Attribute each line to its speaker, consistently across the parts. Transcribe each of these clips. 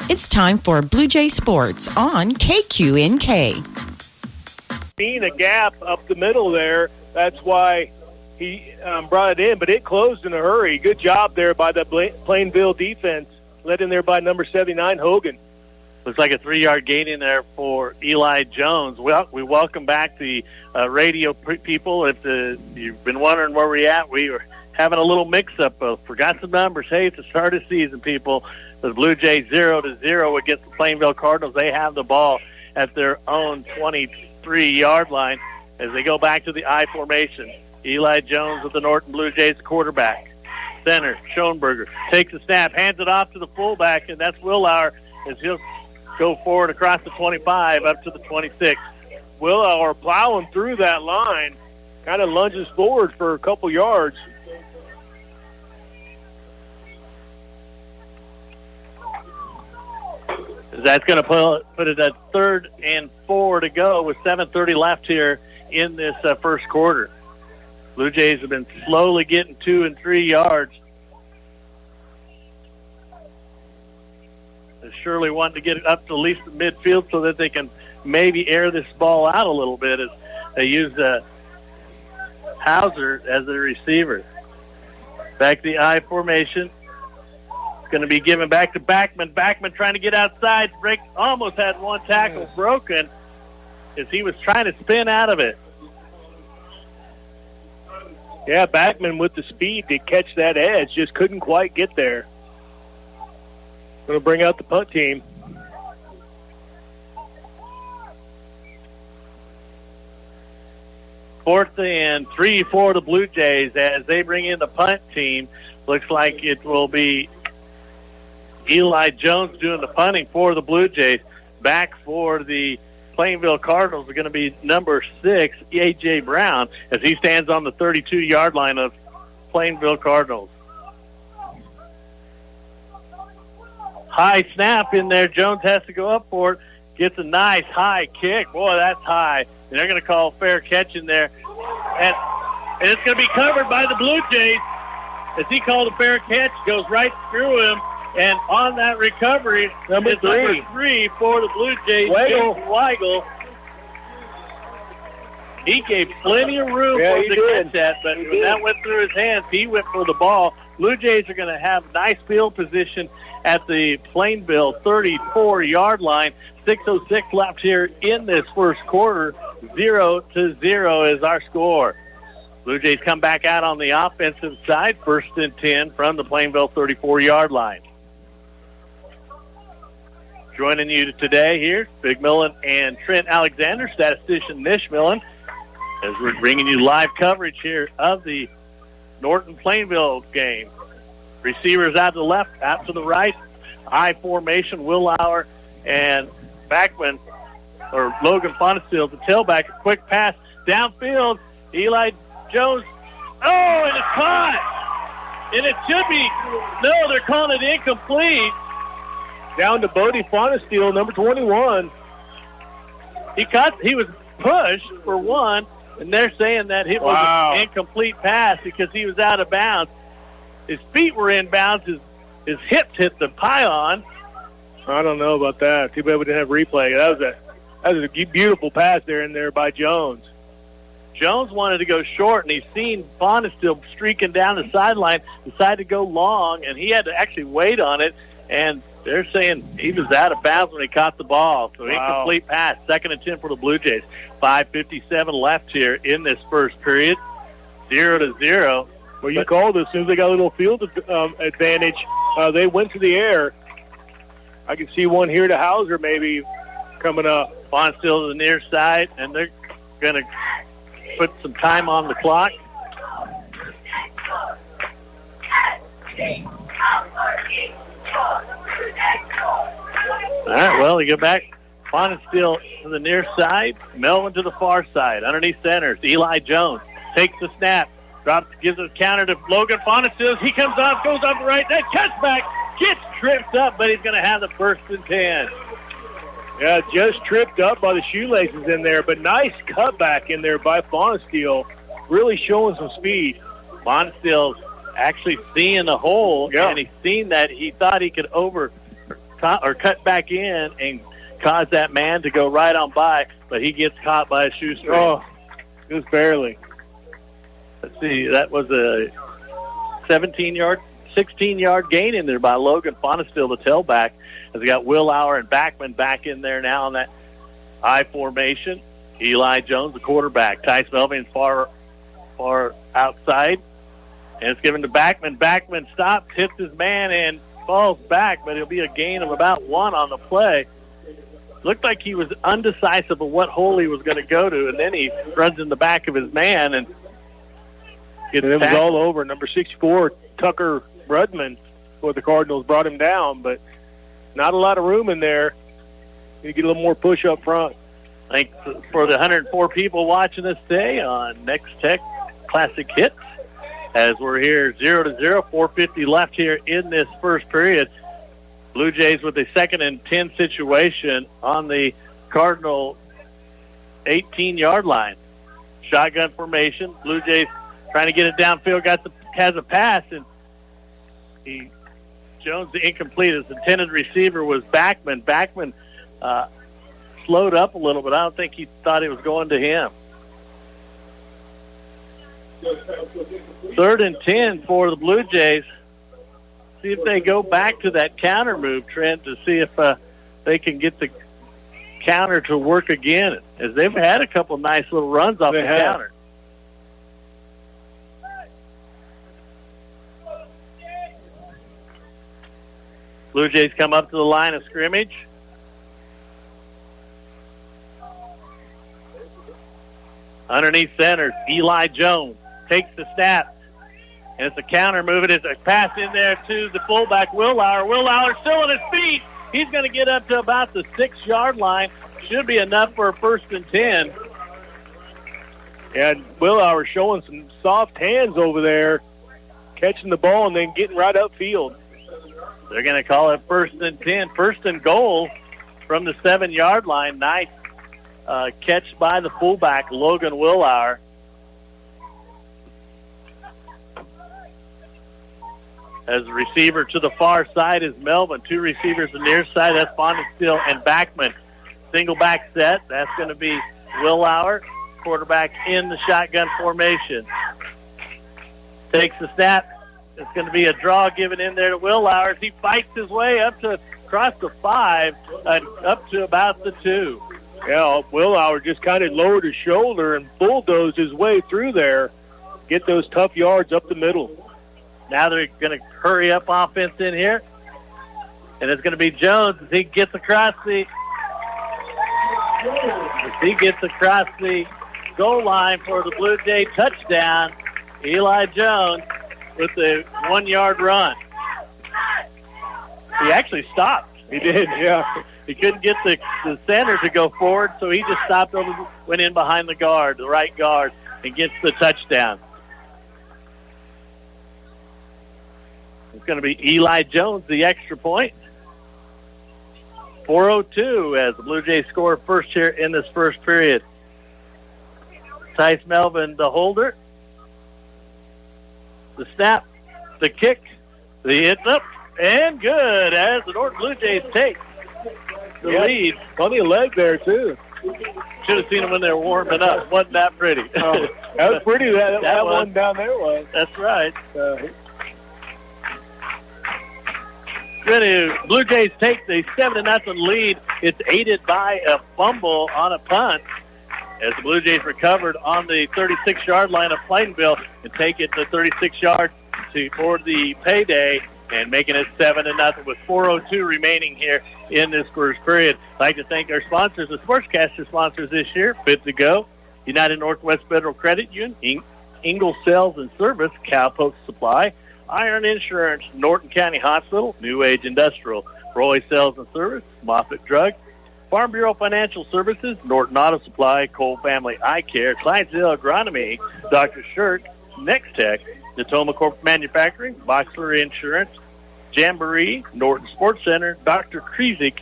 Speaker 1: It's time for Bluejay Sports on KQNK.
Speaker 2: Being a gap up the middle there, that's why he brought it in, but it closed in a hurry. Good job there by the Plainville defense, led in there by number 79, Hogan.
Speaker 3: Looks like a 3-yard gain in there for Eli Jones. Well, we welcome back the radio people. If you've been wondering where we're at, we were having a little mix-up. Forgot some numbers. Hey, it's the start of the season, people. The Blue Jays 0-0 against the Plainville Cardinals. They have the ball at their own 23-yard line as they go back to the I formation. Eli Jones with the Norton Blue Jays quarterback. Center, Schoenberger, takes the snap, hands it off to the fullback, and that's Willauer as he'll go forward across the 25 up to the 26.
Speaker 2: Willauer plowing through that line, kind of lunges forward for a couple yards.
Speaker 3: That's going to put it at 3rd and 4 to go with 7:30 left here in this first quarter. Blue Jays have been slowly getting 2 and 3 yards. They're surely wanting to get it up to at least the midfield so that they can maybe air this ball out a little bit as they use Hauser as the receiver. Back to the I formation. It's going to be given back to Backman. Backman trying to get outside. Almost had one tackle broken as he was trying to spin out of it.
Speaker 2: Yeah, Backman with the speed to catch that edge, just couldn't quite get there. Going to bring out the punt team.
Speaker 3: Fourth and 3 for the Blue Jays as they bring in the punt team. Looks like it will be Eli Jones doing the punting for the Blue Jays. Back for the Plainville Cardinals are going to be number 6, A.J. Brown, as he stands on the 32-yard line of Plainville Cardinals. High snap in there. Jones has to go up for it. Gets a nice high kick. Boy, that's high. And they're going to call fair catch in there. And it's going to be covered by the Blue Jays. As he called a fair catch, goes right through him. And on that recovery, number 3 for the Blue Jays, Weigel. He gave plenty of room for him to catch that, but when that went through his hands, he went for the ball. Blue Jays are going to have nice field position at the Plainville 34-yard line. 6:06 left here in this first quarter. 0-0 is our score. Blue Jays come back out on the offensive side. 1st and 10 from the Plainville 34-yard line. Joining you today here, Big Millen and Trent Alexander, statistician Nish Millen, as we're bringing you live coverage here of the Norton Plainville game. Receivers out to the left, out to the right. I formation, Willauer and Backman, or Logan Fonestill, the tailback. A quick pass downfield. Eli Jones. Oh, and it's caught. And it should be, no, they're calling it incomplete.
Speaker 2: Down to Bodie Fonestill, number 21.
Speaker 3: He was pushed for one, and they're saying that it was an incomplete pass because he was out of bounds. His feet were in bounds. His hips hit the pylon.
Speaker 2: I don't know about that. Too bad we didn't have replay. That was a beautiful pass there in there by Jones.
Speaker 3: Jones wanted to go short, and he's seen Fonestill streaking down the sideline, decided to go long, and he had to actually wait on it, and they're saying he was out of bounds when he caught the ball. So incomplete pass. 2nd and 10 for the Blue Jays. 5:57 left here in this first period. 0-0.
Speaker 2: Well, you called as soon as they got a little field advantage. They went to the air. I can see one here to Hauser maybe coming up.
Speaker 3: Fonestill to the near side, and they're going to put some time on the clock. All right, well, they go back. Fonestill to the near side. Melvin to the far side. Underneath centers, Eli Jones takes the snap. Drops, gives a counter to Logan Fonestill. He comes off, goes off the right. That cuts back. Gets tripped up, but he's going to have the 1st and 10.
Speaker 2: Yeah, just tripped up by the shoelaces in there, but nice cutback in there by Fonestill. Really showing some speed.
Speaker 3: Fonestill's actually seeing the hole, and he's seen that he thought he could overcome cut back in and cause that man to go right on by, but he gets caught by a shoestring.
Speaker 2: Oh, just barely.
Speaker 3: Let's see, that was a 16-yard gain in there by Logan Fonestill, the tailback, as we got Will Auer and Backman back in there now in that I formation. Eli Jones, the quarterback. Tice Melvin far outside, and it's given to Backman. Backman stops, hits his man, and falls back, but it'll be a gain of about 1 on the play. Looked like he was undecisive of what hole he was going to go to, and then he runs in the back of his man, and
Speaker 2: it was all over. Number 64, Tucker Brudman, for the Cardinals, brought him down, but not a lot of room in there. You get a little more push up front.
Speaker 3: Thanks for the 104 people watching us today on Next Tech Classic Hits. As we're here 0-0, 4:50 left here in this first period. Blue Jays with a 2nd and 10 situation on the Cardinal 18-yard line. Shotgun formation. Blue Jays trying to get it downfield. Has a pass, and Jones incomplete. His intended receiver was Backman. Backman slowed up a little, but I don't think he thought it was going to him. 3rd and 10 for the Blue Jays. See if they go back to that counter move, Trent, to see if they can get the counter to work again, as they've had a couple nice little runs off the counter. Blue Jays come up to the line of scrimmage. Underneath center, Eli Jones takes the snap. And it's a counter move. It is a pass in there to the fullback, Will Auer. Will Auer still on his feet. He's going to get up to about the 6-yard line. Should be enough for a 1st and 10.
Speaker 2: And Will Auer showing some soft hands over there, catching the ball and then getting right upfield.
Speaker 3: They're going to call it 1st and 10. 1st and goal from the 7-yard line. Nice catch by the fullback, Logan Will Auer. As the receiver to the far side is Melvin. 2 receivers on the near side. That's Fonestill and Backman. Single back set. That's going to be Will Auer, quarterback in the shotgun formation. Takes the snap. It's going to be a draw given in there to Will Auer as he fights his way up to across the 5 and up to about the 2.
Speaker 2: Yeah, Will Auer just kind of lowered his shoulder and bulldozed his way through there. Get those tough yards up the middle.
Speaker 3: Now they're going to hurry up offense in here. And it's going to be Jones as he gets across the goal line for the Blue Jay touchdown. Eli Jones with the 1-yard run. He actually stopped.
Speaker 2: He did, yeah.
Speaker 3: He couldn't get the center to go forward, so he just stopped went in behind the guard, the right guard, and gets the touchdown. It's going to be Eli Jones, the extra point. 4:02 as the Blue Jays score first here in this first period. Tice Melvin, the holder. The snap, the kick, the hit up, and good as the Norton Blue Jays take the lead.
Speaker 2: Plenty of leg there, too.
Speaker 3: Should have seen them when they were warming up. Wasn't that pretty?
Speaker 2: That was pretty. That one down there was.
Speaker 3: That's right. Blue Jays take the 7-0 lead. It's aided by a fumble on a punt as the Blue Jays recovered on the 36-yard line of Plainville and take it to 36 yards for the payday and making it 7-0 with 4:02 remaining here in this first period. I'd like to thank our sponsors, the Sportscaster sponsors this year, Fit to Go, United Northwest Federal Credit Union, Ingalls Sales and Service, Cowpoke Supply, Iron Insurance, Norton County Hospital, New Age Industrial, Roy Sales and Service, Moffitt Drug, Farm Bureau Financial Services, Norton Auto Supply, Cole Family Eye Care, Clydesdale Agronomy, Dr. Shirk, Next Tech, Natoma Corp Manufacturing, Boxler Insurance, Jamboree, Norton Sports Center, Dr. Krizik,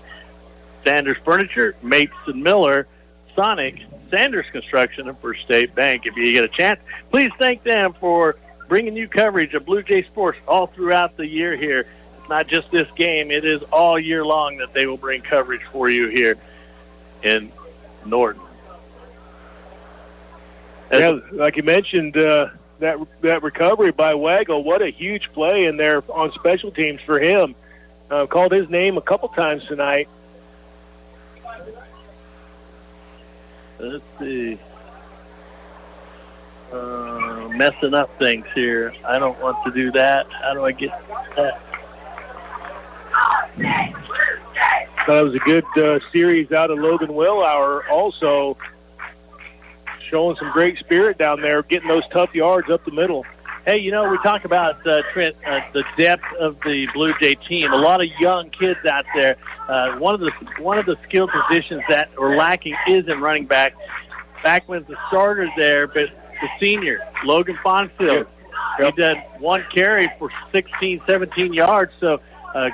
Speaker 3: Sanders Furniture, Mates and Miller, Sonic, Sanders Construction, and First State Bank. If you get a chance, please thank them for bringing you coverage of Blue Jay sports all throughout the year here. not just this game. It is all year long that they will bring coverage for you here in Norton.
Speaker 2: Yeah, like you mentioned, that recovery by Weigel, what a huge play in there on special teams for him. Called his name a couple times tonight.
Speaker 3: Let's see. Messing up things here. I don't want to do that. How do I get that?
Speaker 2: That was a good series out of Logan Willauer, also showing some great spirit down there, getting those tough yards up the middle.
Speaker 3: Hey, you know, we talk about, Trent, the depth of the Blue Jay team. A lot of young kids out there. One of the skill positions that are lacking is in running back. Back when the starter there, but the senior, Logan Fonfield, he did one carry for 16, 17 yards. So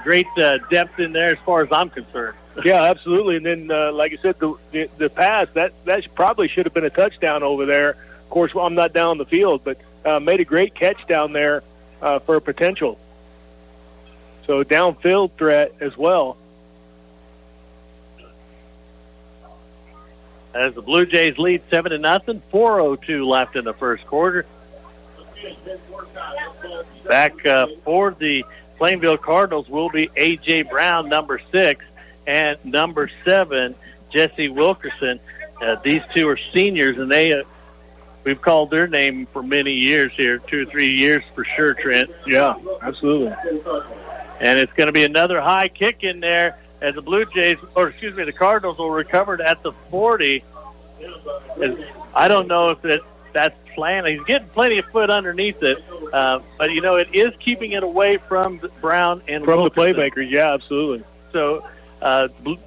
Speaker 3: great depth in there as far as I'm concerned.
Speaker 2: Yeah, absolutely. And then, like I said, the pass, that probably should have been a touchdown over there. Of course, I'm not down the field, but made a great catch down there for a potential. So downfield threat as well.
Speaker 3: As the Blue Jays lead 7-0, 4:02 left in the first quarter. Back for the Plainville Cardinals will be A.J. Brown, number 6, and number 7, Jesse Wilkerson. These two are seniors, and we've called their name for many years here, 2 or 3 years for sure, Trent.
Speaker 2: Yeah, absolutely.
Speaker 3: And it's going to be another high kick in there as the the Cardinals will recover it at the 40. I don't know if that's planned. He's getting plenty of foot underneath it, but, you know, it is keeping it away from Brown and
Speaker 2: from
Speaker 3: Wilkerson.
Speaker 2: The playmakers. Yeah, absolutely.
Speaker 3: So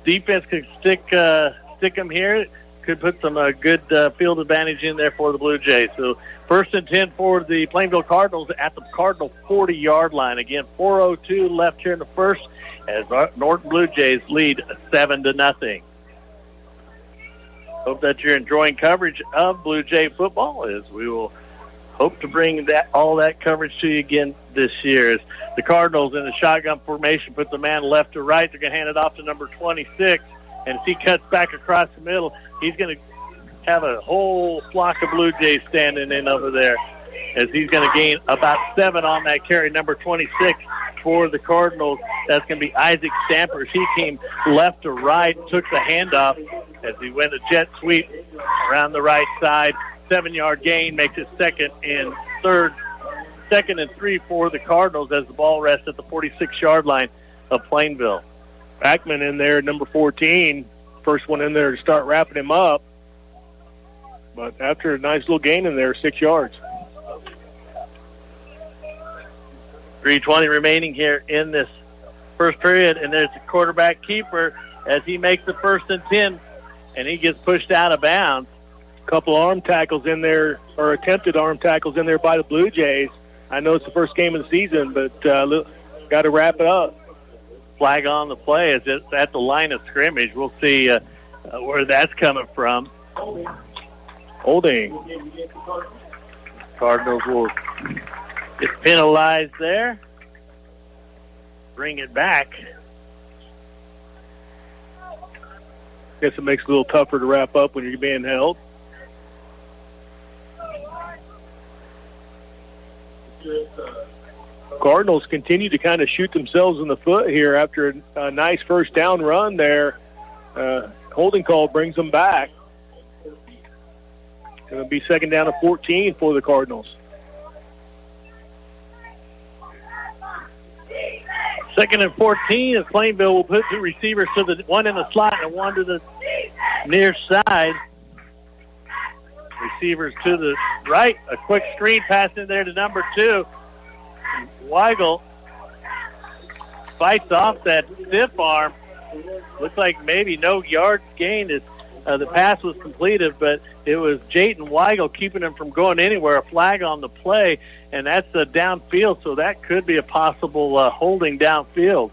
Speaker 3: defense could stick them here. Could put some good field advantage in there for the Blue Jays. So 1st and 10 for the Plainville Cardinals at the Cardinal 40-yard line. Again, 4:02 left here in the first as Norton Blue Jays lead 7-0. Hope that you're enjoying coverage of Blue Jay football, as we will hope to bring all that coverage to you again this year. As the Cardinals in the shotgun formation put the man left to right, they're going to hand it off to number 26. And if he cuts back across the middle, he's going to have a whole flock of Blue Jays standing in over there, as he's going to gain about 7 on that carry. Number 26 for the Cardinals, that's going to be Isaac Stampers. He came left to right, took the handoff as he went a jet sweep around the right side. 7-yard gain makes it 2nd and 3 for the Cardinals as the ball rests at the 46-yard line of Plainville.
Speaker 2: Backman in there, number 14, first one in there to start wrapping him up. But after a nice little gain in there, 6 yards.
Speaker 3: 3:20 remaining here in this first period, and there's the quarterback keeper as he makes the 1st and 10, and he gets pushed out of bounds.
Speaker 2: A couple arm tackles in there, or attempted arm tackles in there by the Blue Jays. I know it's the first game of the season, but got to wrap it up.
Speaker 3: Flag on the play as it's at the line of scrimmage. We'll see where that's coming from.
Speaker 2: Holding.
Speaker 3: Cardinals will get penalized there. Bring it back.
Speaker 2: Guess it makes it a little tougher to wrap up when you're being held. Cardinals continue to kind of shoot themselves in the foot here after a nice first down run there. Holding call brings them back. Going to be 2nd down and 14 for the Cardinals.
Speaker 3: 2nd and 14 as Plainville will put 2 receivers to the one in the slot and one to the near side. Receivers to the right. A quick screen pass in there to number 2. Weigel fights off that stiff arm. Looks like maybe no yards gained. The pass was completed, but it was Jayden Weigel keeping him from going anywhere. A flag on the play, and that's the downfield, so that could be a possible holding downfield.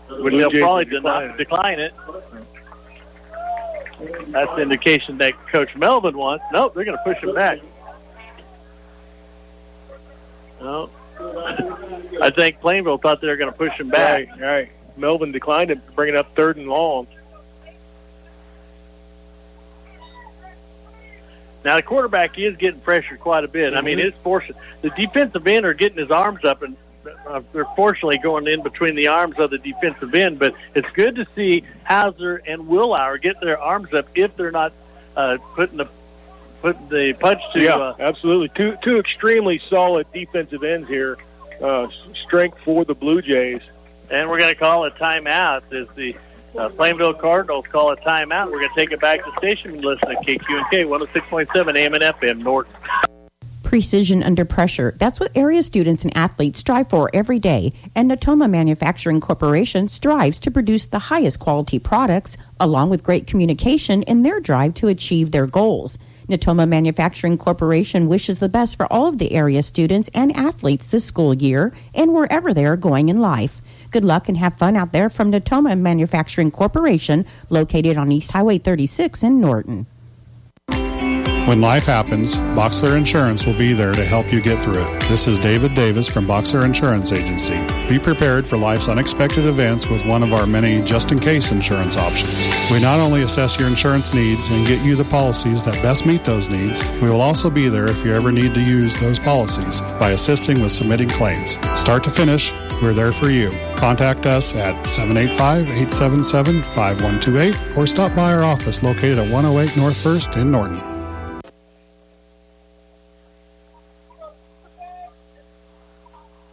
Speaker 3: Which they'll probably decline it. That's the indication that Coach Melvin wants. Nope, they're going to push him back. No. I think Plainville thought they were going to push him back.
Speaker 2: Right. Melvin declined it, bringing up 3rd and long.
Speaker 3: Now, the quarterback is getting pressured quite a bit. I mean, it's forcing. The defensive end are getting his arms up, and they're fortunately going in between the arms of the defensive end. But it's good to see Hauser and Willauer get their arms up if they're not putting the punch to.
Speaker 2: Yeah, absolutely. Two extremely solid defensive ends here. Strength for the Blue Jays.
Speaker 3: And we're going to call a timeout as the Plainville Cardinals call a timeout. We're going to take it back to the station and listen to KQNK 106.7 AM and FM Norton.
Speaker 4: Precision under pressure. That's what area students and athletes strive for every day. And Natoma Manufacturing Corporation strives to produce the highest quality products, along with great communication in their drive to achieve their goals. Natoma Manufacturing Corporation wishes the best for all of the area students and athletes this school year and wherever they are going in life. Good luck and have fun out there from Natoma Manufacturing Corporation, located on East Highway 36 in Norton.
Speaker 5: When life happens, Boxler Insurance will be there to help you get through it. This is David Davis from Boxler Insurance Agency. Be prepared for life's unexpected events with one of our many just-in-case insurance options. We not only assess your insurance needs and get you the policies that best meet those needs, we will also be there if you ever need to use those policies by assisting with submitting claims. Start to finish, we're there for you. Contact us at 785-877-5128 or stop by our office located at 108 North 1st in Norton.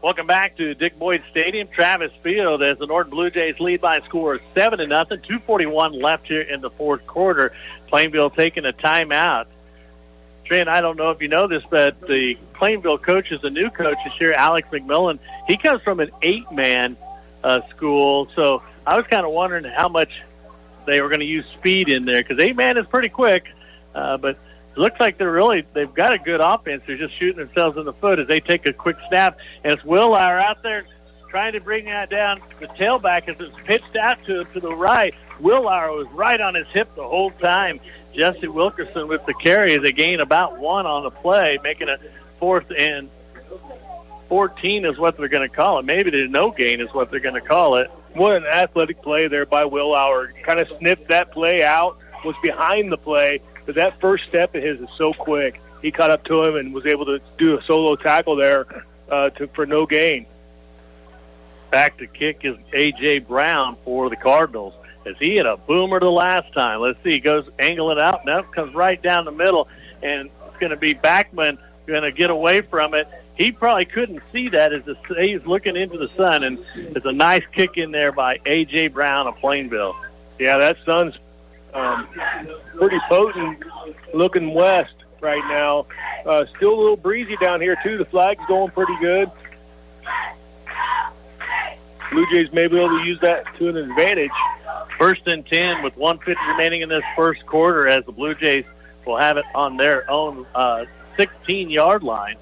Speaker 3: Welcome back to Dick Boyd Stadium, Travis Field, as the Norton Blue Jays lead by a score of 7-0. 2:41 left here in the fourth quarter. Plainville taking a timeout. Trent, I don't know if you know this, but the Plainville coach is a new coach this year, Alex McMillan. He comes from an 8-man school, so I was kind of wondering how much they were going to use speed in there, because 8-man is pretty quick, but it looks like they've got a good offense. They're just shooting themselves in the foot as they take a quick snap. And it's Willauer out there trying to bring that down the tailback as it's pitched out to him to the right. Willauer was right on his hip the whole time. Jesse Wilkerson with the carry as they gain about 1 on the play, making it 4th and 14 is what they're going to call it. Maybe there's no gain is what they're going to call it.
Speaker 2: What an athletic play there by Willauer. Kind of sniffed that play out, was behind the play. But that first step of his is so quick. He caught up to him and was able to do a solo tackle there for no gain.
Speaker 3: Back to kick is A.J. Brown for the Cardinals, as he had a boomer the last time. Let's see, he goes angling out. Now it comes right down the middle, and it's going to be Backman going to get away from it. He probably couldn't see that as he's looking into the sun, and it's a nice kick in there by A.J. Brown of Plainville.
Speaker 2: Yeah, that sun's pretty potent looking west right now. Still a little breezy down here, too. The flag's going pretty good. Blue Jays may be able to use that to an advantage.
Speaker 3: 1st and 10 with 1:50 remaining in this first quarter, as the Blue Jays will have it on their own 16-yard line.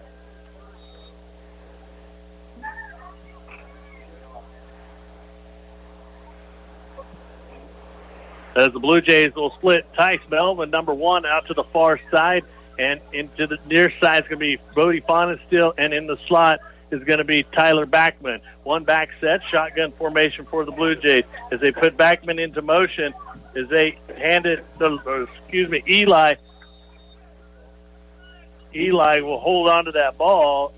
Speaker 3: As the Blue Jays will split Tice Melvin, number 1, out to the far side, and into the near side is going to be Bodie Fonenstiel, and in the slot is going to be Tyler Backman. One back set, shotgun formation for the Blue Jays. As they put Backman into motion, as they hand it, Eli. Eli will hold on to that ball.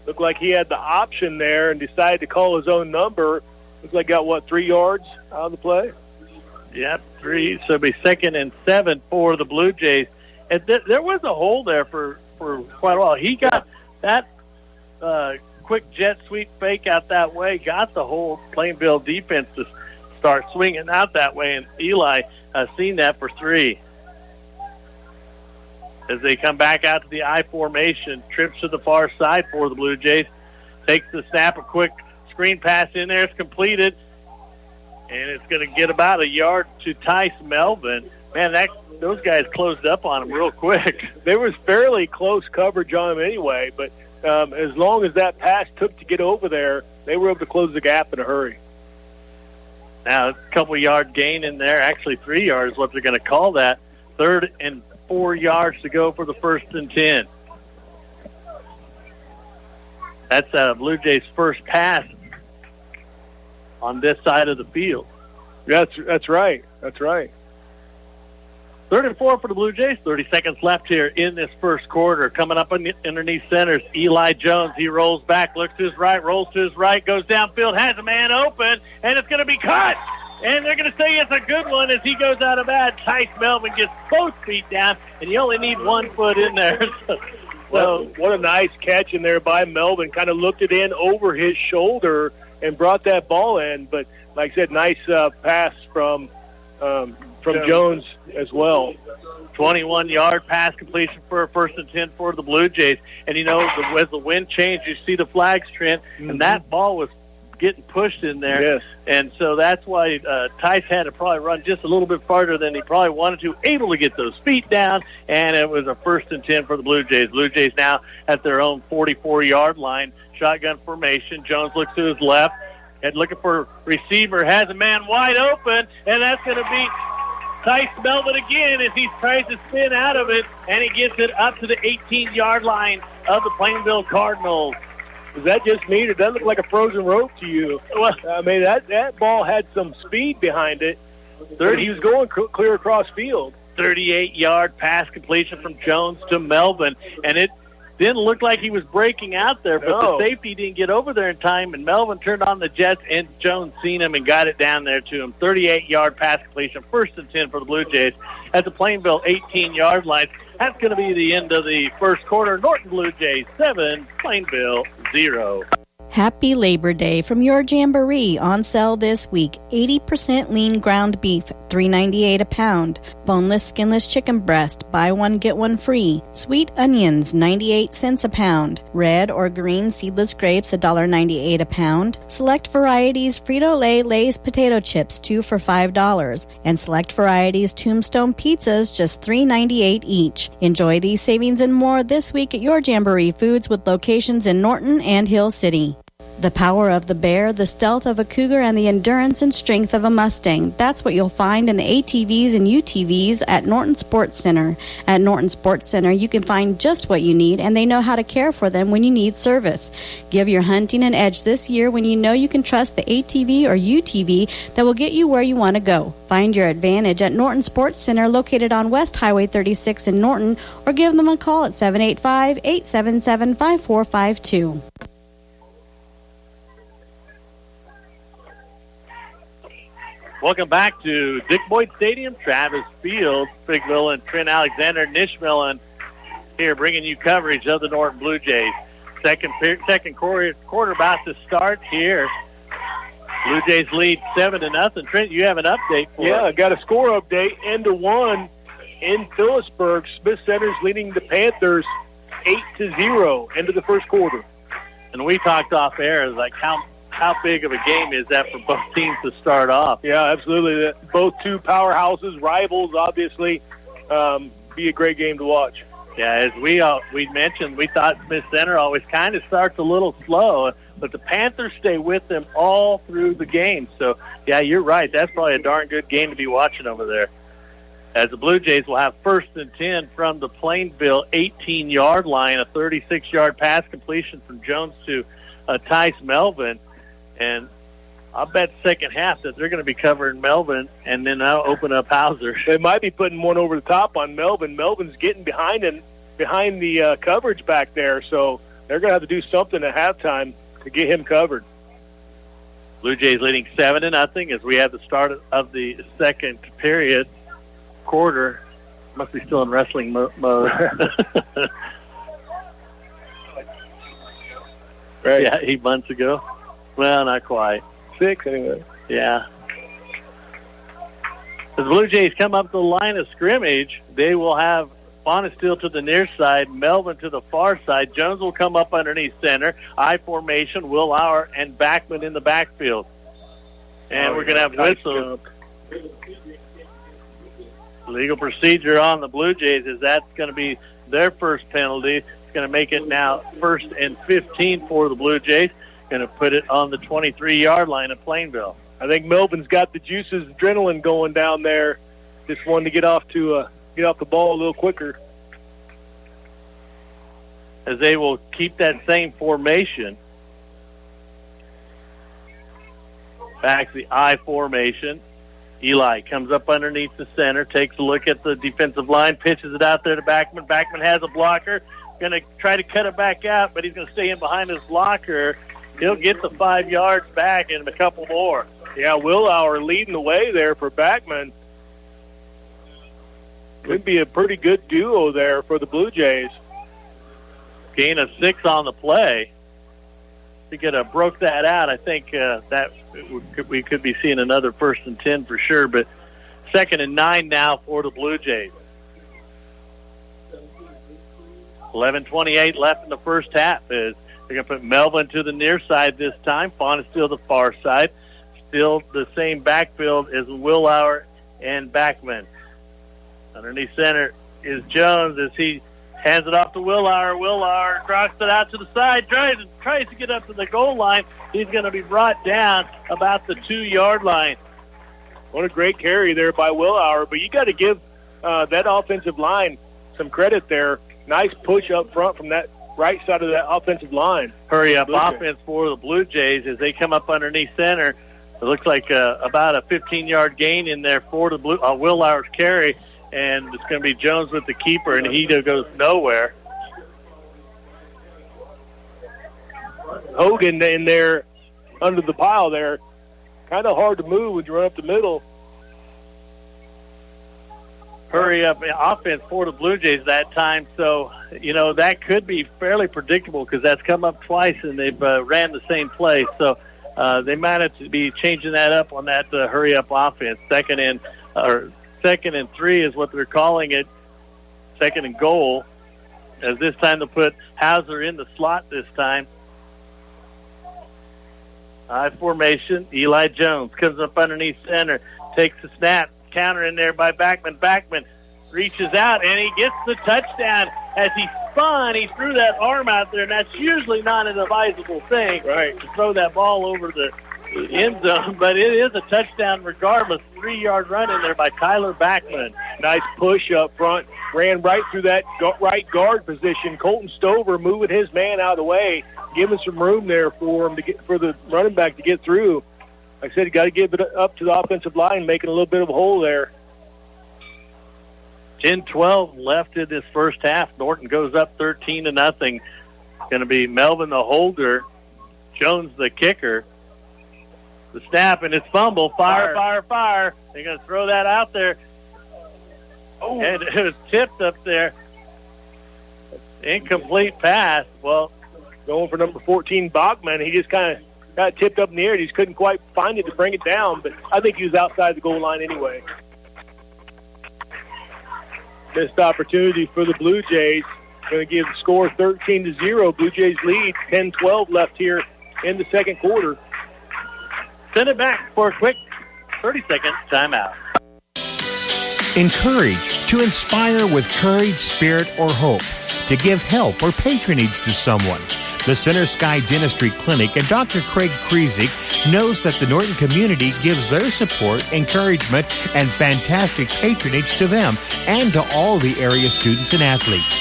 Speaker 2: Looked like he had the option there and decided to call his own number. Looks like got, 3 yards out of the play?
Speaker 3: Yep, 3. So it'll be 2nd and 7 for the Blue Jays. And there was a hole there for quite a while. He got that quick jet sweep fake out that way, got the whole Plainville defense to start swinging out that way, and Eli seen that for 3. As they come back out to the I formation, trips to the far side for the Blue Jays, takes the snap, a quick screen pass in there, it's completed, and it's going to get about a yard to Tice Melvin. Man, those guys closed up on him real quick.
Speaker 2: There was fairly close coverage on him anyway, but as long as that pass took to get over there, they were able to close the gap in a hurry.
Speaker 3: Now, a couple yard gain in there, actually 3 yards, what they're going to call that. 3rd and 4 yards to go for the 1st and 10. That's Blue Jays' first pass on this side of the field.
Speaker 2: That's right. That's right.
Speaker 3: 3rd and 4 for the Blue Jays. 30 seconds left here in this first quarter. Coming up underneath centers, Eli Jones. He rolls back, looks to his right, rolls to his right, goes downfield, has a man open, and it's going to be caught. And they're going to say it's a good one as he goes out of bounds. Tice Melvin gets both feet down, and you only need 1 foot in there.
Speaker 2: So what a nice catch in there by Melvin. Kind of looked it in over his shoulder and brought that ball in. But like I said, nice pass from Jones as well.
Speaker 3: 21-yard pass completion for a 1st and 10 for the Blue Jays. And, as the wind changed, you see the flags, Trent, and that ball was getting pushed in there.
Speaker 2: Yes.
Speaker 3: And so that's why Tice had to probably run just a little bit farther than he probably wanted to, able to get those feet down, and it was a 1st and 10 for the Blue Jays. Blue Jays now at their own 44-yard line, shotgun formation. Jones looks to his left and looking for receiver, has a man wide open, and that's going to be Tice Melvin again as he tries to spin out of it, and he gets it up to the 18-yard line of the Plainville Cardinals.
Speaker 2: Is that just me, or does that look like a frozen rope to you? Well, I mean, that ball had some speed behind it. He was going clear across field.
Speaker 3: 38-yard pass completion from Jones to Melvin, and it didn't look like he was breaking out there, but the safety didn't get over there in time, and Melvin turned on the jets, and Jones seen him and got it down there to him. 38-yard pass completion, 1st and 10 for the Blue Jays at the Plainville 18-yard line. That's going to be the end of the first quarter. Norton Blue Jays 7, Plainville 0.
Speaker 6: Happy Labor Day from your Jamboree, on sale this week. 80% lean ground beef, $3.98 a pound. Boneless, skinless chicken breast, buy one, get one free. Sweet onions, 98 cents a pound. Red or green seedless grapes, $1.98 a pound. Select varieties Frito-Lay Lay's potato chips, 2 for $5. And select varieties Tombstone pizzas, just $3.98 each. Enjoy these savings and more this week at your Jamboree Foods with locations in Norton and Hill City. The power of the bear, the stealth of a cougar, and the endurance and strength of a Mustang. That's what you'll find in the ATVs and UTVs at Norton Sports Center. At Norton Sports Center, you can find just what you need, and they know how to care for them when you need service. Give your hunting an edge this year when you know you can trust the ATV or UTV that will get you where you want to go. Find your advantage at Norton Sports Center, located on West Highway 36 in Norton, or give them a call at 785-877-5452.
Speaker 3: Welcome back to Dick Boyd Stadium, Travis Field, Bigville and Trent Alexander, Nishmillen here bringing you coverage of the Norton Blue Jays. Second quarter about to start here. Blue Jays lead 7-0. Trent, you have an update for us.
Speaker 2: Yeah, I got a score update. End of 1 in Phillipsburg. Smith Center's leading the Panthers 8-0 into the first quarter.
Speaker 3: And we talked off air, like how big of a game is that for both teams to start off?
Speaker 2: Yeah, absolutely. Both two powerhouses, rivals, obviously. Be a great game to watch.
Speaker 3: Yeah, as we mentioned, we thought Smith Center always kind of starts a little slow, but the Panthers stay with them all through the game. So, yeah, you're right. That's probably a darn good game to be watching over there. As the Blue Jays will have 1st and 10 from the Plainville 18-yard line, a 36-yard pass completion from Jones to Tice Melvin. And I'll bet second half that they're going to be covering Melvin and then I'll open up Hauser.
Speaker 2: They might be putting one over the top on Melvin. Melvin's getting behind the coverage back there, so they're going to have to do something at halftime to get him covered.
Speaker 3: Blue Jays leading 7-0 as we have the start of the second quarter. Must be still in wrestling mode.
Speaker 2: Right.
Speaker 3: Yeah, 8 months ago. Well, not quite.
Speaker 2: 6 anyway.
Speaker 3: Yeah. As the Blue Jays come up the line of scrimmage, they will have Bonesteel to the near side, Melvin to the far side. Jones will come up underneath center. I formation, Will Auer and Backman in the backfield. And we're going to have whistles. Legal procedure on the Blue Jays is that's going to be their first penalty. It's going to make it now 1st and 15 for the Blue Jays. Going to put it on the 23-yard line of Plainville.
Speaker 2: I think Melvin's got the juices, adrenaline going down there. Just wanted to get off the ball a little quicker.
Speaker 3: As they will keep that same formation. back to the I formation. Eli comes up underneath the center, takes a look at the defensive line, pitches it out there to Backman. Backman has a blocker, going to try to cut it back out, but he's going to stay in behind his blocker. He'll get the 5 yards back and a couple more.
Speaker 2: Yeah, Willauer leading the way there for Backman. Could be a pretty good duo there for the Blue Jays.
Speaker 3: Gain of 6 on the play. If we could have broke that out, I think we could be seeing another 1st and 10 for sure, but 2nd and 9 now for the Blue Jays. 11:28 left in the first half. They're going to put Melvin to the near side this time. Fawn is still the far side. Still the same backfield as Willauer and Backman. Underneath center is Jones as he hands it off to Willauer. Willauer crosses it out to the side, tries to get up to the goal line. He's going to be brought down about the 2-yard line.
Speaker 2: What a great carry there by Willauer, but you got to give that offensive line some credit there. Nice push up front from that right side of that offensive line.
Speaker 3: Hurry up offense for the Blue Jays as they come up underneath center. It looks like about a 15-yard gain in there for the Willauer's carry, and it's going to be Jones with the keeper, and he goes nowhere.
Speaker 2: Hogan in there under the pile there. Kind of hard to move when you run up the middle.
Speaker 3: Hurry up offense for the Blue Jays that time. So, that could be fairly predictable because that's come up twice and they've ran the same play. So they might have to be changing that up on that hurry up offense. 2nd and 3 is what they're calling it. 2nd and goal. As this time they'll put Hauser in the slot this time. I formation. Eli Jones comes up underneath center, takes the snap. Counter in there by Backman. Backman reaches out, and he gets the touchdown. As he spun, he threw that arm out there, and that's usually not an advisable thing, right, to throw that ball over the end zone, but it is a touchdown regardless. 3-yard run in there by Tyler Backman.
Speaker 2: Nice push up front. Ran right through that right guard position. Colton Stover moving his man out of the way, giving some room there for him for the running back to get through. Like I said, you got to give it up to the offensive line, making a little bit of a hole there.
Speaker 3: 10-12 left in this first half. Norton goes up 13-0. Going to be Melvin the holder, Jones the kicker. The snap and it's fumble. Fire. They're going to throw that out there. Oh. And it was tipped up there. Incomplete pass. Well,
Speaker 2: going for number 14, Bachman. He just kind of got tipped up in the air. He just couldn't quite find it to bring it down, but I think he was outside the goal line anyway. Missed opportunity for the Blue Jays. Going to give the score 13-0. Blue Jays lead. 10-12 left here in the second quarter.
Speaker 3: Send it back for a quick 30-second timeout.
Speaker 7: Encourage, to inspire with courage, spirit, or hope, to give help or patronage to someone. The Center Sky Dentistry Clinic and Dr. Craig Kriesig knows that the Norton community gives their support, encouragement, and fantastic patronage to them and to all the area students and athletes.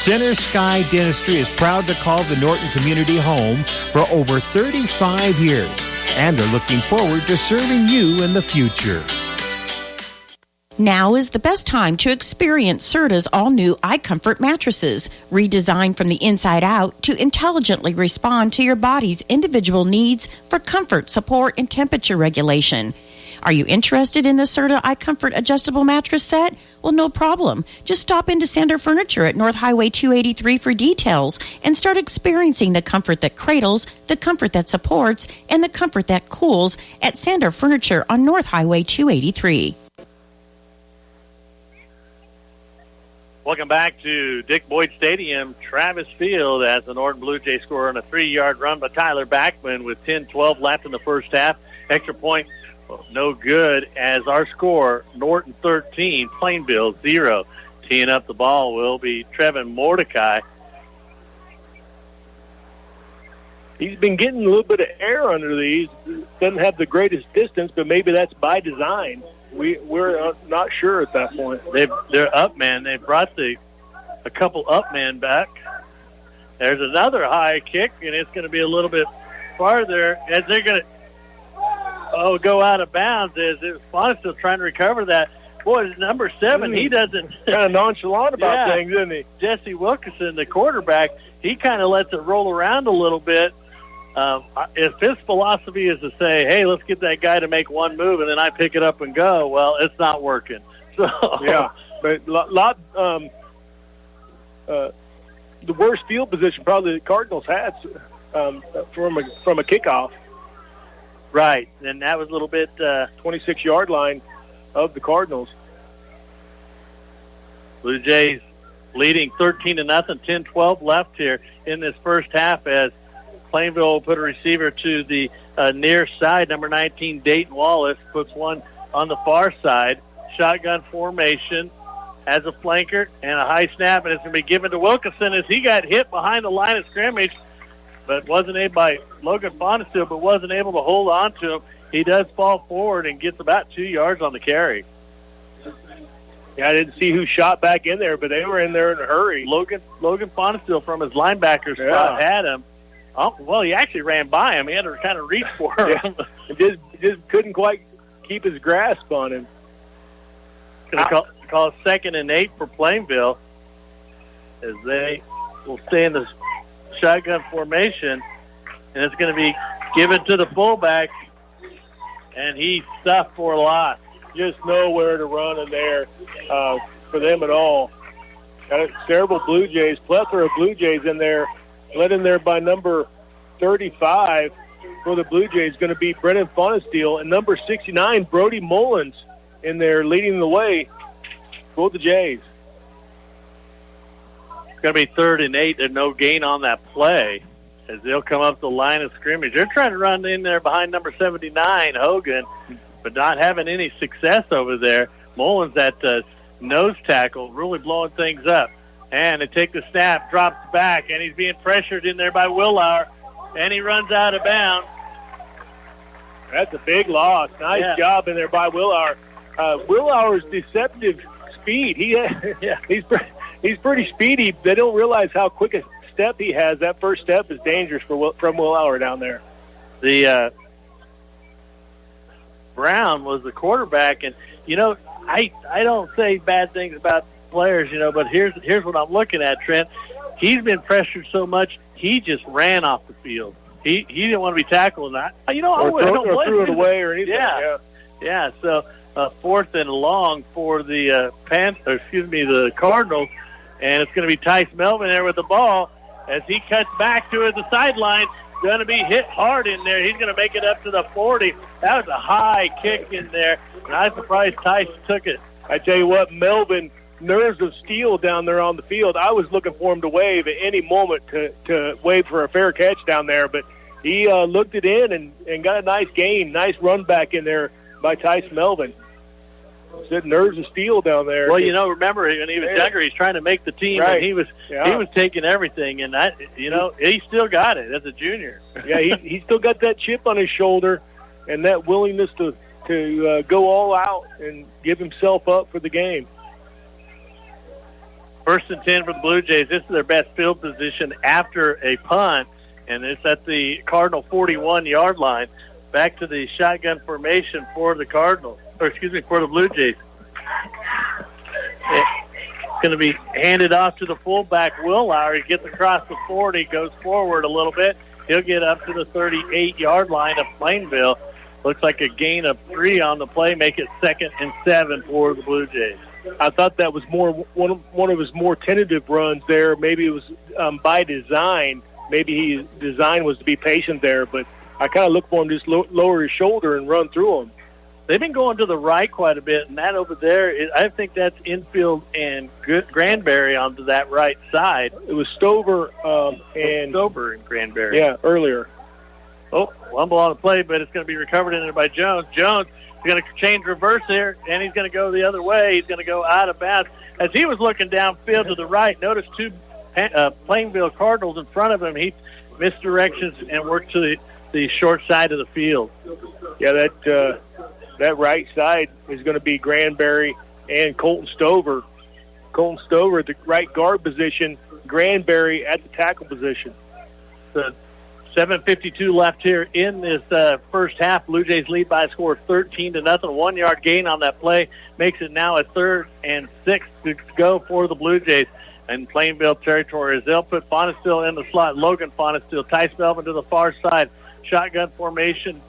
Speaker 7: Center Sky Dentistry is proud to call the Norton community home for over 35 years, and they're looking forward to serving you in the future.
Speaker 1: Now is the best time to experience Serta's all-new iComfort mattresses, redesigned from the inside out to intelligently respond to your body's individual needs for comfort, support, and temperature regulation. Are you interested in the Serta iComfort adjustable mattress set? Well, no problem. Just stop into Sander Furniture at North Highway 283 for details and start experiencing the comfort that cradles, the comfort that supports, and the comfort that cools at Sander Furniture on North Highway 283.
Speaker 3: Welcome back to Dick Boyd Stadium, Travis Field, as the Norton Blue Jays score on a 3-yard run by Tyler Backman with 10-12 left in the first half. Extra point, no good, as our score, Norton 13, Plainville 0. Teeing up the ball will be Trevin Mordecai.
Speaker 2: He's been getting a little bit of air under these. Doesn't have the greatest distance, but maybe that's by design. We're not sure at that point.
Speaker 3: They're up man. They brought a couple up men back. There's another high kick, and it's going to be a little bit farther as they're going to. go out of bounds as Fauna still trying to recover that. Boy, number 7, he doesn't
Speaker 2: kind of nonchalant about things, isn't he?
Speaker 3: Jesse Wilkinson, the quarterback, he kind of lets it roll around a little bit. If his philosophy is to say, hey, let's get that guy to make one move and then I pick it up and go, well, it's not working. So
Speaker 2: yeah, but the worst field position probably the Cardinals had from a kickoff.
Speaker 3: Right, and that was a little bit
Speaker 2: 26-yard line of the Cardinals.
Speaker 3: Blue Jays leading 13-0, 10-12 left here in this first half as Plainville will put a receiver to the near side. Number 19, Dayton Wallace, puts one on the far side. Shotgun formation, has a flanker and a high snap, and it's going to be given to Wilkinson as he got hit behind the line of scrimmage, but wasn't able by Logan Fonestill, but wasn't able to hold on to him. He does fall forward and gets about 2 yards on the carry.
Speaker 2: Yeah, I didn't see who shot back in there, but they were in there in a hurry.
Speaker 3: Logan Fonestill from his linebacker spot had him. Oh, well, he actually ran by him. He had to kind of reach for him.
Speaker 2: Yeah. Just couldn't quite keep his grasp on him.
Speaker 3: Going to call 2nd and 8 for Plainville as they will stay in the shotgun formation, and it's going to be given to the fullback, and he stuffed for a loss.
Speaker 2: Just nowhere to run in there for them at all. Got several Blue Jays, plethora of Blue Jays in there. Led in there by number 35 for the Blue Jays, going to be Brennan Fonestill, and number 69, Brody Mullins, in there leading the way for the Jays.
Speaker 3: It's going to be 3rd and 8. There's no gain on that play as they'll come up the line of scrimmage. They're trying to run in there behind number 79, Hogan, but not having any success over there. Mullins, that nose tackle, really blowing things up. And they take the snap, drops back, and he's being pressured in there by Willauer, and he runs out of bounds.
Speaker 2: That's a big loss. Nice job in there by Willauer. Willauer's deceptive speed. He's pretty speedy. They don't realize how quick a step he has. That first step is dangerous from Willauer down there.
Speaker 3: The Brown was the quarterback, and I don't say bad things about players, but here's what I'm looking at, Trent. He's been pressured so much, he just ran off the field. He didn't want to be tackled. I don't
Speaker 2: threw it away or anything.
Speaker 3: Yeah. So 4th and long for the the Cardinals, and it's going to be Tice Melvin there with the ball as he cuts back to the sideline. Going to be hit hard in there. He's going to make it up to the 40. That was a high kick in there, and I'm surprised Tice took it.
Speaker 2: I tell you what, Melvin, nerves of steel down there on the field. I was looking for him to wave at any moment to wave for a fair catch down there, but he looked it in and got a nice gain, nice run back in there by Tice Melvin. Said nerves of steel down there.
Speaker 3: Well, remember when he was younger, he's trying to make the team,
Speaker 2: right.
Speaker 3: And he was taking everything, and he still got it as a junior.
Speaker 2: Yeah, he still got that chip on his shoulder and that willingness to go all out and give himself up for the game.
Speaker 3: 1st and 10 for the Blue Jays. This is their best field position after a punt, and it's at the Cardinal 41-yard line. Back to the shotgun formation for the Cardinals, for the Blue Jays. It's going to be handed off to the fullback, Willauer. He gets across the 40, goes forward a little bit. He'll get up to the 38-yard line of Plainville. Looks like a gain of 3 on the play, make it 2nd and 7 for the Blue Jays.
Speaker 2: I thought that was one of his more tentative runs there. Maybe it was by design. Maybe his design was to be patient there, but I kind of look for him to just lower his shoulder and run through him.
Speaker 3: They've been going to the right quite a bit, and that over there, I think that's infield and Granberry onto that right side.
Speaker 2: It was Stover and
Speaker 3: Granberry.
Speaker 2: Yeah, earlier.
Speaker 3: Oh, fumble on the play, but it's going to be recovered in there by Jones. Jones is going to change reverse here, and he's going to go the other way. He's going to go out of bounds. As he was looking downfield to the right, notice 2 Plainville Cardinals in front of him. He missed directions and worked to the short side of the field.
Speaker 2: Yeah, that right side is going to be Granberry and Colton Stover. Colton Stover at the right guard position, Granberry at the tackle position.
Speaker 3: The 7:52 left here in this first half. Blue Jays lead by a score of 13-0. 1 yard gain on that play makes it now a 3rd and 6 to go for the Blue Jays in Plainville territory as they'll put Fonestill in the slot. Logan Fonestill, Tice Melvin to the far side. Shotgun formation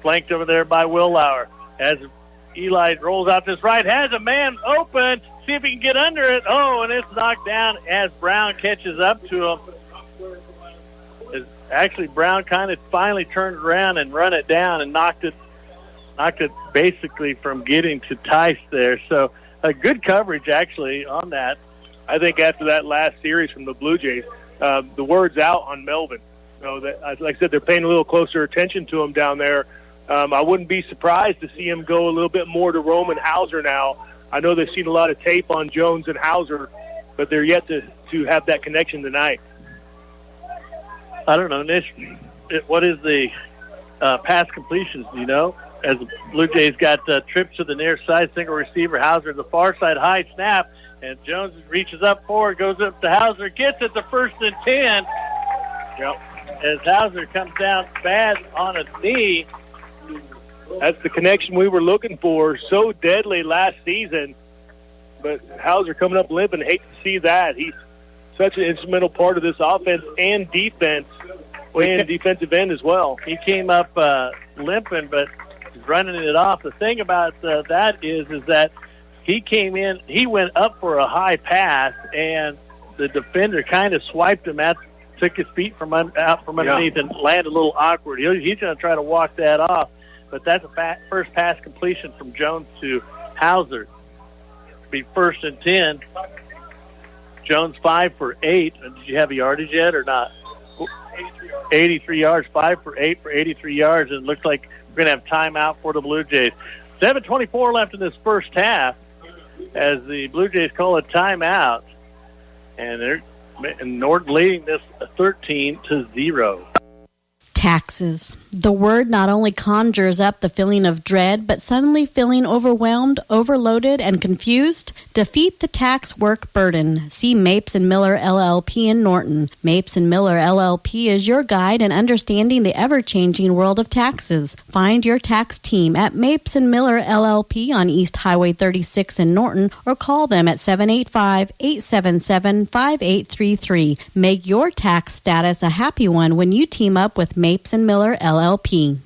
Speaker 3: flanked over there by Will Lauer as Eli rolls out this right, has a man open, see if he can get under it. Oh, and it's knocked down as Brown catches up to him. Actually, Brown kind of finally turned around and run it down and knocked it basically from getting to Tice there. So a good coverage actually on that.
Speaker 2: I think after that last series from the Blue Jays, the word's out on Melvin. That, like I said, they're paying a little closer attention to him down there. I wouldn't be surprised to see him go a little bit more to Roman Hauser now. I know they've seen a lot of tape on Jones and Hauser, but they're yet to have that connection tonight.
Speaker 3: I don't know, Nish, what is the pass completions, do you know? As the Blue Jays got trips to the near side, single receiver, Hauser to the far side, high snap, and Jones reaches up forward, goes up to Hauser, gets it to 1st and 10.
Speaker 2: Yep.
Speaker 3: As Hauser comes down bad on a knee.
Speaker 2: That's the connection we were looking for. So deadly last season, but Hauser coming up limping. Hate to see that. He's such an instrumental part of this offense and defense, and defensive end as well.
Speaker 3: He came up limping, but he's running it off. The thing about that is that he came in, he went up for a high pass, and the defender kind of swiped him took his feet out from underneath and landed a little awkward. He's going to try to walk that off, but that's a first pass completion from Jones to Hauser. Be 1st and 10. Jones 5 for 8. Did you have a yardage yet or not? 83 yards, 5 for 8 for 83 yards, and it looks like we're going to have timeout for the Blue Jays. 7:24 left in this first half as the Blue Jays call a timeout, and Norton leading this 13-0.
Speaker 6: Taxes. The word not only conjures up the feeling of dread, but suddenly feeling overwhelmed, overloaded, and confused? Defeat the tax work burden. See Mapes and Miller LLP in Norton. Mapes and Miller LLP is your guide in understanding the ever-changing world of taxes. Find your tax team at Mapes and Miller LLP on East Highway 36 in Norton, or call them at 785-877-5833. Make your tax status a happy one when you team up with Mapes and Miller LLP.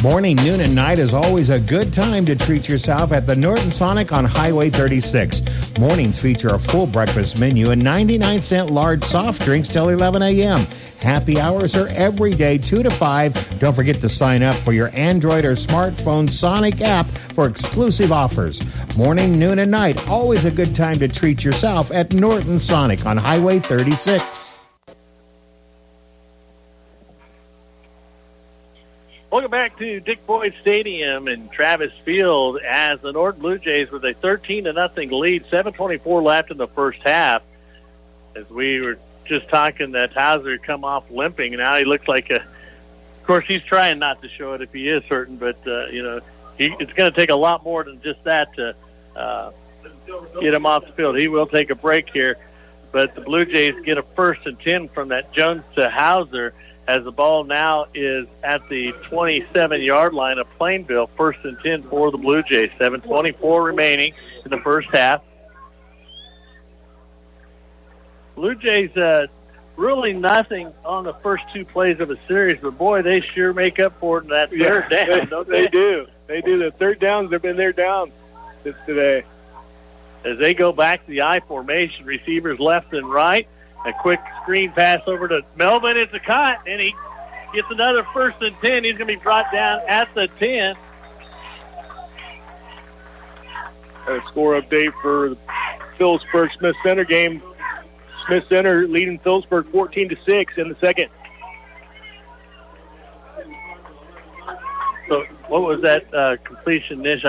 Speaker 7: Morning, noon, and night is always a good time to treat yourself at the Norton Sonic on Highway 36. Mornings feature a full breakfast menu and 99-cent large soft drinks till 11 a.m. Happy hours are every day, 2 to 5. Don't forget to sign up for your Android or smartphone Sonic app for exclusive offers. Morning, noon, and night, always a good time to treat yourself at Norton Sonic on Highway 36.
Speaker 3: Welcome back to Dick Boyd Stadium in Travis Field as the Norton Blue Jays with a 13-0 lead. 7:24 left in the first half. As we were just talking that Hauser had come off limping, and now he looks like of course, he's trying not to show it if he is hurting, but, it's going to take a lot more than just that to get him off the field. He will take a break here, but the Blue Jays get a 1st and 10 from that Jones to Hauser, as the ball now is at the 27-yard line of Plainville. 1st and 10 for the Blue Jays. 7:24 remaining in the first half. Blue Jays really nothing on the first 2 plays of a series, but boy, they sure make up for it in that third down, don't they?
Speaker 2: They do. They do. The third downs have been their down today.
Speaker 3: As they go back to the I formation, receivers left and right. A quick screen pass over to Melvin. It's a cut, and he gets another 1st and 10. He's going to be brought down at the 10.
Speaker 2: A score update for the Phillipsburg Smith Center game. Smith Center leading Phillipsburg 14-6 in the second.
Speaker 3: So what was that completion, Nish?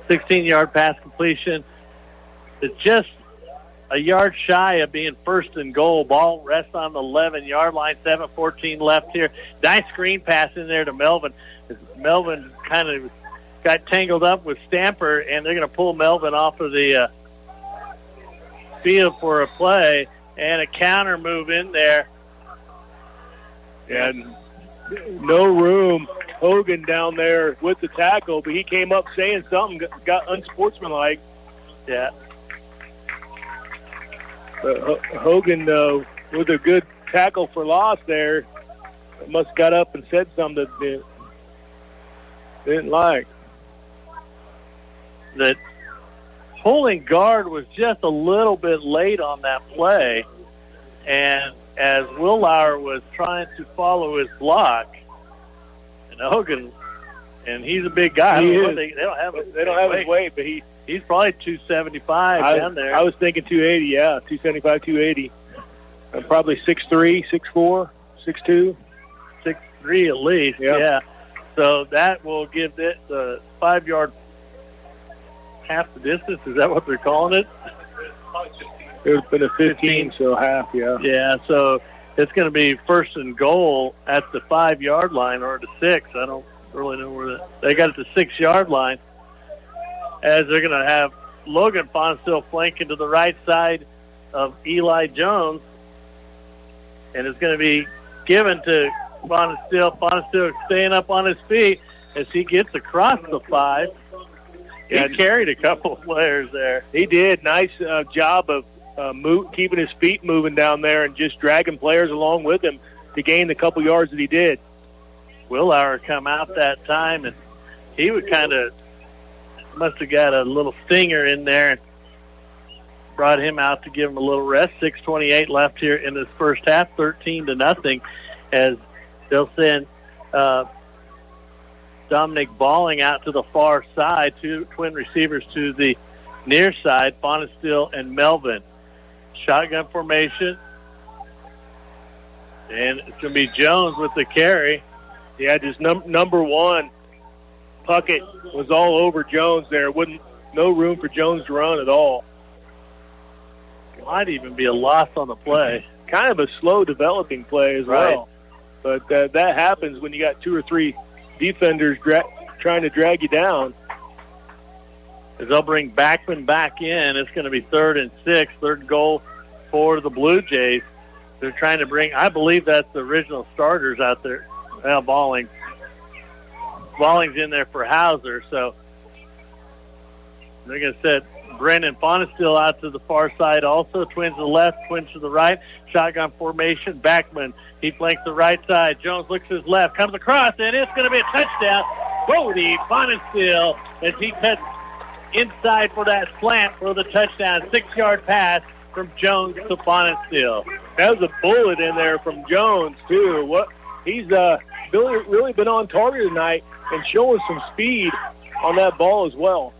Speaker 3: 16-yard pass completion. It's just a yard shy of being 1st and goal. Ball rests on the 11-yard line. 7:14 left here. Nice screen pass in there to Melvin. Melvin kind of got tangled up with Stamper, and they're going to pull Melvin off of the field for a play and a counter move in there.
Speaker 2: And no room. Hogan down there with the tackle, but he came up saying something, got unsportsmanlike.
Speaker 3: Yeah.
Speaker 2: Hogan, with a good tackle for loss there, must got up and said something that they didn't like.
Speaker 3: That holding guard was just a little bit late on that play, and as Willauer was trying to follow his block, and Hogan, and he's a big guy.
Speaker 2: They
Speaker 3: don't have
Speaker 2: his weight, but
Speaker 3: he's probably 275 down there.
Speaker 2: I was thinking 280, yeah, 275, 280. Probably 6'3", 6'4", 6'2".
Speaker 3: 6'3" at least, yeah. So that will give it the 5-yard half the distance. Is that what they're calling it?
Speaker 2: It would have been a 15, so half, yeah.
Speaker 3: Yeah, so it's going to be first and goal at the 5-yard line or the 6. I don't really know where they got it the 6-yard line, as they're going to have Logan Bonesteel flanking to the right side of Eli Jones, and it's going to be given to Bonesteel. Bonesteel staying up on his feet as he gets across the 5. He carried a couple of players there.
Speaker 2: He did. Nice job of keeping his feet moving down there and just dragging players along with him to gain the couple yards that he did.
Speaker 3: Willauer come out that time, and he would must have got a little stinger in there and brought him out to give him a little rest. 6:28 left here in this first half, 13-0, as they'll send Dominic Balling out to the far side, 2 twin receivers to the near side, Bonesteel and Melvin. Shotgun formation, and it's going to be Jones with the carry.
Speaker 2: Yeah, just number 1, Puckett was all over Jones there. No room for Jones to run at all.
Speaker 3: Might even be a loss on the play.
Speaker 2: Kind of a slow developing play as well. But that happens when you got 2 or 3 defenders trying to drag you down.
Speaker 3: As they'll bring Backman back in, it's going to be 3rd and 6, third goal for the Blue Jays. They're trying to bring, I believe that's the original starters out there. Well, Balling's in there for Hauser, so they're going to set Brendan Bonesteel out to the far side also. Twins to the left, twins to the right. Shotgun formation. Backman, he flanks the right side. Jones looks to his left, comes across, and it's going to be a touchdown. Bodie Bonesteel as he cuts inside for that slant for the touchdown. 6-yard pass from Jones to Bonesteel.
Speaker 2: That was a bullet in there from Jones, too. He's really been on target tonight and showing some speed on that ball as well.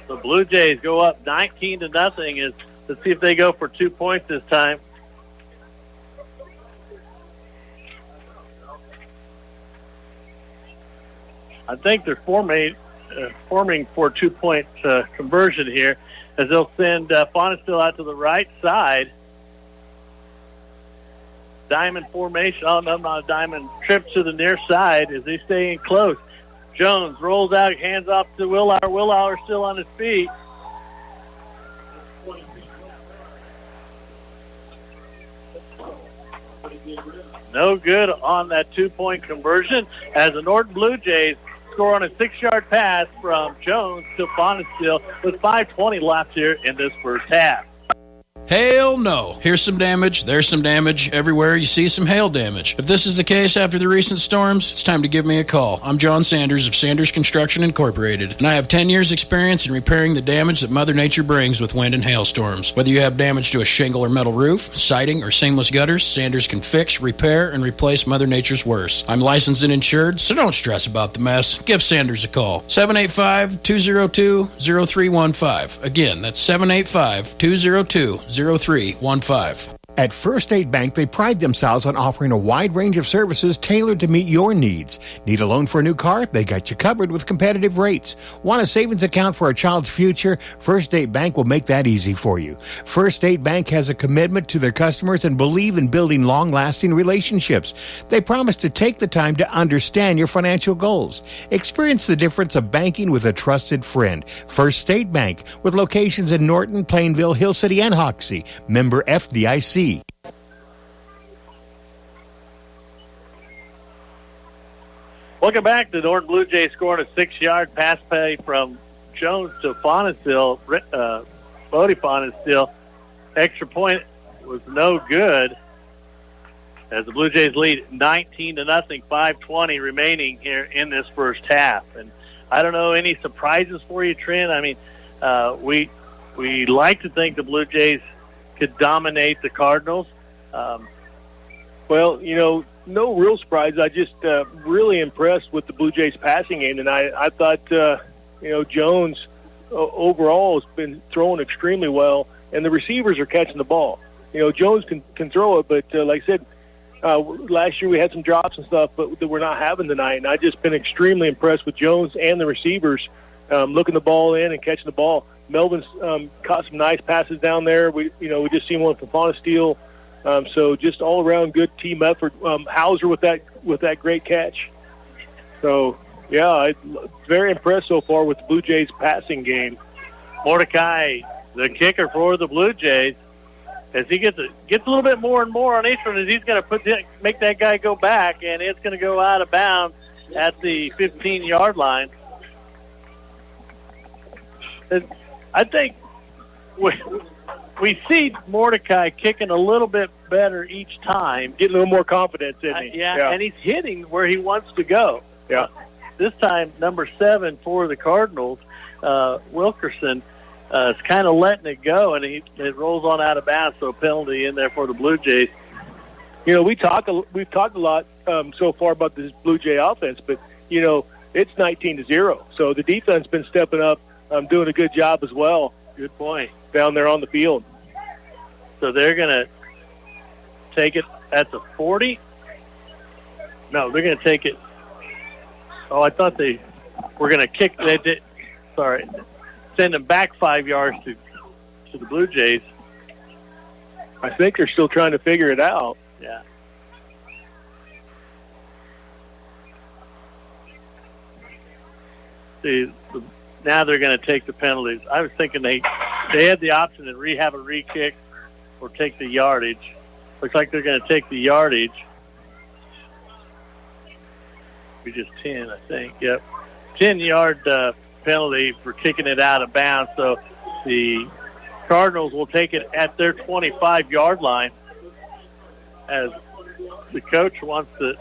Speaker 3: The Blue Jays go up 19-0. Let's see if they go for 2 points this time. I think they're forming for a 2-point conversion here, as they'll send Bonesteel out to the right side. Diamond formation. Oh, no, not a diamond. Trip to the near side as they stay in close. Jones rolls out, hands off to Willauer. Willauer still on his feet. No good on that 2-point conversion, as the Norton Blue Jays score on a 6-yard pass from Jones to Bonesteel with 5:20 left here in this first half.
Speaker 8: Hail no. Here's some damage, there's some damage. Everywhere you see some hail damage. If this is the case after the recent storms, it's time to give me a call. I'm John Sanders of Sanders Construction Incorporated, and I have 10 years experience in repairing the damage that Mother Nature brings with wind and hailstorms. Whether you have damage to a shingle or metal roof, siding, or seamless gutters, Sanders can fix, repair, and replace Mother Nature's worst. I'm licensed and insured, so don't stress about the mess. Give Sanders a call. 785-202-0315. Again, that's 785-202-0315.
Speaker 7: At First State Bank, they pride themselves on offering a wide range of services tailored to meet your needs. Need a loan for a new car? They got you covered with competitive rates. Want a savings account for a child's future? First State Bank will make that easy for you. First State Bank has a commitment to their customers and believe in building long-lasting relationships. They promise to take the time to understand your financial goals. Experience the difference of banking with a trusted friend. First State Bank, with locations in Norton, Plainville, Hill City, and Hoxie. Member FDIC.
Speaker 3: Welcome back to Norton Bluejay scoring a 6-yard pass play from Jones to Fonestville. Bodie Fonestville. Extra point was no good as the Blue Jays lead 19-0, 5:20 remaining here in this first half. And I don't know any surprises for you, Trent. I mean, we like to think the Blue Jays could dominate the Cardinals.
Speaker 2: Well, no real surprise. I just really impressed with the Blue Jays passing game tonight. I thought, Jones overall has been throwing extremely well, and the receivers are catching the ball. Jones can throw it, but like I said, last year we had some drops and stuff, but that we're not having tonight. And I've just been extremely impressed with Jones and the receivers looking the ball in and catching the ball. Melvin's caught some nice passes down there. We just seen one from Fonestville. So just all around good team effort. Hauser with that great catch. So yeah, I'm very impressed so far with the Blue Jays passing game.
Speaker 3: Mordecai, the kicker for the Blue Jays, as he gets a little bit more and more on each one, as he's going to make that guy go back, and it's going to go out of bounds at the 15-yard line. And I think we see Mordecai kicking a little bit better each time.
Speaker 2: Getting a little more confidence, isn't he?
Speaker 3: Yeah, and he's hitting where he wants to go.
Speaker 2: Yeah.
Speaker 3: This time, number 7 for the Cardinals, Wilkerson, is kind of letting it go, and it rolls on out of bounds, so a penalty in there for the Blue Jays.
Speaker 2: We've talked a lot so far about this Blue Jay offense, but, it's 19-0. So the defense been stepping up, doing a good job as well.
Speaker 3: Good point.
Speaker 2: Down there on the field.
Speaker 3: So they're going to take it at the 40. No, they're going to take it. Oh, I thought they were going to kick. Send them back 5 yards to the Blue Jays.
Speaker 2: I think they're still trying to figure it out.
Speaker 3: Yeah. See, now they're going to take the penalties. I was thinking they had the option to have a re-kick or take the yardage. Looks like they're going to take the yardage. We just 10, I think. Yep. 10-yard penalty for kicking it out of bounds. So the Cardinals will take it at their 25-yard line as the coach wants to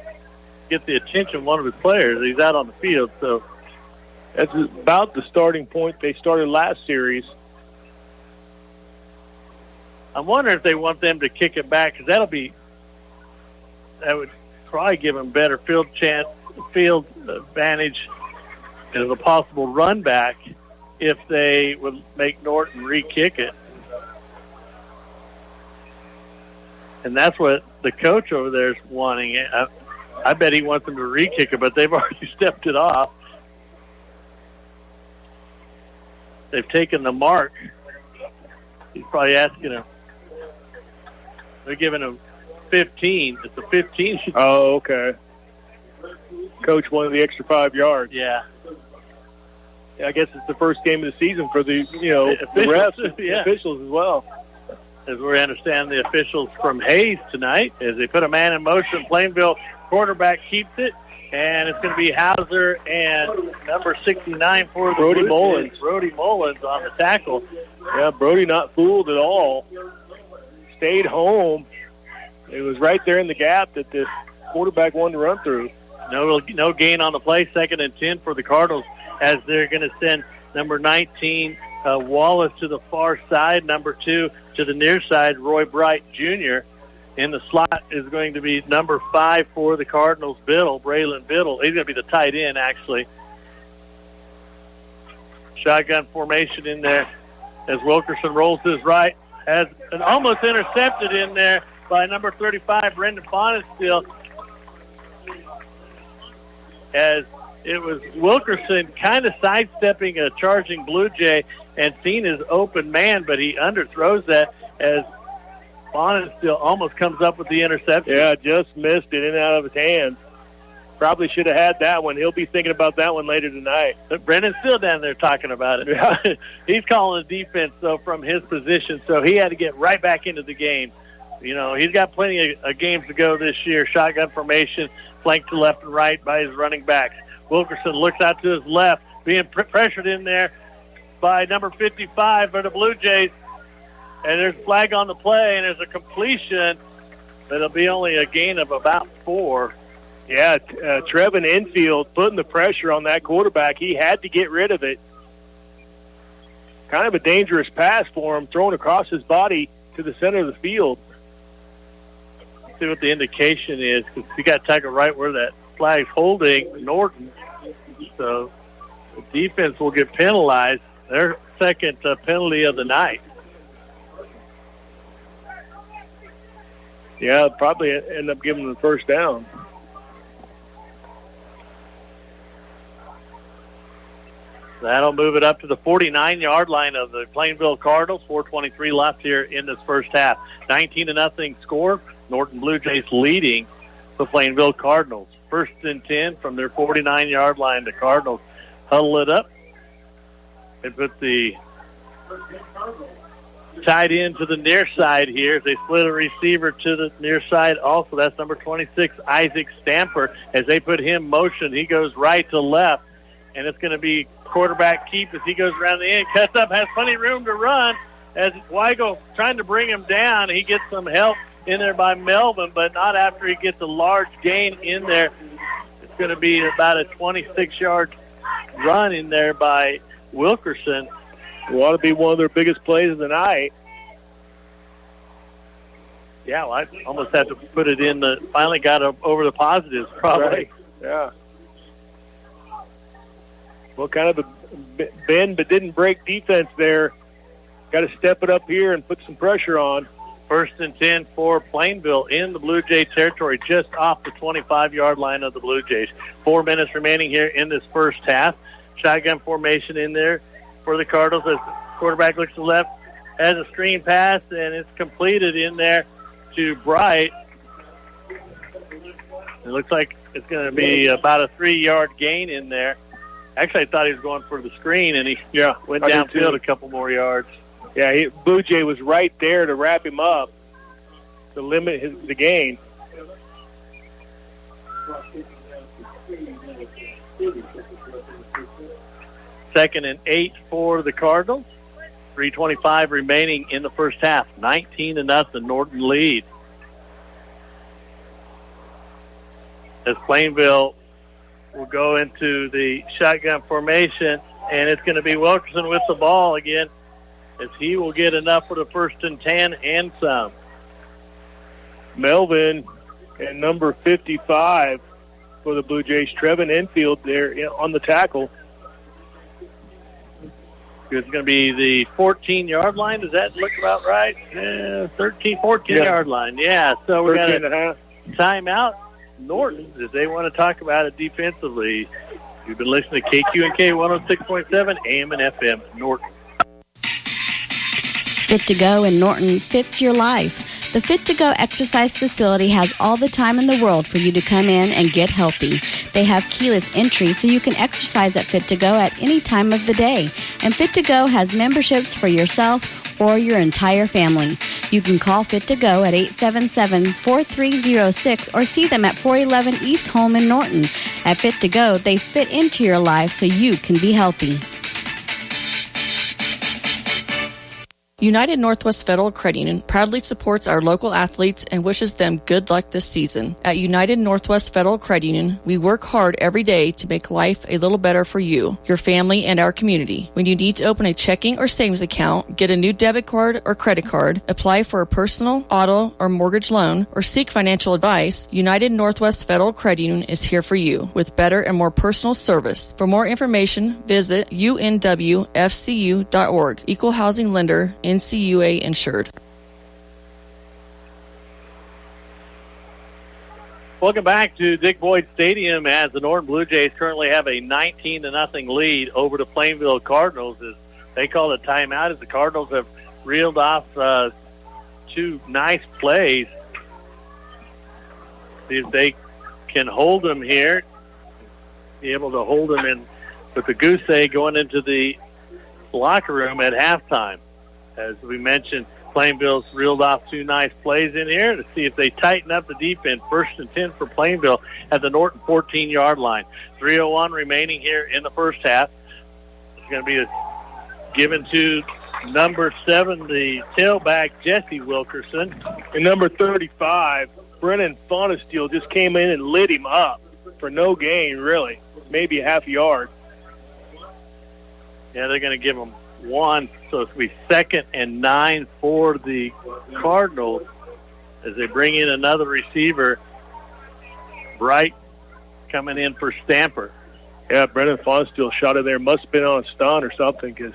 Speaker 3: get the attention of one of his players. He's out on the field, so
Speaker 2: that's about the starting point they started last series.
Speaker 3: I'm wondering if they want them to kick it back, because that would probably give them better field advantage as a possible run back if they would make Norton re-kick it. And that's what the coach over there is wanting. I bet he wants them to re-kick it, but they've already stepped it off. They've taken the mark. He's probably asking him. They're giving him 15. It's a 15.
Speaker 2: Oh, okay. Coach wanted the extra 5 yards.
Speaker 3: Yeah.
Speaker 2: I guess it's the first game of the season for the refs and the officials as well.
Speaker 3: As we understand, the officials from Hayes tonight, as they put a man in motion, Plainville quarterback keeps it, and it's going to be Hauser and number 69 for the
Speaker 2: Brody Mullins.
Speaker 3: Brody Mullins on the tackle.
Speaker 2: Yeah, Brody not fooled at all. Stayed home. It was right there in the gap that the quarterback wanted to run through.
Speaker 3: No gain on the play. 2nd and 10 for the Cardinals, as they're going to send number 19 Wallace to the far side, number 2 to the near side, Roy Bright Jr. In the slot is going to be number 5 for the Cardinals, Braylon Biddle. He's going to be the tight end, actually. Shotgun formation in there as Wilkerson rolls to his right, has an almost intercepted in there by number 35, Brendan Bonesteel, as it was Wilkerson kind of sidestepping a charging Bluejay and seen his open man, but he underthrows that as Bonesteel almost comes up with the interception.
Speaker 2: Yeah, just missed it in and out of his hands. Probably should have had that one. He'll be thinking about that one later tonight.
Speaker 3: But Brendan's still down there talking about it.
Speaker 2: Yeah.
Speaker 3: He's calling the defense, though, from his position, so he had to get right back into the game. You know, he's got plenty of games to go this year. Shotgun formation, flanked to left and right by his running backs. Wilkerson looks out to his left, being pressured in there by number 55 for the Blue Jays. And there's a flag on the play, and there's a completion. It'll be only a gain of about 4.
Speaker 2: Yeah, Trevin Enfield putting the pressure on that quarterback. He had to get rid of it. Kind of a dangerous pass for him, thrown across his body to the center of the field.
Speaker 3: Let's see what the indication is, because he got tackled right where that flag's holding Norton. So the defense will get penalized. Their second penalty of the night.
Speaker 2: Yeah, probably end up giving them the first down.
Speaker 3: That'll move it up to the 49-yard line of the Plainville Cardinals. 4:23 left here in this first half. 19-0 score. Norton Blue Jays leading the Plainville Cardinals. 1st and 10 from their 49-yard line. The Cardinals huddle it up and put the tight end to the near side here. They split a receiver to the near side also. That's number 26, Isaac Stamper. As they put him motion, he goes right to left. And it's going to be quarterback keep as he goes around the end. Cuts up, has plenty of room to run. As Weigel trying to bring him down, he gets some help in there by Melvin, but not after he gets a large gain in there. It's going to be about a 26-yard run in there by Wilkerson.
Speaker 2: It ought to be one of their biggest plays of the night.
Speaker 3: Yeah, well, I almost had to put it in the, finally got over the positives probably.
Speaker 2: Right. Yeah. Well, kind of a bend but didn't break defense there. Got to step it up here and put some pressure on.
Speaker 3: 1st and 10 for Plainville in the Blue Jay territory, just off the 25-yard line of the Blue Jays. 4 minutes remaining here in this first half. Shotgun formation in there for the Cardinals as the quarterback looks to the left, has a screen pass, and it's completed in there to Bright. It looks like it's going to be about a 3-yard gain in there. Actually, I thought he was going for the screen, and he went downfield a couple more yards.
Speaker 2: Yeah, Blue Jay was right there to wrap him up to limit the gain.
Speaker 3: Second and 8 for the Cardinals. 3:25 remaining in the first half. 19-0 Norton lead. As Plainville will go into the shotgun formation, and it's going to be Wilkerson with the ball again, as he will get enough for the 1st and 10 and some.
Speaker 2: Melvin and number 55 for the Blue Jays, Trevin Enfield there on the tackle.
Speaker 3: It's going to be the 14-yard line. Does that look about right? 14-yard line. Yeah, so we're going to timeout. Norton, as they want to talk about it defensively. You've been listening to KQ&K 106.7 AM and FM Norton.
Speaker 6: Fit to Go in Norton fits your life. The Fit to Go exercise facility has all the time in the world for you to come in and get healthy. They have keyless entry so you can exercise at Fit to Go at any time of the day. And Fit to Go has memberships for yourself or your entire family. You can call Fit to Go at 877-4306 or see them at 411 East Home in Norton. At Fit to Go, they fit into your life so you can be healthy.
Speaker 9: United Northwest Federal Credit Union proudly supports our local athletes and wishes them good luck this season. At United Northwest Federal Credit Union, we work hard every day to make life a little better for you, your family, and our community. When you need to open a checking or savings account, get a new debit card or credit card, apply for a personal, auto, or mortgage loan, or seek financial advice, United Northwest Federal Credit Union is here for you with better and more personal service. For more information, visit unwfcu.org. Equal housing lender, NCUA insured.
Speaker 3: Welcome back to Dick Boyd Stadium as the Norton Bluejays currently have a 19-0 lead over the Plainville Cardinals. As they call it timeout, as the Cardinals have reeled off two nice plays. See if they can hold them here. Be able to hold them in with the goose egg going into the locker room at halftime. As we mentioned, Plainville's reeled off two nice plays in here to see if they tighten up the defense. 1st and 10 for Plainville at the Norton 14-yard line. 3:01 remaining here in the first half. It's going to be given to number 7, the tailback, Jesse Wilkerson.
Speaker 2: And number 35, Brennan Fonesteel, just came in and lit him up for no gain, really. Maybe a half yard.
Speaker 3: Yeah, they're going to give him one, so it's going to be 2nd and 9 for the Cardinals as they bring in another receiver. Bright coming in for Stamper.
Speaker 2: Yeah, Brennan Fonesteel shot it there. Must have been on a stun or something because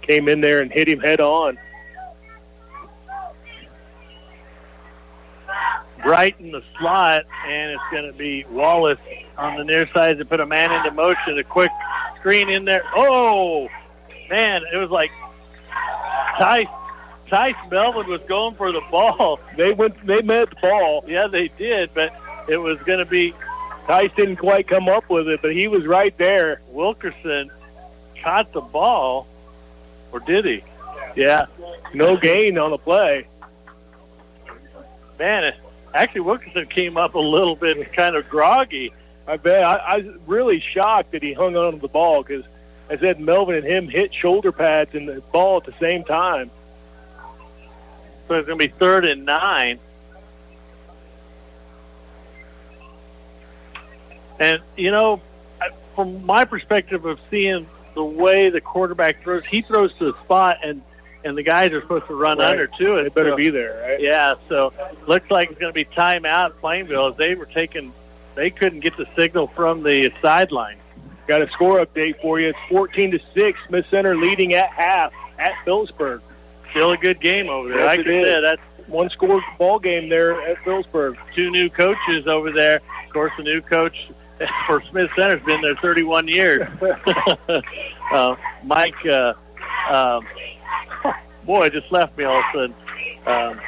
Speaker 2: came in there and hit him head on.
Speaker 3: Bright in the slot, and it's going to be Wallace on the near side to put a man into motion. A quick screen in there. Oh, man, it was like Tice Melvin was going for the ball.
Speaker 2: They met the ball.
Speaker 3: Yeah, they did, but it was going to be.
Speaker 2: Tice didn't quite come up with it, but he was right there.
Speaker 3: Wilkerson caught the ball, or did he? Yeah.
Speaker 2: No gain on the play.
Speaker 3: Man, actually Wilkerson came up a little bit kind of groggy.
Speaker 2: I bet. I was really shocked that he hung on to the ball because I said Melvin and him hit shoulder pads and the ball at the same time.
Speaker 3: So it's going to be 3rd and 9. And, you know, from my perspective of seeing the way the quarterback throws, he throws to the spot, and the guys are supposed to run under to it.
Speaker 2: They better be there, right?
Speaker 3: Yeah, so looks like it's going to be timeout at Plainville as they couldn't get the signal from the sideline.
Speaker 2: Got a score update for you. It's 14-6. Smith Center leading at half at Phillipsburg.
Speaker 3: Still a good game over there.
Speaker 2: Yes,
Speaker 3: Like I said, that's
Speaker 2: one-score ball game there at Phillipsburg.
Speaker 3: 2 new coaches over there. Of course, the new coach for Smith Center's been there 31 years. Mike, boy, it just left me all of a sudden.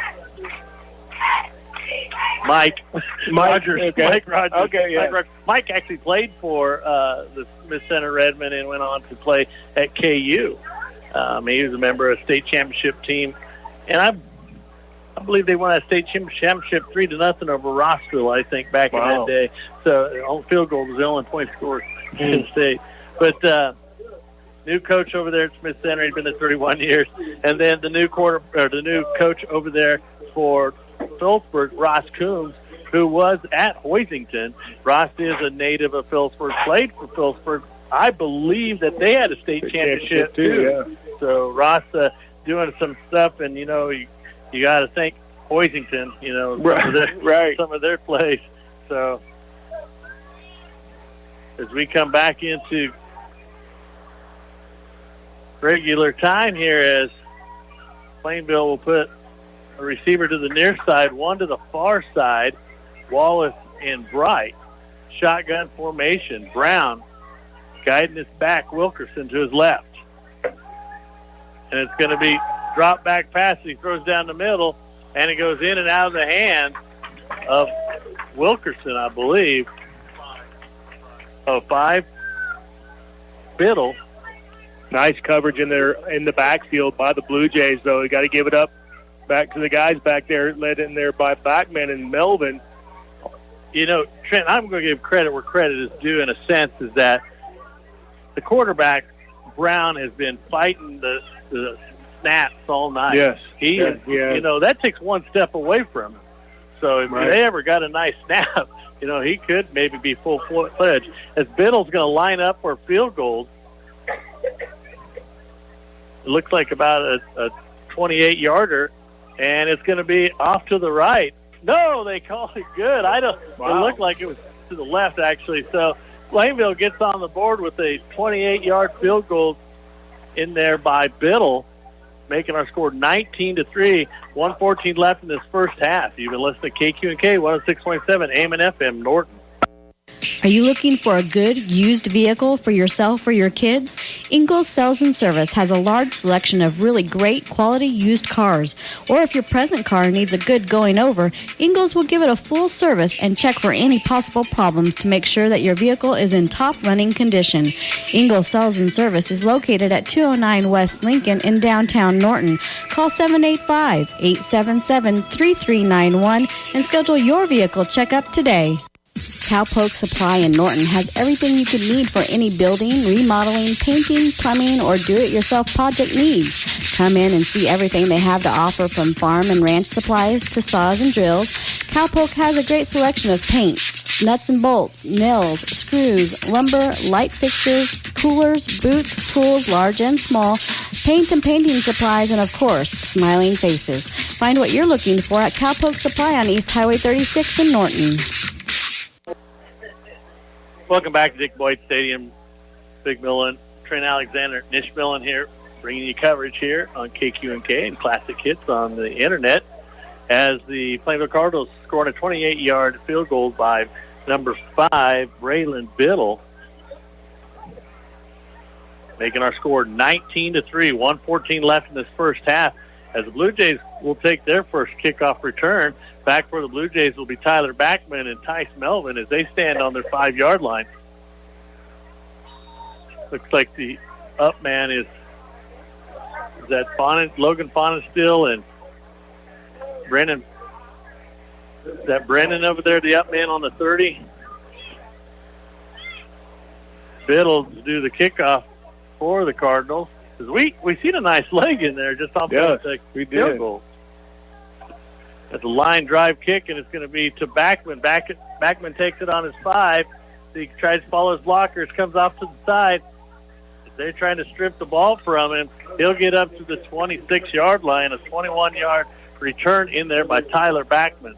Speaker 3: Mike Rogers.
Speaker 2: Okay.
Speaker 3: Mike Rogers.
Speaker 2: Okay, yeah.
Speaker 3: Mike actually played for the Smith Center Redmond and went on to play at KU. He was a member of a state championship team, and I believe they won that state championship 3-0 over Rossville, I think, back in that day. So on field goal was the only point scored in the state. But new coach over there at Smith Center, he's been there 31 years, and then the new coach over there for Phillipsburg, Ross Coombs, who was at Hoisington. Ross is a native of Phillipsburg, played for Phillipsburg. I believe that they had a state championship too.
Speaker 2: Yeah.
Speaker 3: So Ross doing some stuff, and you got to thank Hoisington, some of their plays. So as we come back into regular time here, as Plainville will put a receiver to the near side, one to the far side, Wallace and Bright. Shotgun formation. Brown guiding his back, Wilkerson to his left. And it's going to be drop back pass. He throws down the middle, and it goes in and out of the hand of Wilkerson, I believe. 5. Biddle.
Speaker 2: Nice coverage in the backfield by the Blue Jays, though. You got to give it up back to the guys back there, led in there by Backman and Melvin.
Speaker 3: Trent, I'm going to give credit where credit is due in a sense, is that the quarterback, Brown, has been fighting the snaps all night.
Speaker 2: Yes.
Speaker 3: That takes one step away from him. So if they ever got a nice snap, he could maybe be full-fledged. As Biddle's going to line up for field goals, it looks like about a 28-yarder, and it's going to be off to the right. No, they call it good. It looked like it was to the left, actually. So Plainville gets on the board with a 28-yard field goal in there by Biddle. making our score 19-3. 1:14 left in this first half. You've been listening to KQ&K 106.7 AM and FM Norton.
Speaker 6: Are you looking for a good used vehicle for yourself or your kids? Ingalls Sales and Service has a large selection of really great quality used cars. Or if your present car needs a good going over, Ingalls will give it a full service and check for any possible problems to make sure that your vehicle is in top running condition. Ingalls Sales and Service is located at 209 West Lincoln in downtown Norton. Call 785-877-3391 and schedule your vehicle checkup today. Cowpoke Supply in Norton has everything you could need for any building, remodeling, painting, plumbing, or do-it-yourself project needs. Come in and see everything they have to offer, from farm and ranch supplies to saws and drills. Cowpoke has a great selection of paint, nuts and bolts, nails, screws, lumber, light fixtures, coolers, boots, tools, large and small, paint and painting supplies, and of course, smiling faces. Find what you're looking for at Cowpoke Supply on East Highway 36 in Norton.
Speaker 3: Welcome back to Dick Boyd Stadium. Big Millen, Trent Alexander, Nish Millen here, bringing you coverage here on KQ&K and Classic Hits on the internet, as the Plainville Cardinals scoring a 28-yard field goal by number 5, Braylon Biddle, making our score 19-3. 1:14 left in this first half, as the Blue Jays will take their first kickoff return. Back for the Blue Jays will be Tyler Backman and Tice Melvin as they stand on their 5-yard line. Looks like the up man is that Logan Fonestill and Brennan. Is that Brennan over there, the up man on the 30? Biddle to do the kickoff for the Cardinals. We seen a nice leg in there just off the field goal. That's a line drive kick, and it's going to be to Backman. Backman takes it on his 5. He tries to follow his blockers, comes off to the side. They're trying to strip the ball from him. He'll get up to the 26-yard line, a 21-yard return in there by Tyler Backman.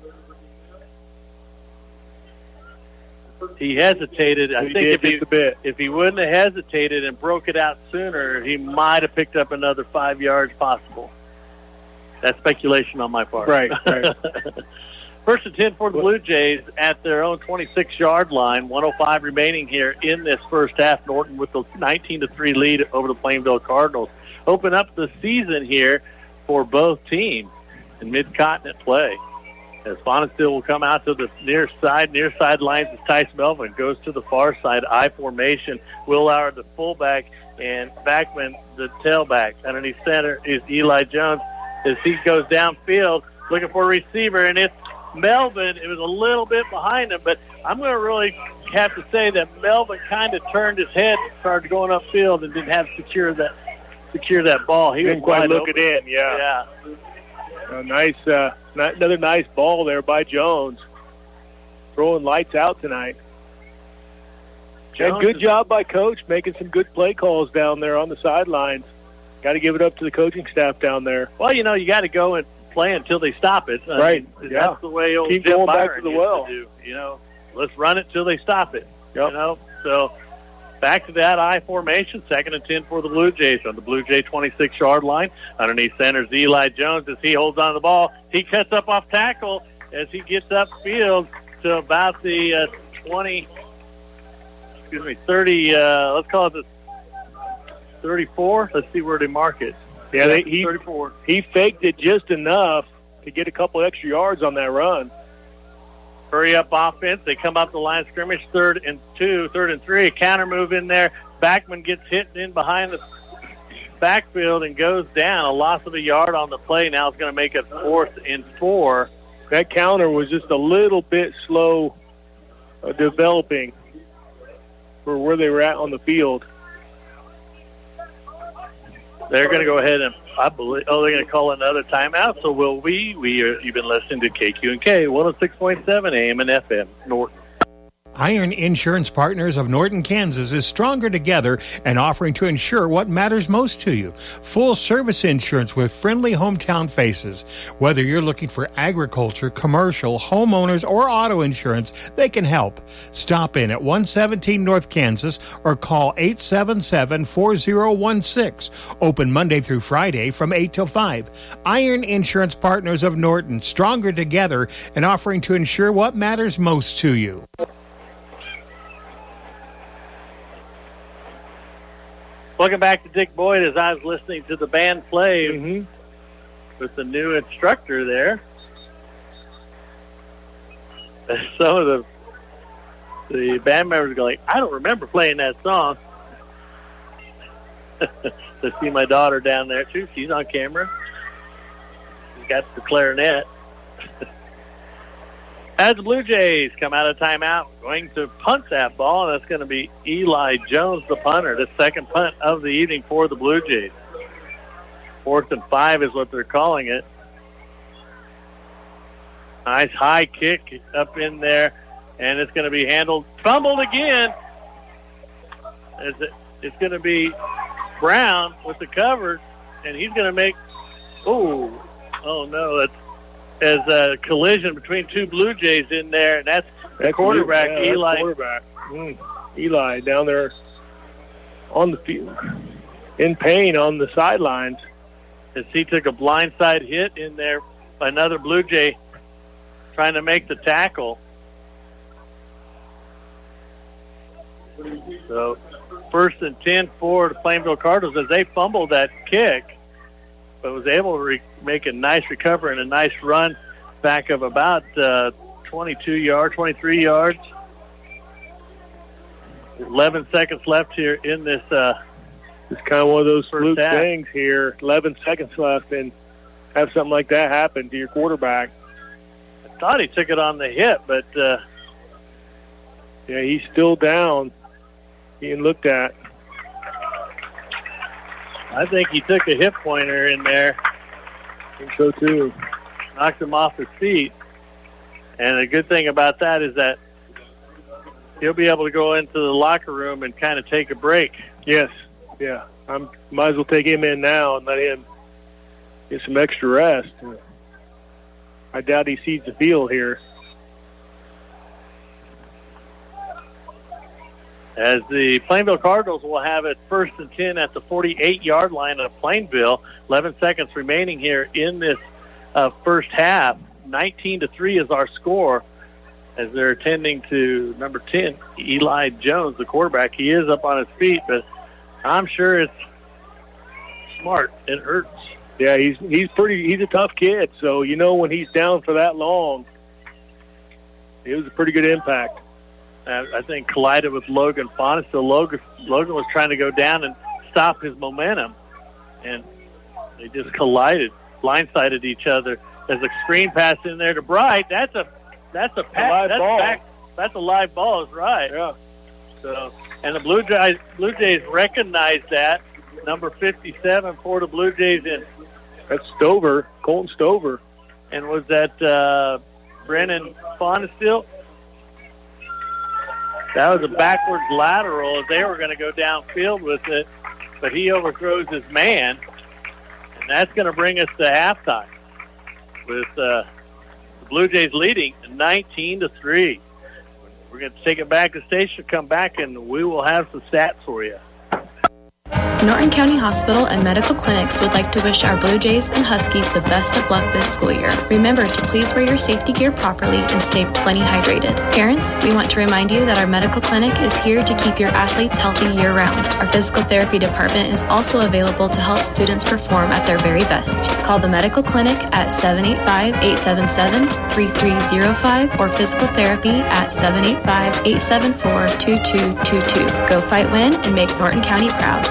Speaker 3: He hesitated. I think if he wouldn't have hesitated and broke it out sooner, he might have picked up another 5 yards possible. That's speculation on my part.
Speaker 2: Right.
Speaker 3: First and 10 for the Blue Jays at their own 26-yard line. 1:05 remaining here in this first half. Norton with the 19-3 lead over the Plainville Cardinals. Open up the season here for both teams in mid-continent play. As Fonestill will come out to the near side lines as Tice Melvin goes to the far side. I formation. Will Lauer, the fullback, and Backman, the tailback. Underneath center is Eli Jones as he goes downfield looking for a receiver, and it's Melvin. It was a little bit behind him, but I'm going to really have to say that Melvin kind of turned his head and started going upfield and didn't have to secure that ball. He
Speaker 2: didn't quite look it in. Yeah. Another nice ball there by Jones. Throwing lights out tonight. And good job by Coach making some good play calls down there on the sidelines. Got to give it up to the coaching staff down there.
Speaker 3: Well, you got to go and play until they stop it.
Speaker 2: Right.
Speaker 3: That's the way old
Speaker 2: Keep
Speaker 3: Jim
Speaker 2: going
Speaker 3: Byron
Speaker 2: back to the
Speaker 3: used
Speaker 2: well.
Speaker 3: to do. Let's run it till they stop it.
Speaker 2: Yep.
Speaker 3: So back to that I formation. 2nd and 10 for the Blue Jays on the Blue Jay 26-yard line. Underneath center is Eli Jones as he holds on to the ball. He cuts up off tackle as he gets upfield to about the 30, let's call it the 34. Let's see where they mark it.
Speaker 2: Yeah,
Speaker 3: 34.
Speaker 2: He faked it just enough to get a couple extra yards on that run.
Speaker 3: Hurry up offense. They come up the line of scrimmage, 3rd and 2, 3rd and 3. A counter move in there. Backman gets hit in behind the backfield and goes down. A loss of a yard on the play. Now it's going to make it 4th and 4.
Speaker 2: That counter was just a little bit slow developing for where they were at on the field.
Speaker 3: They're going to go ahead and, I believe, they're going to call another timeout. So will we? You've been listening to KQ&K 106.7 AM and FM Norton.
Speaker 7: Iron Insurance Partners of Norton, Kansas is stronger together and offering to insure what matters most to you. Full service insurance with friendly hometown faces. Whether you're looking for agriculture, commercial, homeowners, or auto insurance, they can help. Stop in at 117 North Kansas or call 877-4016. Open Monday through Friday from 8 till 5. Iron Insurance Partners of Norton, stronger together and offering to insure what matters most to you.
Speaker 3: Welcome back to Dick Boyd as I was listening to the band play with the new instructor there. Some of the band members go like, I don't remember playing that song. To see my daughter down there too. She's on camera. She's got the clarinet. As the Blue Jays come out of timeout, going to punt that ball, and that's going to be Eli Jones, the punter, the second punt of the evening for the Blue Jays. 4th and 5 is what they're calling it. Nice high kick up in there, and it's going to be handled, fumbled again. It's going to be Brown with the cover, and he's going to make, oh no, that's as a collision between two Blue Jays in there, and that's quarterback Eli.
Speaker 2: Eli down there on the field in pain on the sidelines
Speaker 3: as he took a blindside hit in there by another Blue Jay trying to make the tackle. So 1st and 10 for the Plainville Cardinals as they fumbled that kick, but was able to make a nice recovery and a nice run back of about 23 yards. 11 seconds left here in this.
Speaker 2: It's kind of one of those fluke things here. 11 seconds left, and have something like that happen to your quarterback.
Speaker 3: I thought he took it on the hip, but
Speaker 2: yeah, he's still down, being looked at.
Speaker 3: I think he took a hip pointer in there.
Speaker 2: I think so, too.
Speaker 3: Knocked him off his feet. And the good thing about that is that he'll be able to go into the locker room and kind of take a break.
Speaker 2: Yes, yeah. I might as well take him in now and let him get some extra rest. I doubt he sees the field here.
Speaker 3: As the Plainville Cardinals will have it 1st and 10 at the 48-yard line of Plainville. 11 seconds remaining here in this first half. 19-3 is our score as they're attending to number 10, Eli Jones, the quarterback. He is up on his feet, but I'm sure it's smart. It hurts.
Speaker 2: Yeah, he's a tough kid, so you know when he's down for that long, it was a pretty good impact.
Speaker 3: I think collided with Logan Fauna. So Logan was trying to go down and stop his momentum, and they just collided, blindsided each other. There's a screen pass in there to Bright. That's a pass. That's a live ball. Is right.
Speaker 2: Yeah.
Speaker 3: So, and the Blue Jays recognize that. Number 57 for the Blue Jays in.
Speaker 2: That's Stover, Colton Stover.
Speaker 3: And was that Brennan Fauna still? That was a backwards lateral as they were going to go downfield with it, but he overthrows his man, and that's going to bring us to halftime with the Blue Jays leading 19-3. We're going to take it back to the station, come back, and we will have some stats for you.
Speaker 10: Norton County Hospital and Medical Clinics would like to wish our Blue Jays and Huskies the best of luck this school year. Remember to please wear your safety gear properly and stay plenty hydrated. Parents, we want to remind you that our medical clinic is here to keep your athletes healthy year-round. Our physical therapy department is also available to help students perform at their very best. Call the medical clinic at 785-877-3305 or physical therapy at 785-874-2222. Go fight, win, and make Norton County proud.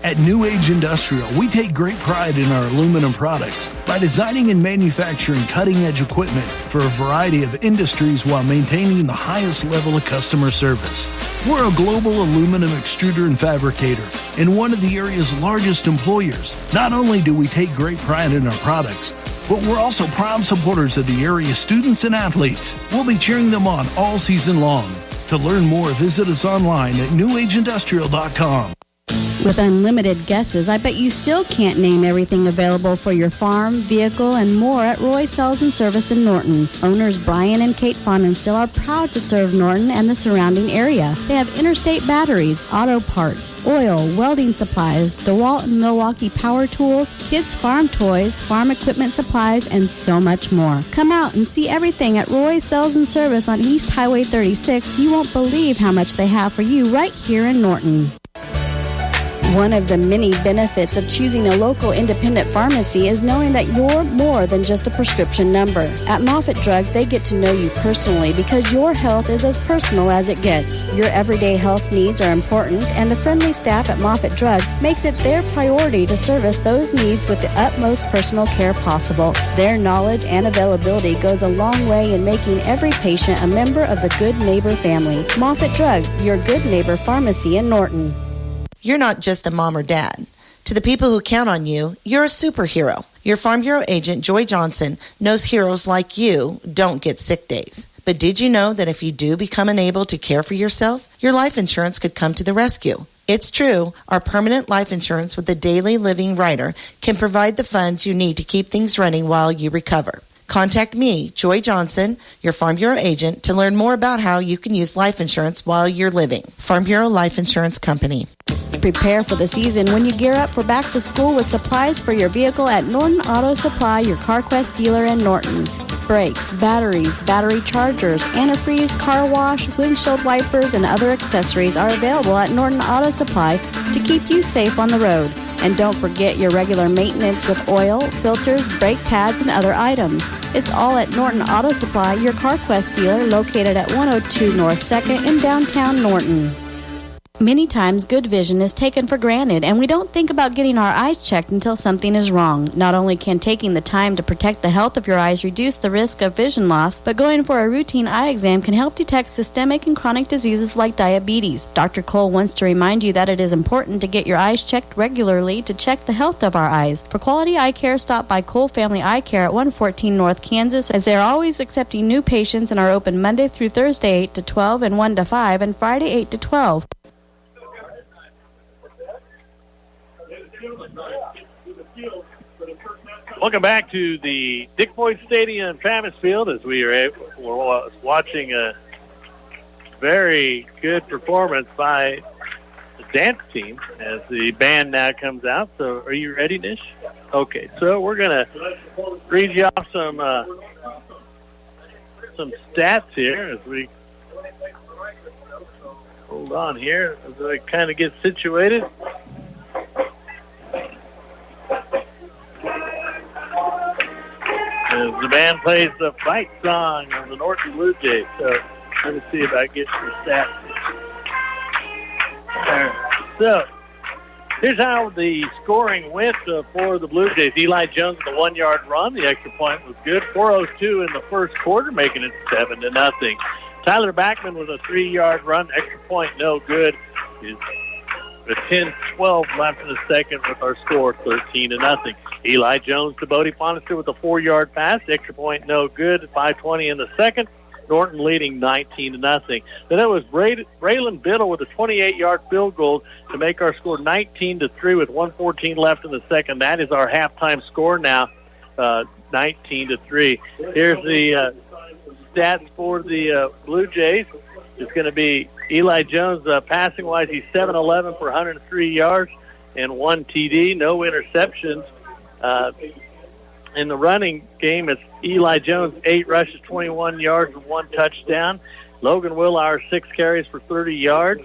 Speaker 11: At New Age Industrial, we take great pride in our aluminum products by designing and manufacturing cutting-edge equipment for a variety of industries while maintaining the highest level of customer service. We're a global aluminum extruder and fabricator and one of the area's largest employers. Not only do we take great pride in our products, but we're also proud supporters of the area students and athletes. We'll be cheering them on all season long. To learn more, visit us online at newageindustrial.com.
Speaker 6: With unlimited guesses, I bet you still can't name everything available for your farm, vehicle, and more at Roy Sales and Service in Norton. Owners Brian and Kate Fonenstill are proud to serve Norton and the surrounding area. They have interstate batteries, auto parts, oil, welding supplies, DeWalt and Milwaukee power tools, kids' farm toys, farm equipment supplies, and so much more. Come out and see everything at Roy Sales and Service on East Highway 36. You won't believe how much they have for you right here in Norton. One of the many benefits of choosing a local independent pharmacy is knowing that you're more than just a prescription number. At Moffitt Drug, they get to know you personally because your health is as personal as it gets. Your everyday health needs are important, and the friendly staff at Moffitt Drug makes it their priority to service those needs with the utmost personal care possible. Their knowledge and availability goes a long way in making every patient a member of the Good Neighbor family. Moffitt Drug, your Good Neighbor pharmacy in Norton.
Speaker 12: You're not just a mom or dad. To the people who count on you, you're a superhero. Your Farm Bureau agent, Joy Johnson, knows heroes like you don't get sick days. But did you know that if you do become unable to care for yourself, your life insurance could come to the rescue? It's true. Our permanent life insurance with the Daily Living Rider can provide the funds you need to keep things running while you recover. Contact me, Joy Johnson, your Farm Bureau agent, to learn more about how you can use life insurance while you're living. Farm Bureau Life Insurance Company.
Speaker 6: Prepare for the season when you gear up for back to school with supplies for your vehicle at Norton Auto Supply, your CarQuest dealer in Norton. Brakes, batteries, battery chargers, antifreeze, car wash, windshield wipers, and other accessories are available at Norton Auto Supply to keep you safe on the road. And don't forget your regular maintenance with oil, filters, brake pads, and other items. It's all at Norton Auto Supply, your CarQuest dealer located at 102 North 2nd in downtown Norton. Many times, good vision is taken for granted, and we don't think about getting our eyes checked until something is wrong. Not only can taking the time to protect the health of your eyes reduce the risk of vision loss, but going for a routine eye exam can help detect systemic and chronic diseases like diabetes. Dr. Cole wants to remind you that it is important to get your eyes checked regularly to check the health of our eyes. For quality eye care, stop by Cole Family Eye Care at 114 North Kansas, as they are always accepting new patients and are open Monday through Thursday 8 to 12 and 1 to 5 and Friday 8 to 12.
Speaker 3: Welcome back to the Dick Boyd Stadium, Travis Field, as we're watching a very good performance by the dance team as the band now comes out. So are you ready, Nish? Okay, so we're going to read you off some stats here as we hold on here as I kind of get situated. As the band plays the fight song of the Norton Bluejay. So let me see if I get some stats. So here's how the scoring went for the Blue Jays. Eli Jones with a 1-yard run. The extra point was good. 4:02 in the first quarter, making it 7-0. Tyler Backman with a 3-yard run. Extra point, no good. With 10-12 left in the second with our score 13-0. Eli Jones to Bodie Fonister with a 4-yard pass. Extra point, no good. 5:20 in the second. Norton leading 19-0. Then it was Braylon Biddle with a 28-yard field goal to make our score 19-3 with 1:14 left in the second. That is our halftime score now, 19-3. Here's the stats for the Blue Jays. It's going to be Eli Jones passing-wise. He's 7-11 for 103 yards and 1 TD, no interceptions. In the running game, it's Eli Jones, 8 rushes, 21 yards, and 1 touchdown. Logan Willauer, 6 carries for 30 yards.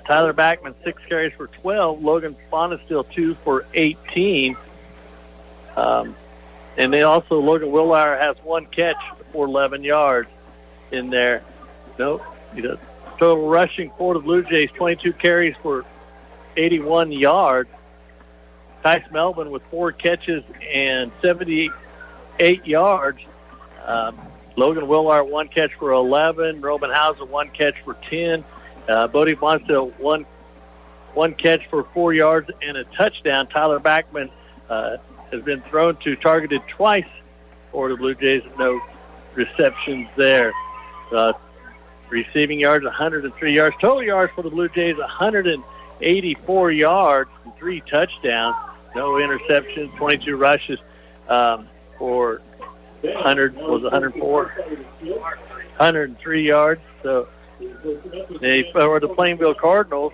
Speaker 3: Tyler Backman, 6 carries for 12. Logan Fonestill, 2 for 18. And then also Logan Willauer has 1 catch for 11 yards in there. Nope, he doesn't. Total rushing for the Blue Jays, 22 carries for 81 yards. Tice Melvin with 4 catches and 78 yards. Logan Willard, 1 catch for 11. Robin Hauser, 1 catch for 10. Bodie Fonstill, one catch for 4 yards and a touchdown. Tyler Backman has been thrown to, targeted twice for the Blue Jays. No receptions there. Receiving yards, 103 yards. Total yards for the Blue Jays, 184 yards and 3 touchdowns. No interceptions, 22 rushes for 103 yards. So for the Plainville Cardinals,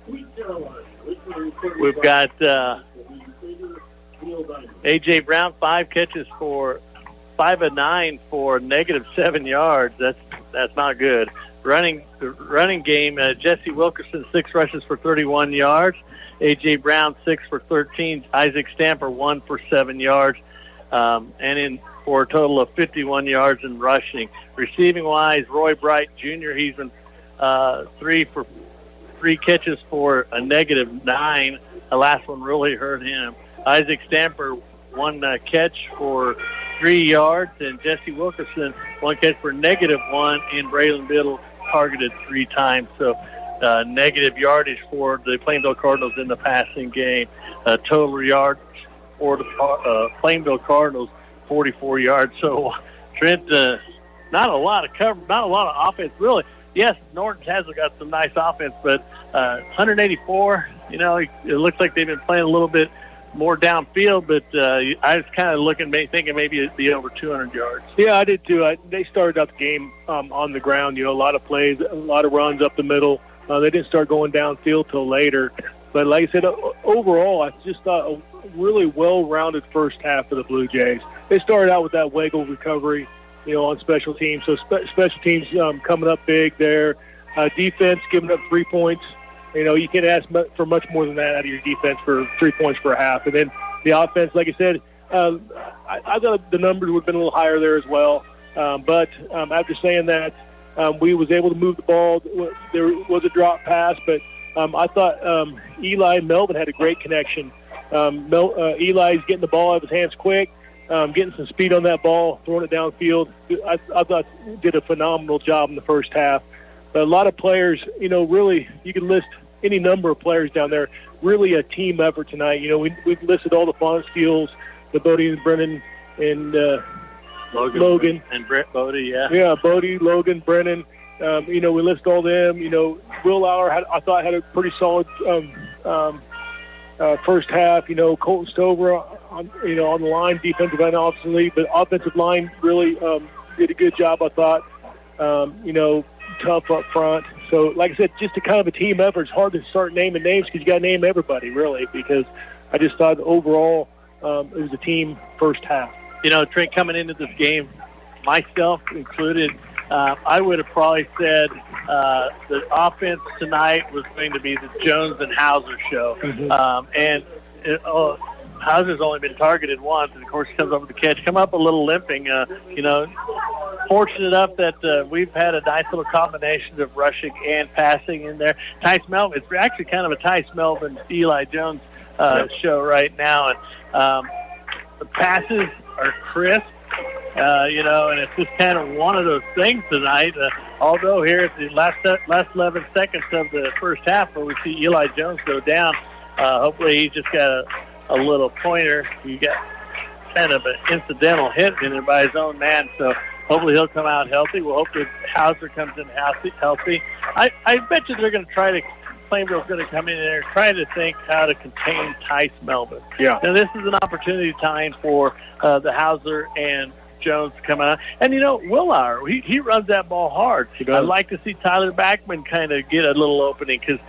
Speaker 3: we've got A.J. Brown, 5 catches for 5 of 9 for -7 yards. That's not good. Running game, Jesse Wilkerson, 6 rushes for 31 yards. A.J. Brown, 6 for 13. Isaac Stamper, 1 for 7 yards. And for a total of 51 yards in rushing. Receiving-wise, Roy Bright Jr., he's been 3 catches for a -9. The last one really hurt him. Isaac Stamper, 1 catch for 3 yards, and Jesse Wilkerson, 1 catch for -1, and Braylon Biddle targeted 3 times. So negative yardage for the Plainville Cardinals in the passing game. Total yards for the Plainville Cardinals, 44 yards. So Trent, not a lot of cover, not a lot of offense, really. Yes, Norton has got some nice offense, but 184, it looks like they've been playing a little bit more downfield, but I was kind of thinking maybe it'd be over 200 yards.
Speaker 2: Yeah, I did too. They started out the game on the ground, a lot of plays, a lot of runs up the middle. They didn't start going downfield till later. But like I said, overall, I just thought a really well-rounded first half for the Blue Jays. They started out with that wiggle recovery, on special teams. So special teams coming up big there. Defense giving up 3 points. You can't ask for much more than that out of your defense for 3 points for a half. And then the offense, like I said, I thought the numbers would have been a little higher there as well. But after saying that, we was able to move the ball. There was a drop pass, but I thought Eli and Melvin had a great connection. Eli's getting the ball out of his hands quick, getting some speed on that ball, throwing it downfield. I thought did a phenomenal job in the first half. But a lot of players, really, you can list any number of players down there. Really a team effort tonight. We've listed all the Fonsteels, the Bodie and Brennan, and Logan.
Speaker 3: And Brett Bodie, yeah.
Speaker 2: Yeah, Bodie, Logan, Brennan. We list all them. Will Lauer I thought had a pretty solid first half. Colton Stover on the line, defensive and offensively, but offensive line really did a good job, I thought. Tough up front. So, like I said, just a kind of a team effort. It's hard to start naming names because you got to name everybody, really, because I just thought overall it was a team first half.
Speaker 3: Trent, coming into this game, myself included, I would have probably said the offense tonight was going to be the Jones and Hauser show. Mm-hmm. Hauser's only been targeted once, and, of course, he comes up with the catch. Come up a little limping. Fortunate enough that we've had a nice little combination of rushing and passing in there. Tice Melvin, it's actually kind of a Tice Melvin, Eli Jones show right now. And the passes are crisp, and it's just kind of one of those things tonight. Although here at the last 11 seconds of the first half where we see Eli Jones go down, hopefully he's just got a little pointer. He got kind of an incidental hit in there by his own man, so hopefully he'll come out healthy. We'll hope that Hauser comes in healthy. I bet you they're going to try to, Plainville's going to come in there and try to think how to contain Tice Melvin.
Speaker 2: Yeah.
Speaker 3: Now, this is an opportunity time for the Hauser and Jones to come out. And, Willauer, he runs that ball hard. I'd like to see Tyler Backman kind of get a little opening because,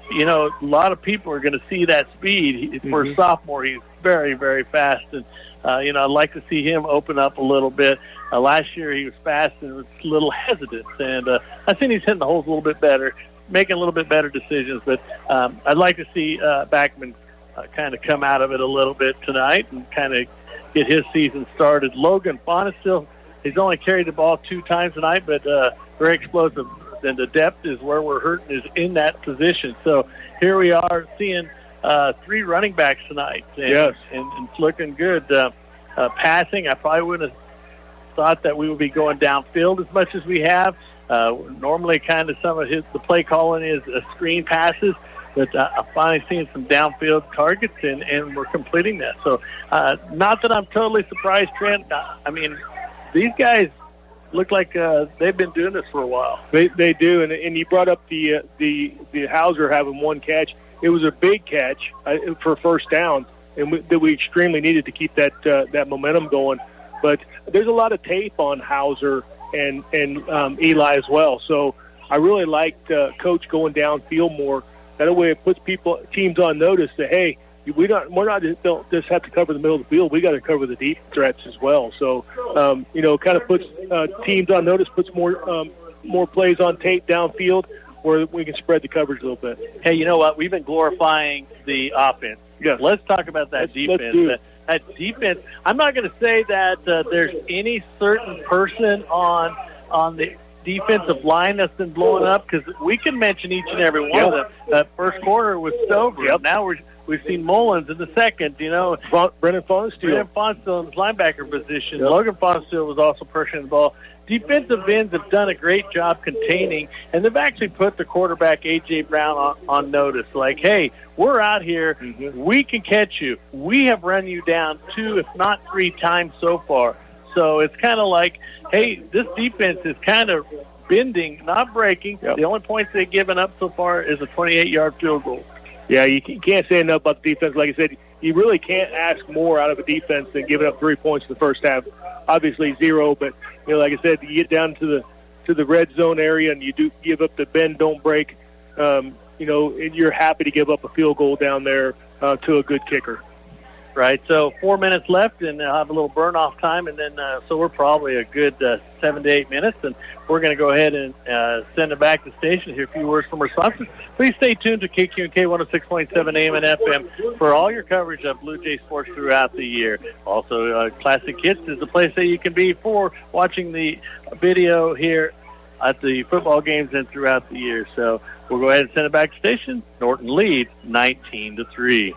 Speaker 3: a lot of people are going to see that speed. For a sophomore, he's very, very fast. And, I'd like to see him open up a little bit. Last year he was fast and was a little hesitant. And I think he's hitting the holes a little bit better, making a little bit better decisions. But I'd like to see Backman kind of come out of it a little bit tonight and kind of get his season started. Logan Fonestill, he's only carried the ball 2 times tonight, but very explosive. And the depth is where we're hurting, is in that position. So here we are seeing 3 running backs tonight. And,
Speaker 2: yes.
Speaker 3: And it's looking good. Passing, I probably wouldn't have thought that we would be going downfield as much as we have. Normally kind of some of the play calling is screen passes. but I'm finally seeing some downfield targets, and we're completing that. So not that I'm totally surprised, Trent. I mean, these guys look like they've been doing this for a while.
Speaker 2: They do, and you brought up the Hauser having one catch. It was a big catch for first down, and that we extremely needed to keep that momentum going. But there's a lot of tape on Hauser and Eli as well. So I really liked Coach going downfield more. That way it puts teams on notice that, hey, don't just have to cover the middle of the field. We got to cover the deep threats as well. So, kind of puts teams on notice, puts more plays on tape downfield where we can spread the coverage a little bit.
Speaker 3: Hey, you know what? We've been glorifying the offense.
Speaker 2: Yes.
Speaker 3: Let's talk about that defense. That defense, I'm not going to say that there's any certain person on the defensive line that's been blowing up, because we can mention each and every one of them. That first quarter was Stover.
Speaker 2: Yep.
Speaker 3: Now we've seen Mullins in the second.
Speaker 2: Brennan Fonsteel
Speaker 3: in his linebacker position. Yep. Logan Fonsteel was also pressuring the ball. Defensive ends have done a great job containing, and they've actually put the quarterback, A.J. Brown, on notice. Like, hey, we're out here. Mm-hmm. We can catch you. We have run you down 2, if not 3 times so far. So it's kind of like, hey, this defense is kind of bending, not breaking. Yep. The only points they've given up so far is a 28-yard field goal.
Speaker 2: Yeah, you can't say enough about the defense. Like I said, you really can't ask more out of a defense than giving up 3 points in the first half. Obviously 0, but like I said, you get down to the red zone area and you do give up the bend, don't break. And you're happy to give up a field goal down there to a good kicker.
Speaker 3: Right, so 4 minutes left, and I'll have a little burn-off time, and then so we're probably a good 7 to 8 minutes, and we're going to go ahead and send it back to the station, hear a few words from our sponsors. Please stay tuned to KQNK 106.7 AM and FM for all your coverage of Blue Jay sports throughout the year. Also, Classic Hits is the place that you can be for watching the video here at the football games and throughout the year. So we'll go ahead and send it back to the station. Norton leads 19-3.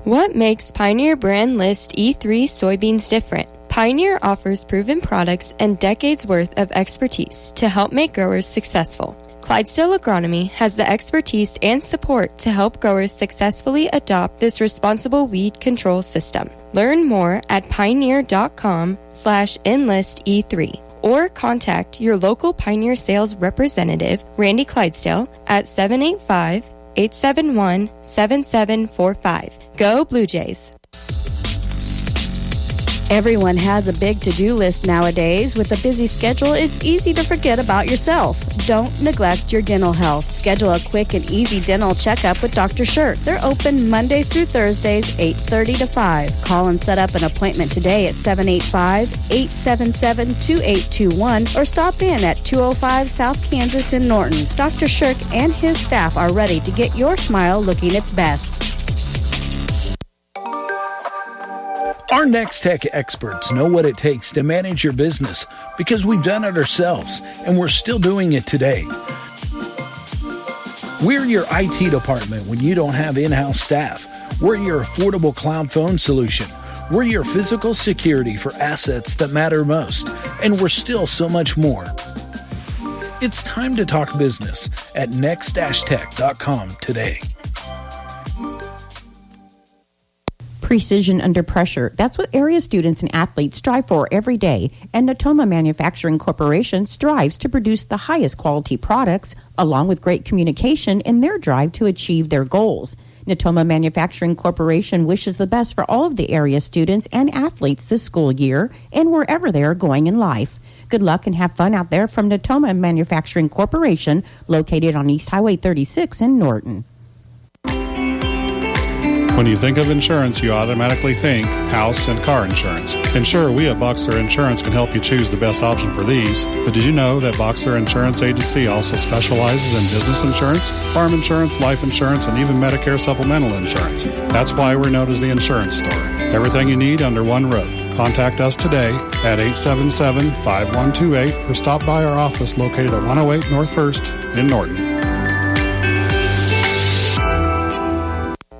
Speaker 13: What makes Pioneer Brand List E3 soybeans different? Pioneer offers proven products and decades worth of expertise to help make growers successful. Clydesdale Agronomy has the expertise and support to help growers successfully adopt this responsible weed control system. Learn more at pioneer.com/enlist-E3 or contact your local Pioneer sales representative, Randy Clydesdale, at 785-871-7745. Go Blue Jays.
Speaker 6: Everyone has a big to-do list nowadays. With a busy schedule, it's easy to forget about yourself. Don't neglect your dental health. Schedule a quick and easy dental checkup with Dr. Shirt. They're open Monday through Thursdays, 8:30 to 5. Call and set up an appointment today at 785-877-2821 or stop in at 205 South Kansas in Norton. Dr. Shirk and his staff are ready to get your smile looking its best.
Speaker 11: Our Next Tech experts know what it takes to manage your business because we've done it ourselves and we're still doing it today. We're your IT department when you don't have in-house staff. We're your affordable cloud phone solution. We're your physical security for assets that matter most. And we're still so much more. It's time to talk business at next-tech.com today.
Speaker 4: Precision under pressure. That's what area students and athletes strive for every day. And Natoma Manufacturing Corporation strives to produce the highest quality products, along with great communication in their drive to achieve their goals. Natoma Manufacturing Corporation wishes the best for all of the area students and athletes this school year and wherever they are going in life. Good luck and have fun out there from Natoma Manufacturing Corporation, located on East Highway 36 in Norton.
Speaker 5: When you think of insurance, you automatically think house and car insurance. And sure, we at Boxler Insurance can help you choose the best option for these. But did you know that Boxler Insurance Agency also specializes in business insurance, farm insurance, life insurance, and even Medicare supplemental insurance? That's why we're known as the Insurance Store. Everything you need under one roof. Contact us today at 877-5128 or stop by our office located at 108 North 1st in Norton.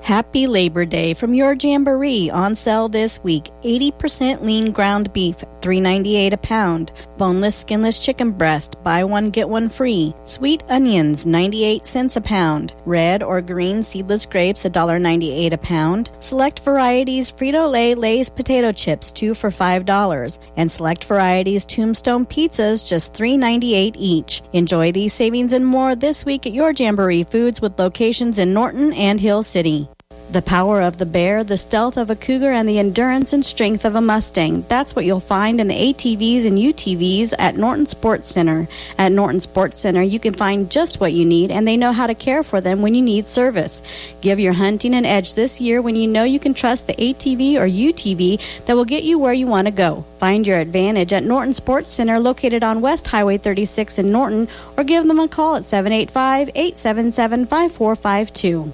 Speaker 6: Happy Labor Day from your Jamboree, on sale this week. 80% lean ground beef, $3.98 a pound. Boneless, skinless chicken breast, buy one, get one free. Sweet onions, 98 cents a pound. Red or green seedless grapes, $1.98 a pound. Select varieties Frito-Lay Lay's potato chips, 2 for $5. And select varieties Tombstone pizzas, just $3.98 each. Enjoy these savings and more this week at your Jamboree Foods, with locations in Norton and Hill City. The power of the bear, the stealth of a cougar, and the endurance and strength of a Mustang. That's what you'll find in the ATVs and UTVs at Norton Sports Center. At Norton Sports Center, you can find just what you need, and they know how to care for them when you need service. Give your hunting an edge this year when you know you can trust the ATV or UTV that will get you where you want to go. Find your advantage at Norton Sports Center, located on West Highway 36 in Norton, or give them a call at 785-877-5452.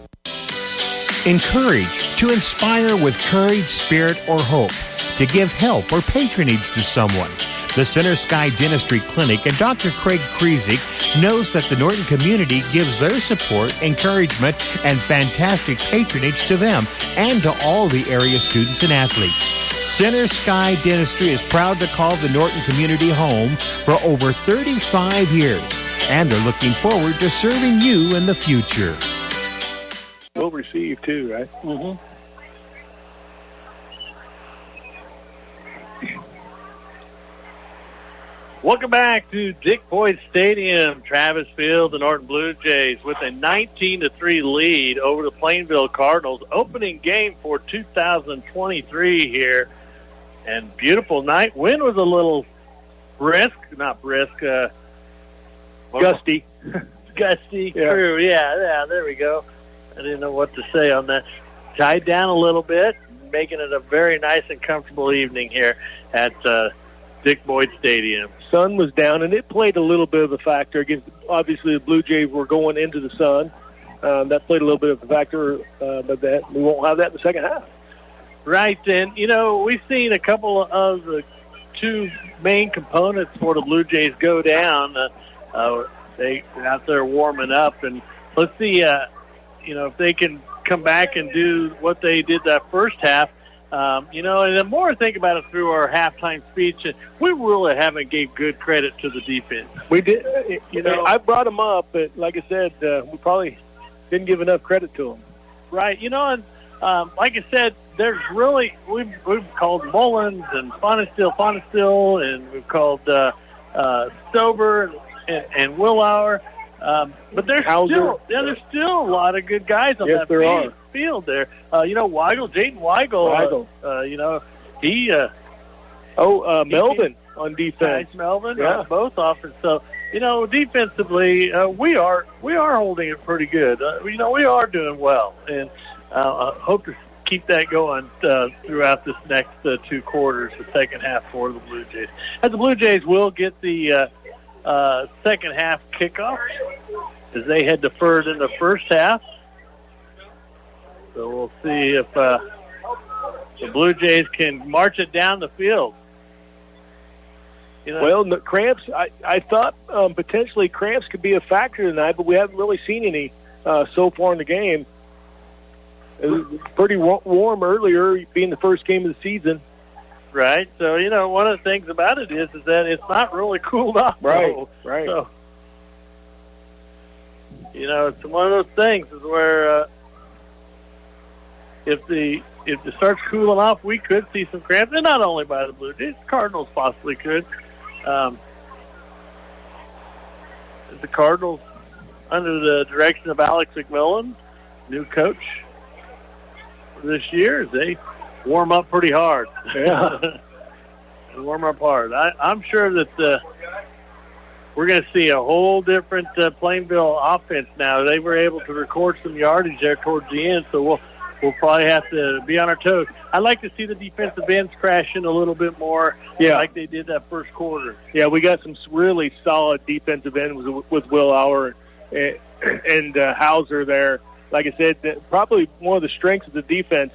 Speaker 7: Encourage, to inspire with courage, spirit, or hope, to give help or patronage to someone. The Center Sky Dentistry Clinic and Dr. Craig Kriesig knows that the Norton community gives their support, encouragement, and fantastic patronage to them and to all the area students and athletes. Center Sky Dentistry is proud to call the Norton community home for over 35 years, and they're looking forward to serving you in the future.
Speaker 2: We'll receive too, right? Mm-hmm.
Speaker 3: Welcome back to Dick Boyd Stadium, Travis Field, the Norton Bluejays with a 19-3 lead over the Plainville Cardinals. Opening game for 2023 here, and beautiful night. Wind was a little
Speaker 2: gusty.
Speaker 3: Gusty, yeah. True, yeah, there we go. I didn't know what to say on that. Tied down a little bit, making it a very nice and comfortable evening here at Dick Boyd Stadium.
Speaker 2: Sun was down, and it played a little bit of a factor. Against, obviously, the Blue Jays were going into the sun. That played a little bit of a factor, but that we won't have that in the second half.
Speaker 3: Right, and, we've seen a couple of the two main components for the Blue Jays go down. They're out there warming up, and let's see if they can come back and do what they did that first half. And the more I think about it through our halftime speech, we really haven't gave good credit to the defense.
Speaker 2: We did. I brought them up, but like I said, we probably didn't give enough credit to them.
Speaker 3: Right. And like I said, there's really we've called Mullins and Fonestill, and we've called Stover and Willauer. But there's still a lot of good guys on that field there. Jaden Weigel.
Speaker 2: Melvin on defense.
Speaker 3: Nice, Melvin, both offense. So, defensively, we are holding it pretty good. We are doing well, and I hope to keep that going throughout this next two quarters, the second half for the Blue Jays. As the Blue Jays will get the second half kickoff, as they had deferred in the first half. So we'll see if the Blue Jays can march it down the field.
Speaker 2: Well, the cramps, I thought potentially cramps could be a factor tonight, but we haven't really seen any so far in the game. It was pretty warm earlier, being the first game of the season.
Speaker 3: Right. So, one of the things about it is that it's not really cooled off.
Speaker 2: Right.
Speaker 3: So, it's one of those things is where if it starts cooling off, we could see some cramps, and not only by the Blue Jays, Cardinals possibly could. The Cardinals, under the direction of Alex McMillan, new coach for this year, they warm up pretty hard.
Speaker 2: Yeah.
Speaker 3: They warm up hard. I'm sure that we're going to see a whole different Plainville offense now. They were able to record some yardage there towards the end, so we'll probably have to be on our toes. I'd like to see the defensive ends crashing a little bit more, like they did that first quarter.
Speaker 2: Yeah, we got some really solid defensive ends with Willauer and Hauser there. Like I said, probably one of the strengths of the defense.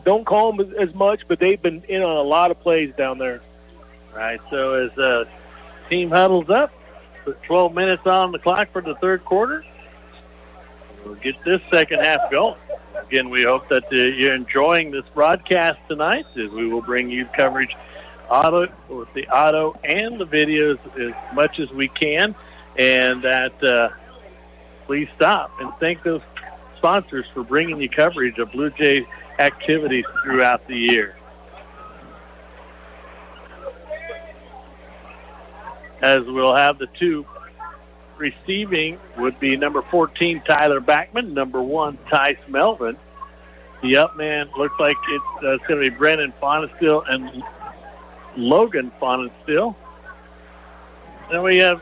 Speaker 2: Don't call them as much, but they've been in on a lot of plays down there.
Speaker 3: All right, so as team huddles up, put 12 minutes on the clock for the third quarter. We'll get this second half going. Again, we hope that you're enjoying this broadcast tonight, as we will bring you coverage with the auto and the videos as much as we can. And that please stop and thank those sponsors for bringing you coverage of Blue Jay activities throughout the year. As we'll have the two receiving would be number 14, Tyler Backman, number 1, Tice Melvin. The up man looks like it's going to be Brennan Fonestill and Logan Fonestill. Then we have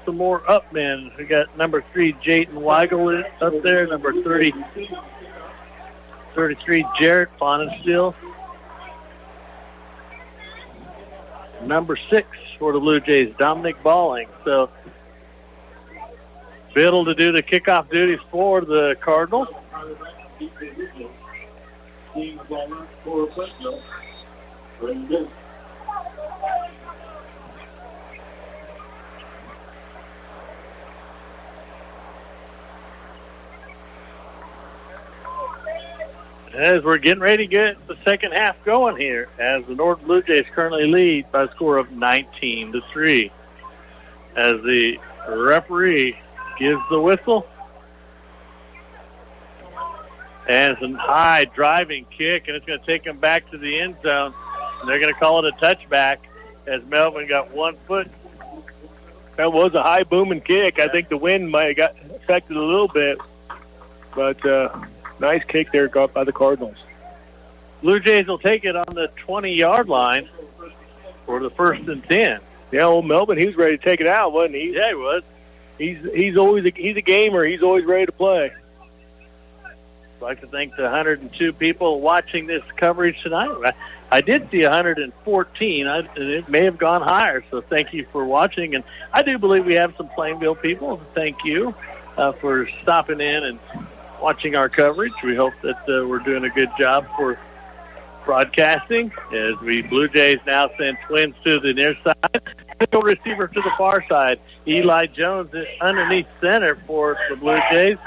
Speaker 3: some more up men. We got number 3, Jayden Weigel up there, number 33, Jarrett Fonestill. Number 6 for the Blue Jays, Dominic Balling. So, Biddle to do the kickoff duties for the Cardinals. As we're getting ready to get the second half going here, as the Norton Blue Jays currently lead by a score of 19-3. As the referee gives the whistle. And it's a high driving kick, and it's going to take him back to the end zone. And they're going to call it a touchback as Melvin got 1 foot.
Speaker 2: That was a high booming kick. I think the wind might have got affected a little bit. But nice kick there got by the Cardinals.
Speaker 3: Blue Jays will take it on the 20-yard line for the 1st and 10.
Speaker 2: Yeah, old Melvin, he was ready to take it out, wasn't he?
Speaker 3: Yeah, he was.
Speaker 2: He's always a gamer. He's always ready to play.
Speaker 3: I'd like to thank the 102 people watching this coverage tonight. I did see 114. It may have gone higher, so thank you for watching. And I do believe we have some Plainville people. Thank you for stopping in and watching our coverage. We hope that we're doing a good job for broadcasting as Blue Jays now send Twins to the near side. Single receiver to the far side. Eli Jones is underneath center for the Blue Jays.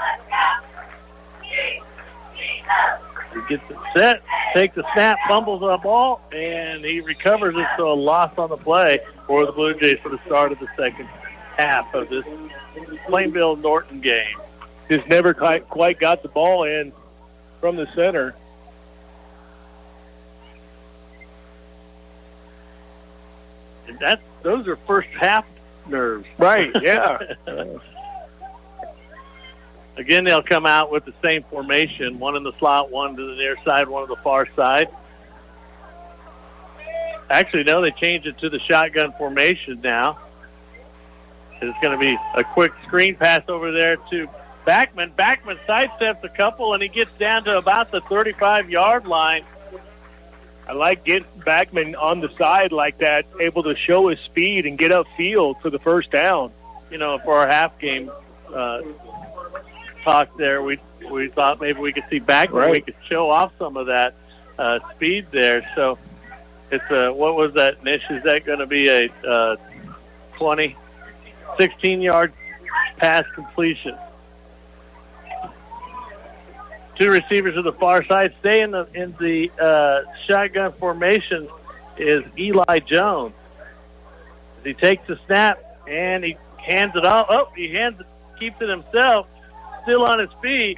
Speaker 3: He gets it set, takes the snap, fumbles the ball, and he recovers it, so a loss on the play for the Blue Jays for the start of the second half of this Plainville-Norton game.
Speaker 2: Just never quite got the ball in from the center.
Speaker 3: And those are first half nerves.
Speaker 2: Right, yeah.
Speaker 3: Again, they'll come out with the same formation, one in the slot, one to the near side, one to the far side. Actually, no, they changed it to the shotgun formation now. It's going to be a quick screen pass over there to Backman. Backman sidesteps a couple, and he gets down to about the 35-yard line.
Speaker 2: I like getting Backman on the side like that, able to show his speed and get upfield for the first down.
Speaker 3: You know, for our half game talk there, we thought maybe we could see Backman. Right. We could show off some of that speed there. So it's what was that, Nish? Is that going to be a 16-yard pass completion? Two receivers to the far side. Stay in the shotgun formation is Eli Jones. He takes the snap and he hands it off. Oh, keeps it himself, still on his feet.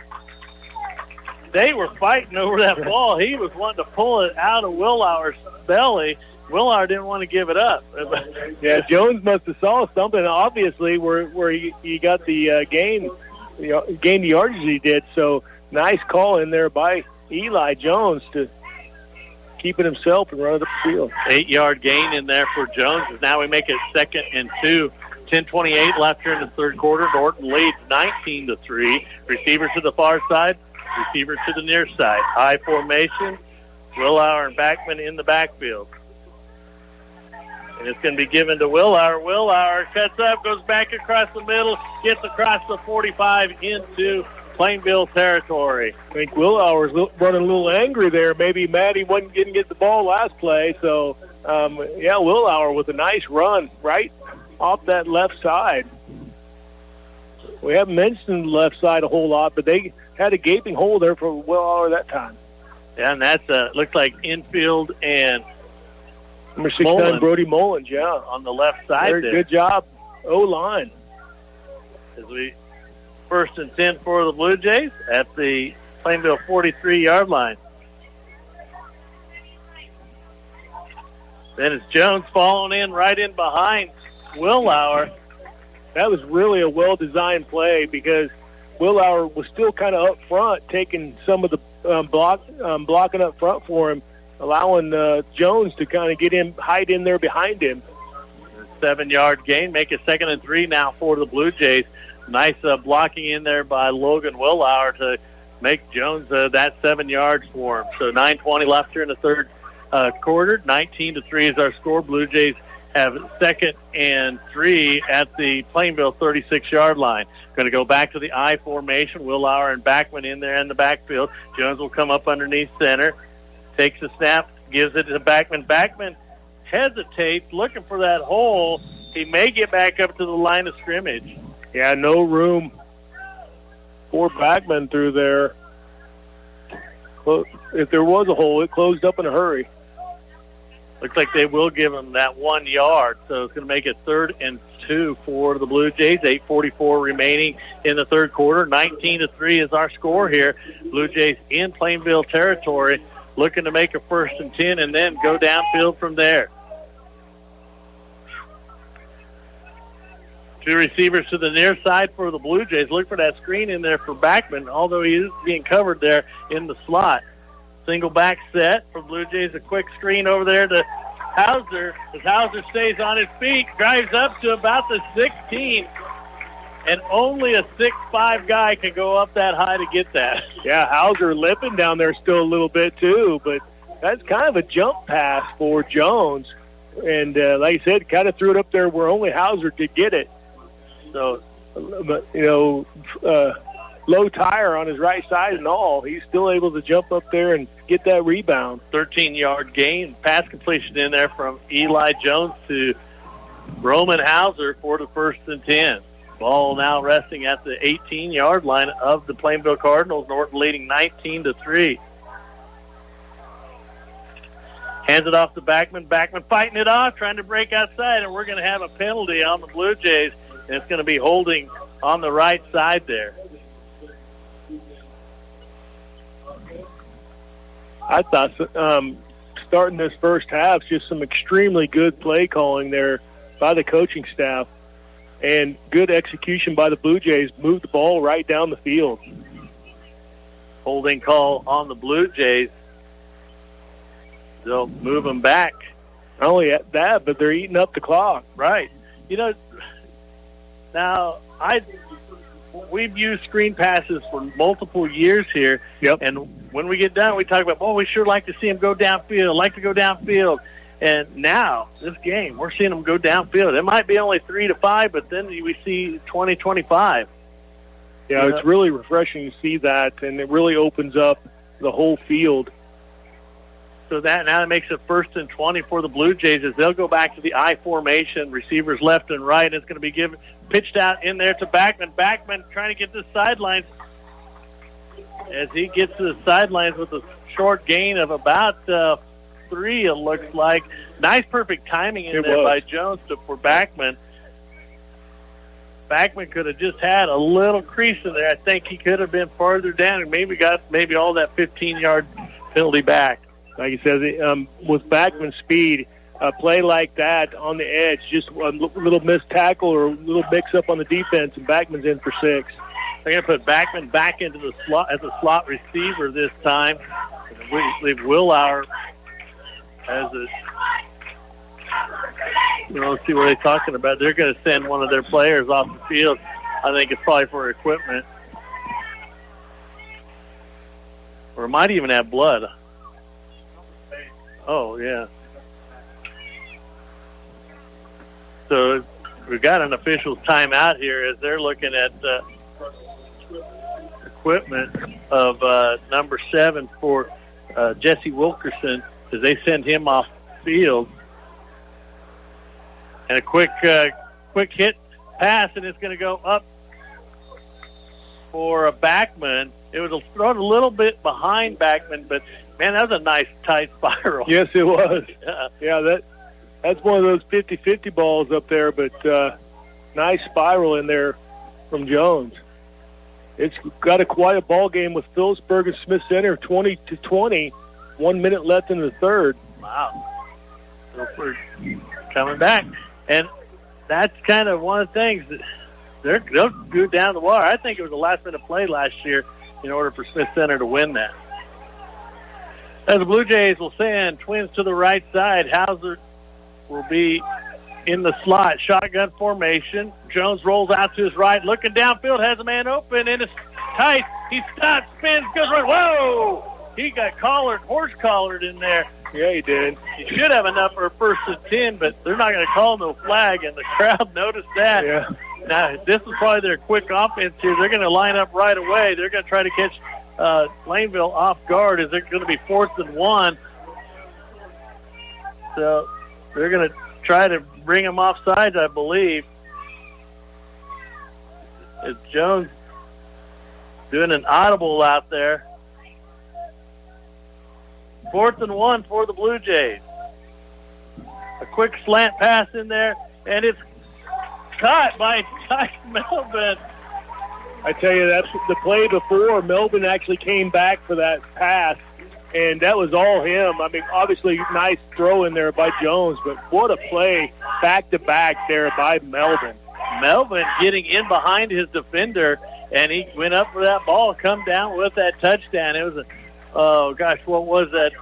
Speaker 3: They were fighting over that ball. He was wanting to pull it out of Willauer's belly. Willauer didn't want to give it up.
Speaker 2: Yeah, Jones must have saw something, obviously, where he got the gained the yardage he did. So nice call in there by Eli Jones to keep it himself and run it up the field.
Speaker 3: 8-yard gain in there for Jones. Now we make it 2nd and 2. 10:28 left here in the third quarter. Norton leads 19-3. Receiver to the far side, receiver to the near side. High formation. Willauer and Backman in the backfield. And it's going to be given to Willauer. Willauer cuts up, goes back across the middle, gets across the 45 into Plainville territory.
Speaker 2: I think Willauer's running a little angry there. Maybe Matty didn't get the ball last play. So, Willauer with a nice run right off that left side. We haven't mentioned the left side a whole lot, but they had a gaping hole there for well over that time.
Speaker 3: Yeah, and that's looks like infield and
Speaker 2: number 69, Brody Mullins, yeah.
Speaker 3: On the left side there.
Speaker 2: Good job, O-line.
Speaker 3: As we 1st and 10 for the Blue Jays at the Plainville 43-yard line. Then it's Jones following in right in behind Willauer.
Speaker 2: That was really a well-designed play because Willauer was still kind of up front, taking some of the blocking up front for him, allowing Jones to kind of get in, hide in there behind him.
Speaker 3: 7-yard gain, make it 2nd and 3 now for the Blue Jays. Nice blocking in there by Logan Willauer to make Jones that 7 yards for him. So 9:20 left here in the third quarter. 19-3 is our score. Blue Jays have 2nd and 3 at the Plainville 36-yard line. Going to go back to the I formation. Willauer and Backman in there in the backfield. Jones will come up underneath center. Takes the snap, gives it to Backman. Backman hesitates, looking for that hole. He may get back up to the line of scrimmage.
Speaker 2: Yeah, no room for Backman through there. Well, if there was a hole, it closed up in a hurry.
Speaker 3: Looks like they will give him that 1 yard, so it's going to make it 3rd and 2 for the Blue Jays. 8:44 remaining in the third quarter. 19-3 is our score here. Blue Jays in Plainville territory, looking to make a 1st and 10 and then go downfield from there. 2 receivers to the near side for the Blue Jays. Look for that screen in there for Backman, although he is being covered there in the slot. Single back set for Blue Jays. A quick screen over there to Hauser. As Hauser stays on his feet, drives up to about the 16, and only a 6'5" guy can go up that high to get that.
Speaker 2: Yeah, Hauser limping down there still a little bit too, but that's kind of a jump pass for Jones. And like I said, kind of threw it up there where only Hauser could get it. So, but, low tire on his right side and all, he's still able to jump up there and get that rebound.
Speaker 3: 13-yard gain, pass completion in there from Eli Jones to Roman Hauser for the 1st and 10. Ball now resting at the 18-yard line of the Plainville Cardinals. Norton leading 19-3. Hands it off to Backman. Backman fighting it off, trying to break outside, and we're going to have a penalty on the Blue Jays. And it's going to be holding on the right side there.
Speaker 2: I thought starting this first half, just some extremely good play calling there by the coaching staff and good execution by the Blue Jays. Moved the ball right down the field.
Speaker 3: Holding call on the Blue Jays. They'll move them back.
Speaker 2: Not only that, but they're eating up the clock.
Speaker 3: Right. Now, we've used screen passes for multiple years here.
Speaker 2: Yep.
Speaker 3: And when we get done, we talk about, we sure like to see them go downfield, And now, this game, we're seeing them go downfield. It might be only 3 to 5, but then we see 20, 25.
Speaker 2: Yeah, it's really refreshing to see that, and it really opens up the whole field.
Speaker 3: So that makes it 1st and 20 for the Blue Jays as they'll go back to the I formation, receivers left and right. And it's going to be pitched out in there to Backman. Backman trying to get to the sidelines. As he gets to the sidelines with a short gain of about 3, it looks like. Nice perfect timing in there by Jones for Backman. Backman could have just had a little crease in there. I think he could have been farther down and maybe got all that 15-yard penalty back.
Speaker 2: Like he says, with Backman's speed, a play like that on the edge, just a little missed tackle or a little mix-up on the defense, and Backman's in for 6.
Speaker 3: They're going to put Backman back into the slot as a slot receiver this time. We leave Willauer as a... let's see what they're talking about. They're going to send one of their players off the field. I think it's probably for equipment. Or it might even have blood. Oh, yeah. So we've got an official's timeout here as they're looking at equipment of number 7 for Jesse Wilkerson as they send him off the field. And a quick hit pass, and it's going to go up for a Backman. It was thrown a little bit behind Backman, but, man, that was a nice tight spiral.
Speaker 2: Yes, it was. Yeah, that's one of those 50-50 balls up there, but nice spiral in there from Jones. It's got a quiet ball game with Phillipsburg and Smith Center, 20-20. 1 minute left in the third.
Speaker 3: Wow. Phillipsburg coming back. And that's kind of one of the things that they'll go down the wire. I think it was a last-minute play last year in order for Smith Center to win that. As the Blue Jays will send Twins to the right side, Hauser will be in the slot. Shotgun formation. Jones rolls out to his right, looking downfield, has a man open, and it's tight. He stops, spins, goes right. Whoa! He got horse-collared in there.
Speaker 2: Yeah, he did.
Speaker 3: He should have enough for a 1st and 10, but they're not going to call no flag, and the crowd noticed that.
Speaker 2: Yeah.
Speaker 3: Now, this is probably their quick offense here. They're going to line up right away. They're going to try to catch Plainville off guard. Is it going to be 4th and 1? So they're going to try to bring him off sides, I believe. It's Jones doing an audible out there. 4th and 1 for the Blue Jays. A quick slant pass in there, and it's caught by Ty Melvin.
Speaker 2: I tell you, that's the play before. Melvin actually came back for that pass, and that was all him. I mean, obviously, nice throw in there by Jones, but what a play back-to-back there by Melvin.
Speaker 3: Melvin getting in behind his defender, and he went up for that ball, come down with that touchdown. It was what was that,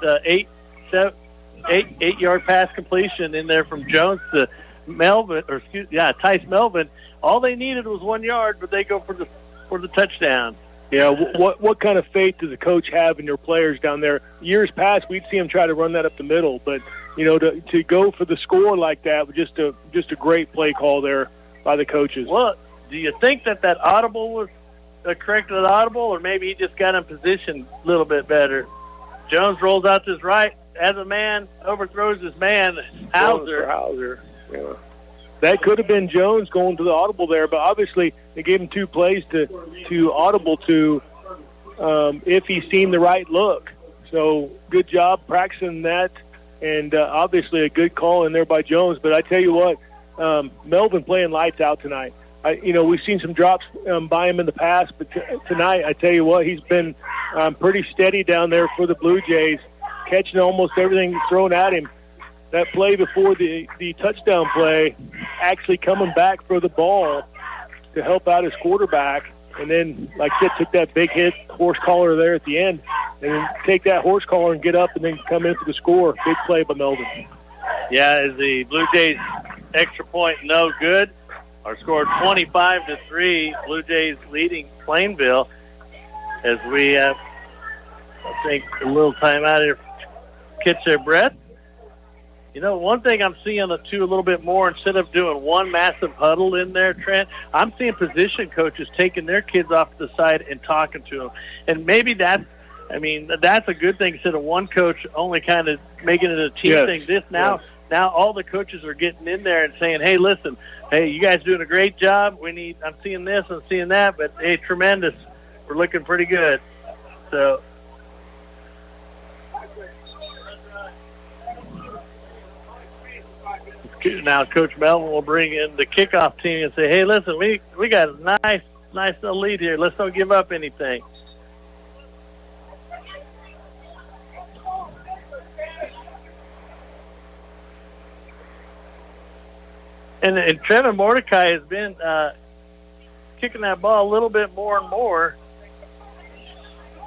Speaker 3: 8-yard pass completion in there from Jones to Melvin, Tice Melvin. All they needed was 1 yard, but they go for the touchdown.
Speaker 2: Yeah, what kind of faith does a coach have in your players down there? Years past, we'd see him try to run that up the middle, but to go for the score like that was just a great play call there by the coaches.
Speaker 3: Well, do you think that audible was a corrected audible, or maybe he just got in position a little bit better? Jones rolls out to his right, as a man, overthrows his man,
Speaker 2: Hauser. Yeah. That could have been Jones going to the audible there, but obviously they gave him 2 plays to audible to if he's seen the right look. So good job practicing that, and obviously a good call in there by Jones. But I tell you what, Melvin playing lights out tonight. We've seen some drops by him in the past, but tonight, I tell you what, he's been pretty steady down there for the Blue Jays, catching almost everything thrown at him. That play before the touchdown play, actually coming back for the ball to help out his quarterback, and then, like I said, took that big hit, horse collar there at the end, and then take that horse collar and get up and then come in for the score. Big play by Melvin.
Speaker 3: Yeah, as the Blue Jays extra point, no good. Our score 25-3. Blue Jays leading Plainville as we have, I think, a little time out here to catch their breath. One thing I'm seeing a little bit more, instead of doing one massive huddle in there, Trent, I'm seeing position coaches taking their kids off to the side and talking to them. And maybe that's a good thing, instead of one coach only kind of making it a team thing. Now all the coaches are getting in there and saying, hey, listen, hey, you guys doing a great job. I'm seeing this, I'm seeing that, but hey, tremendous. We're looking pretty good. So now Coach Melvin will bring in the kickoff team and say, hey, listen, we got a nice little lead here. Let's don't give up anything. And Trevin Mordecai has been kicking that ball a little bit more and more.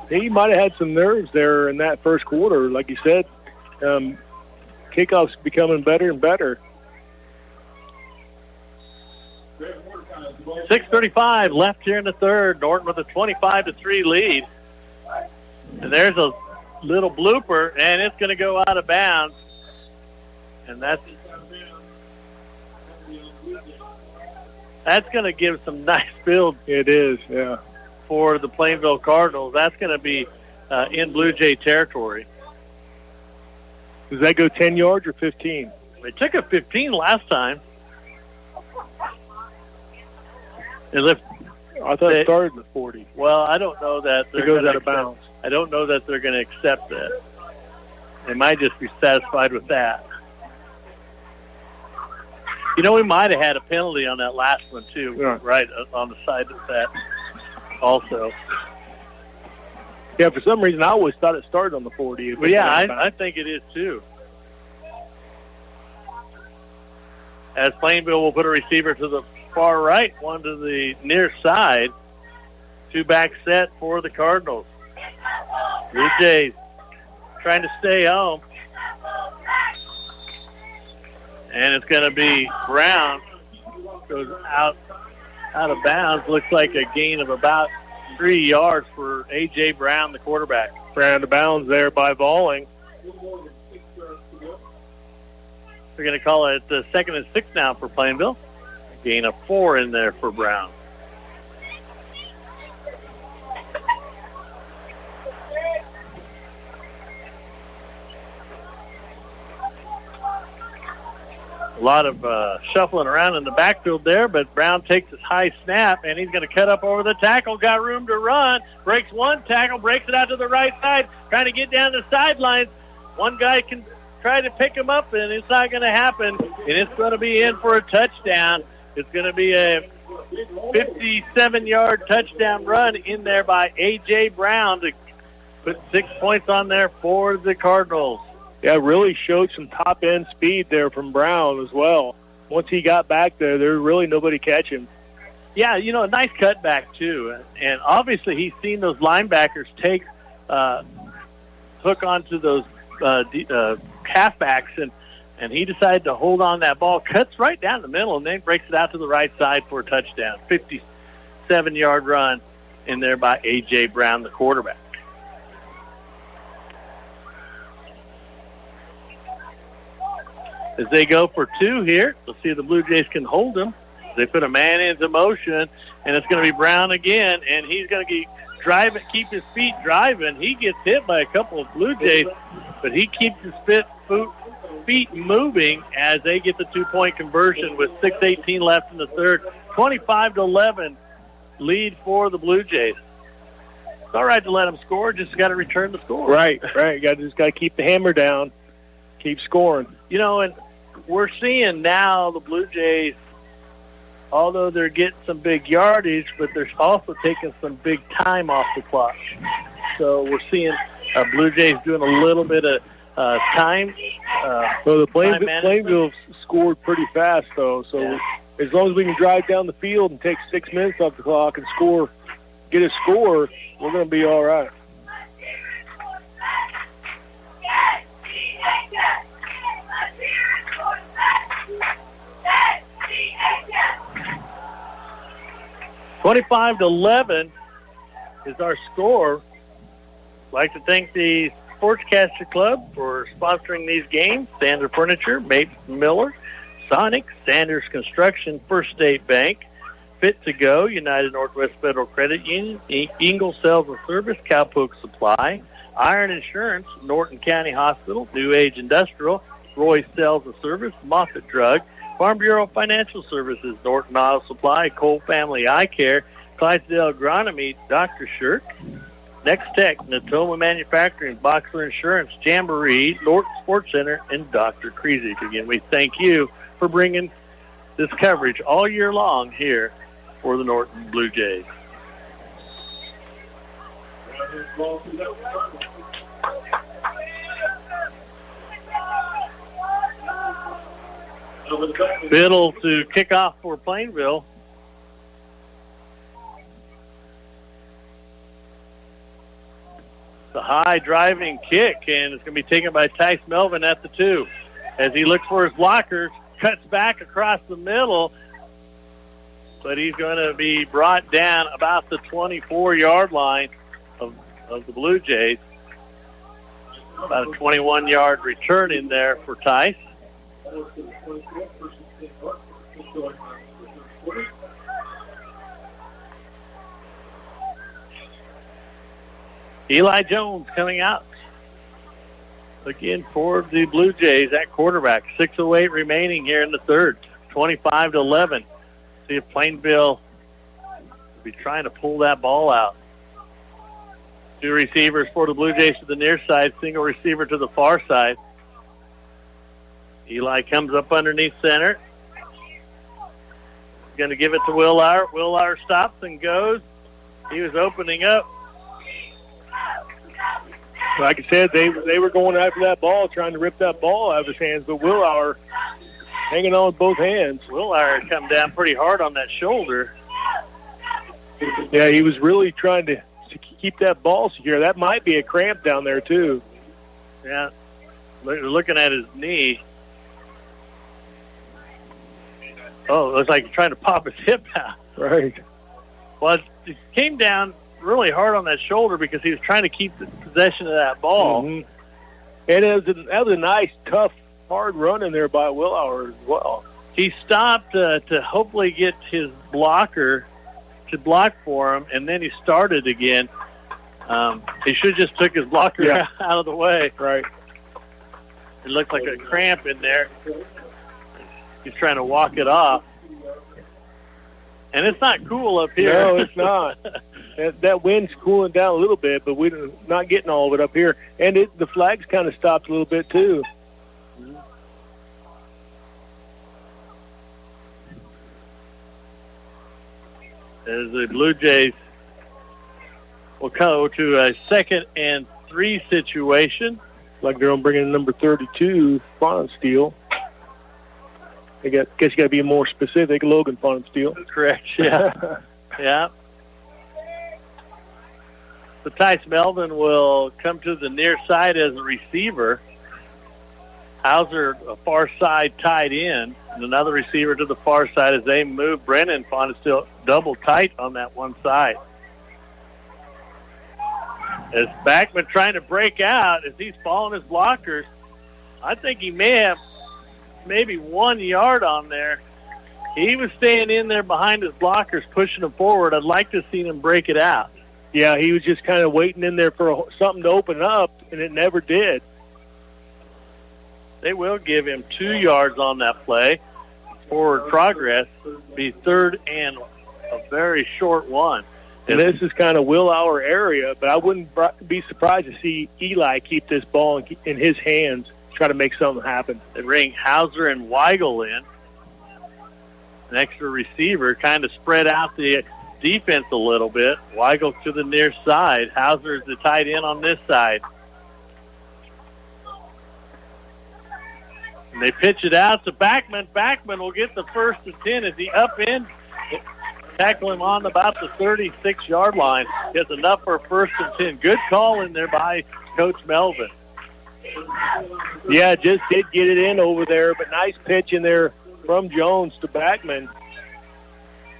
Speaker 2: He might have had some nerves there in that first quarter. Like you said, kickoffs becoming better and better.
Speaker 3: 6:35 left here in the third. Norton with a 25-3 lead. And there's a little blooper, and it's going to go out of bounds. And that's going to give some nice field.
Speaker 2: It is, yeah.
Speaker 3: For the Plainville Cardinals. That's going to be in Blue Jay territory.
Speaker 2: Does that go 10 yards or 15?
Speaker 3: They took a 15 last time. As if
Speaker 2: I thought it started in the 40.
Speaker 3: Well, I don't know that
Speaker 2: it goes out of bounds.
Speaker 3: I don't know that they're going to accept that. They might just be satisfied with that. You know, we might have had a penalty on that last one, too, right on the side of that also.
Speaker 2: Yeah, for some reason, I always thought it started on the 40.
Speaker 3: Well, yeah, I think it is, too. As Plainville will put a receiver to the far right, one to the near side. 2-back set for the Cardinals. Blue Jays trying to stay home. And it's going to be Brown. Goes out of bounds. Looks like a gain of about 3 yards for A.J. Brown, the quarterback.
Speaker 2: Ran out of bounds there by Valling.
Speaker 3: We're going to call it 2nd and 6 now for Plainville. Gain of 4 in there for Brown. A lot of shuffling around in the backfield there, but Brown takes his high snap, and he's going to cut up over the tackle. Got room to run. Breaks one tackle, breaks it out to the right side, trying to get down the sidelines. One guy can try to pick him up, and it's not going to happen, and it's going to be in for a touchdown. It's going to be a 57-yard touchdown run in there by A.J. Brown to put 6 points on there for the Cardinals.
Speaker 2: Yeah, really showed some top-end speed there from Brown as well. Once he got back there, there was really nobody catching.
Speaker 3: Yeah, you know, a nice cutback, too. And obviously he's seen those linebackers take hook onto those halfbacks, and he decided to hold on that ball, cuts right down the middle, and then breaks it out to the right side for a touchdown. 57-yard run in there by A.J. Brown, the quarterback. As they go for 2 here, let's see if the Blue Jays can hold them. They put a man into motion, and it's going to be Brown again, and he's going to keep his feet driving. He gets hit by a couple of Blue Jays, but he keeps his feet moving as they get the 2-point conversion with 6:18 left in the third. 25-11 lead for the Blue Jays. It's all right to let them score, just got to return the score.
Speaker 2: Right. Just got to keep the hammer down, keep scoring.
Speaker 3: You know, and we're seeing now the Blue Jays, although they're getting some big yardage, but they're also taking some big time off the clock. So we're seeing Blue Jays doing a little bit of time.
Speaker 2: Well, the Plainville scored pretty fast, though. So as long as we can drive down the field and take 6 minutes off the clock and get a score, we're going to be all right. $25-11 is our score. I'd like to thank the Sportscaster Club for sponsoring these games. Sander Furniture, Mapes Miller, Sonic, Sanders Construction, First State Bank, Fit to Go, United Northwest Federal Credit Union, Ingalls Sales and Service, Cowpoke Supply, Iron Insurance, Norton County Hospital, New Age Industrial, Roy's Sales and Service, Moffitt Drug, Farm Bureau Financial Services, Norton Auto Supply, Cole Family Eye Care, Clydesdale Agronomy, Dr. Shirk, Next Tech, Natoma Manufacturing, Boxler Insurance, Jamboree, Norton Sports Center, and Dr. Kriesik. Again, we thank you for bringing this coverage all year long here for the Norton Blue Jays. Biddle to kick off for Plainville. The high driving kick, and it's going to be taken by Tice Melvin at the 2. As he looks for his blockers, cuts back across the middle, but he's going to be brought down about the 24-yard line of the Blue Jays. About a 21-yard return in there for Tice. Eli Jones coming out again for the Blue Jays at quarterback. 6:08 remaining here in the third. 25-11. See if Plainville
Speaker 3: be trying to pull that ball out. Two receivers for the Blue Jays to the near side, single receiver to the far side. Eli comes up underneath center. Going to give it to Will Lauer. Will Lauer stops and goes. He was opening up.
Speaker 2: Like I said, they were going after that ball, trying to rip that ball out of his hands, but Will Lauer hanging on with both hands.
Speaker 3: Will Lauer come down pretty hard on that shoulder.
Speaker 2: Yeah, he was really trying to keep that ball secure. That might be a cramp down there, too.
Speaker 3: Yeah, looking at his knee. Oh, it looks like he's trying to pop his hip out.
Speaker 2: Right.
Speaker 3: Well, it came down really hard on that shoulder because he was trying to keep the possession of that ball.
Speaker 2: Mm-hmm. And that was a nice, tough, hard run in there by Will Lauer as well.
Speaker 3: He stopped to hopefully get his blocker to block for him, and then he started again. He should have just took his blocker out of the way.
Speaker 2: Right.
Speaker 3: It looked like a cramp in there. He's trying to walk it off. And it's not cool up here.
Speaker 2: No, it's not. That wind's cooling down a little bit, but we're not getting all of it up here. And the flag's kind of stopped a little bit, too.
Speaker 3: As the Blue Jays will go to a 2nd and 3 situation.
Speaker 2: Like they're bringing number 32, Fonensteel. I guess you got to be more specific. Logan Fonensteel.
Speaker 3: Correct. Yeah. Yeah. So Tice Melvin will come to the near side as a receiver. Hauser, a far side tight end, and another receiver to the far side as they move. Brennan Fonensteel double tight on that one side. As Backman trying to break out, as he's following his blockers, I think he may have maybe 1 yard on there. He was staying in there behind his blockers, pushing him forward. I'd like to see him break it out.
Speaker 2: Yeah, he was just kind of waiting in there for something to open up, and it never did.
Speaker 3: They will give him 2 yards on that play. Forward progress, be 3rd and a very short one.
Speaker 2: And this is kind of Will Lauer area, but I wouldn't be surprised to see Eli keep this ball in his hands, try to make something happen.
Speaker 3: They bring Hauser and Weigel in. An extra receiver, kind of spread out the defense a little bit. Weigel to the near side. Hauser is the tight end on this side. And they pitch it out to Backman. Backman will get the 1st and 10 as he up in. Tackle him on about the 36-yard line. Gets enough for a 1st and 10. Good call in there by Coach Melvin.
Speaker 2: Yeah, just did get it in over there, but nice pitch in there from Jones to Backman.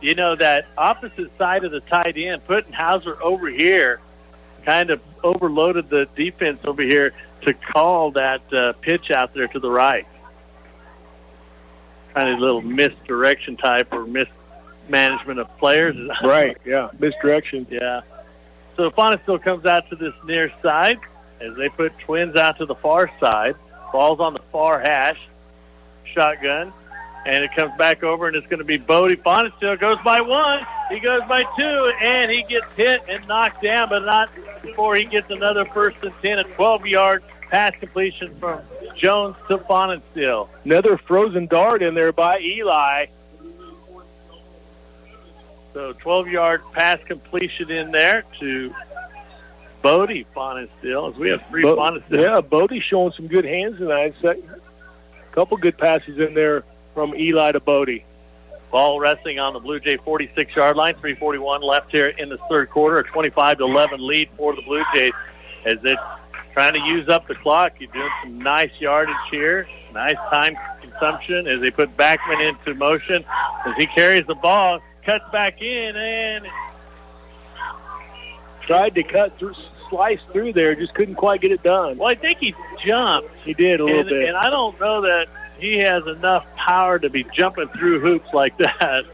Speaker 3: You know, that opposite side of the tight end, putting Hauser over here, kind of overloaded the defense over here to call that pitch out there to the right. Kind of a little misdirection type or mismanagement of players.
Speaker 2: Right, yeah, misdirection.
Speaker 3: Yeah. So Fonensteel comes out to this near side as they put Twins out to the far side. Ball's on the far hash. Shotgun. And it comes back over, and it's going to be Bodie. Fonensteel goes by 1. He goes by 2, and he gets hit and knocked down, but not before he gets another 1st and 10, a 12-yard pass completion from Jones to Fonensteel.
Speaker 2: Another frozen dart in there by Eli.
Speaker 3: So 12-yard pass completion in there to Bodie Fonensteel, as we have 3 Fonensteel.
Speaker 2: Yeah, Bodie's showing some good hands tonight. A couple good passes in there from Eli to Bodie.
Speaker 3: Ball resting on the Blue Jay 46-yard line. 3:41 left here in the 3rd quarter. A 25-11 lead for the Blue Jays as they're trying to use up the clock. You're doing some nice yardage here. Nice time consumption as they put Backman into motion. As he carries the ball, cuts back in, and
Speaker 2: tried to slice through there, just couldn't quite get it done.
Speaker 3: Well, I think he jumped.
Speaker 2: He did a little bit.
Speaker 3: And I don't know that he has enough power to be jumping through hoops like that.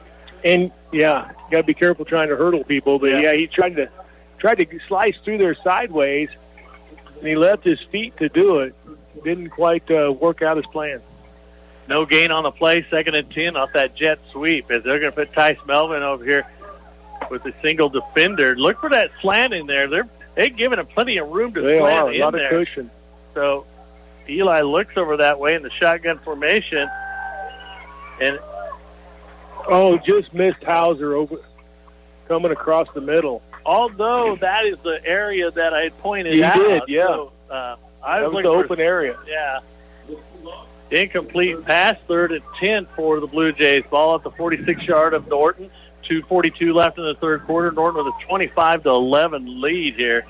Speaker 2: And, yeah, got to be careful trying to hurdle people. But, yeah, he tried to slice through there sideways, and he left his feet to do it. Didn't quite work out his plan.
Speaker 3: No gain on the play, 2nd and 10 off that jet sweep as they're going to put Tice Melvin over here with a single defender. Look for that slant in there. They're giving him plenty of room to slant in there.
Speaker 2: A lot of cushion.
Speaker 3: So Eli looks over that way in the shotgun formation, and
Speaker 2: just missed Hauser over coming across the middle.
Speaker 3: Although that is the area that I had pointed out.
Speaker 2: You did, yeah.
Speaker 3: So, I was
Speaker 2: that was the open area.
Speaker 3: Yeah. Incomplete pass, 3rd and 10 for the Blue Jays. Ball at the 46-yard of Norton. 2:42 left in the third quarter. Norton with a 25-11 lead here.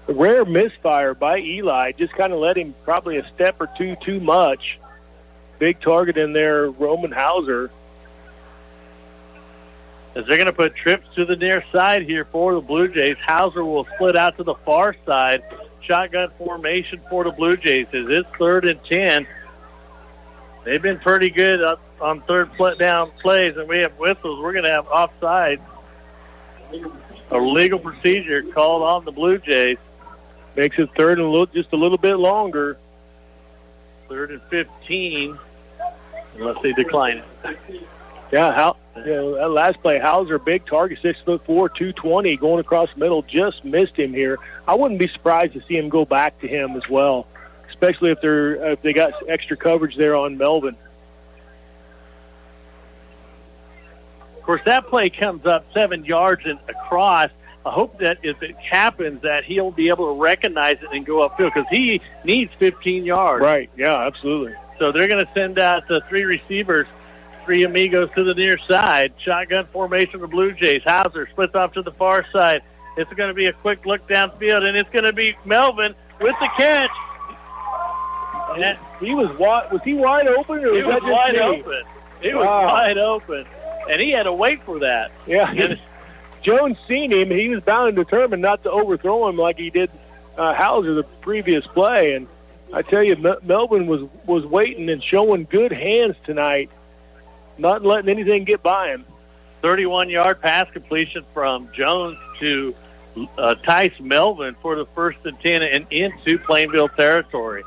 Speaker 2: A rare misfire by Eli. Just kind of let him probably a step or two too much. Big target in there, Roman Hauser.
Speaker 3: As they're going to put trips to the near side here for the Blue Jays. Hauser will split out to the far side. Shotgun formation for the Blue Jays. As it's 3rd and 10. They've been pretty good on third down plays, and we have whistles. We're going to have offside. A legal procedure called on the Blue Jays.
Speaker 2: Makes it 3rd and just a little bit longer.
Speaker 3: 3rd and 15, unless they decline it.
Speaker 2: Yeah, that last play, Hauser, big target, 6'4", 220, going across the middle, just missed him here. I wouldn't be surprised to see him go back to him as well, especially if they got extra coverage there on Melvin.
Speaker 3: Of course, that play comes up 7 yards and across. I hope that if it happens that he'll be able to recognize it and go upfield because he needs 15 yards.
Speaker 2: Right, yeah, absolutely.
Speaker 3: So they're going to send out the 3 receivers, 3 amigos to the near side. Shotgun formation for the Blue Jays. Hauser splits off to the far side. It's going to be a quick look downfield, and it's going to be Melvin with the catch.
Speaker 2: And he was he wide open? Or
Speaker 3: he was wide
Speaker 2: me?
Speaker 3: Open. He was wide open, and he had to wait for that.
Speaker 2: Yeah, Jones seen him. He was bound and determined not to overthrow him like he did Hauser the previous play. And I tell you, Melvin was waiting and showing good hands tonight, not letting anything get by him.
Speaker 3: 31-yard pass completion from Jones to Tice Melvin for the 1st and 10 and into Plainville territory.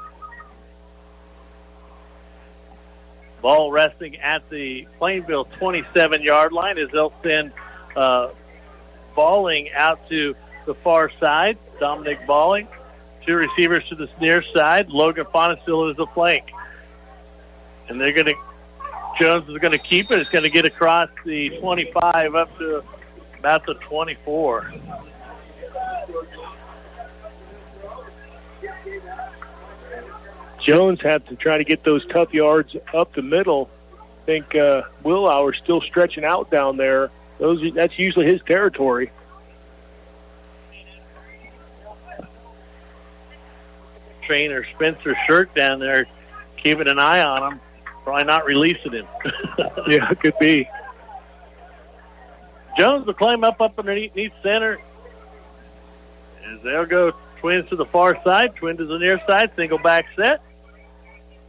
Speaker 3: Ball resting at the Plainville 27-yard line as they'll send Balling out to the far side. Dominic Balling. 2 receivers to the near side. Logan Fonestill is the flank. And Jones is going to keep it. It's going to get across the 25 up to about the 24.
Speaker 2: Jones had to try to get those tough yards up the middle. I think Willauer's still stretching out down there. That's usually his territory.
Speaker 3: Trainer Spencer Shirk down there keeping an eye on him. Probably not releasing him.
Speaker 2: Yeah, it could be.
Speaker 3: Jones will climb up underneath center. As they'll go twins to the far side, twin to the near side, single back set.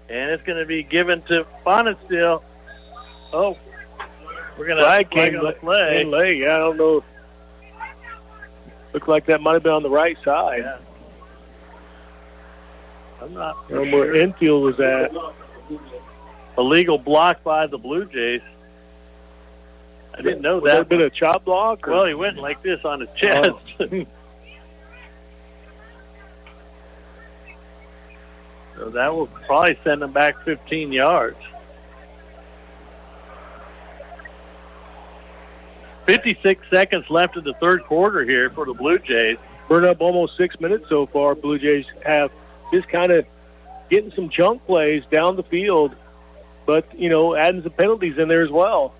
Speaker 3: And it's going to be given to Fonestill. Oh, we're going to flag on the play.
Speaker 2: Yeah, I don't know. Looked like that might have been on the right side.
Speaker 3: Yeah. I'm not
Speaker 2: sure where infield was at.
Speaker 3: Illegal block by the Blue Jays. I didn't know that.
Speaker 2: Would that have been a chop block?
Speaker 3: Well, he went like this on his chest. Oh. So that will probably send him back 15 yards. 56 seconds left in the third quarter here for the Blue Jays.
Speaker 2: Burned up almost 6 minutes so far. Blue Jays have just kind of getting some chunk plays down the field, but, adding some penalties in there as well.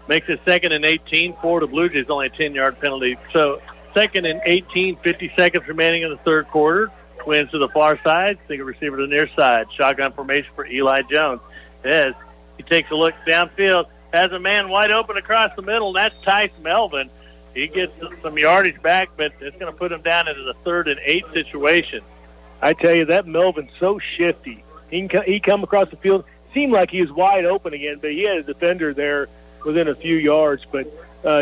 Speaker 3: Makes it 2nd and 18 for the Blue Jays, only a 10-yard penalty. So 2nd and 18, 50 seconds remaining in the third quarter. Twins to the far side, single receiver to the near side. Shotgun formation for Eli Jones. As he takes a look downfield, has a man wide open across the middle, and that's Tice Melvin. He gets some yardage back, but it's going to put him down into the 3rd and 8 situation.
Speaker 2: I tell you, that Melvin's so shifty. He come across the field. Seemed like he was wide open again, but he had a defender there within a few yards. But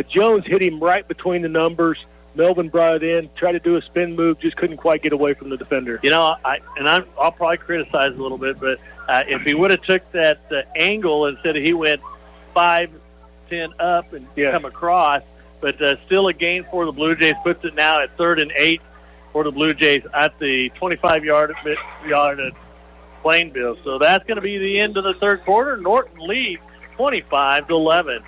Speaker 2: Jones hit him right between the numbers. Melvin brought it in, tried to do a spin move, just couldn't quite get away from the defender.
Speaker 3: I'll probably criticize a little bit, but if he would have took that angle instead of he went 5-10 up and come across, but still a gain for the Blue Jays. Puts it now at 3rd and 8 for the Blue Jays at the 25-yard at Plainville. So that's going to be the end of the third quarter. Norton leads 25-11.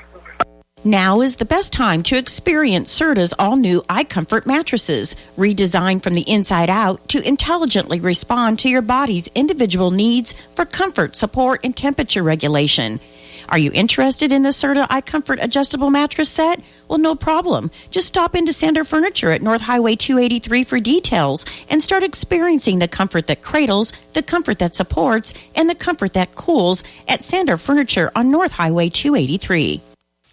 Speaker 1: Now is the best time to experience Serta's all-new iComfort mattresses, redesigned from the inside out to intelligently respond to your body's individual needs for comfort, support, and temperature regulation. Are you interested in the Serta iComfort adjustable mattress set? Well, no problem. Just stop into Sander Furniture at North Highway 283 for details and start experiencing the comfort that cradles, the comfort that supports, and the comfort that cools at Sander Furniture on North Highway 283.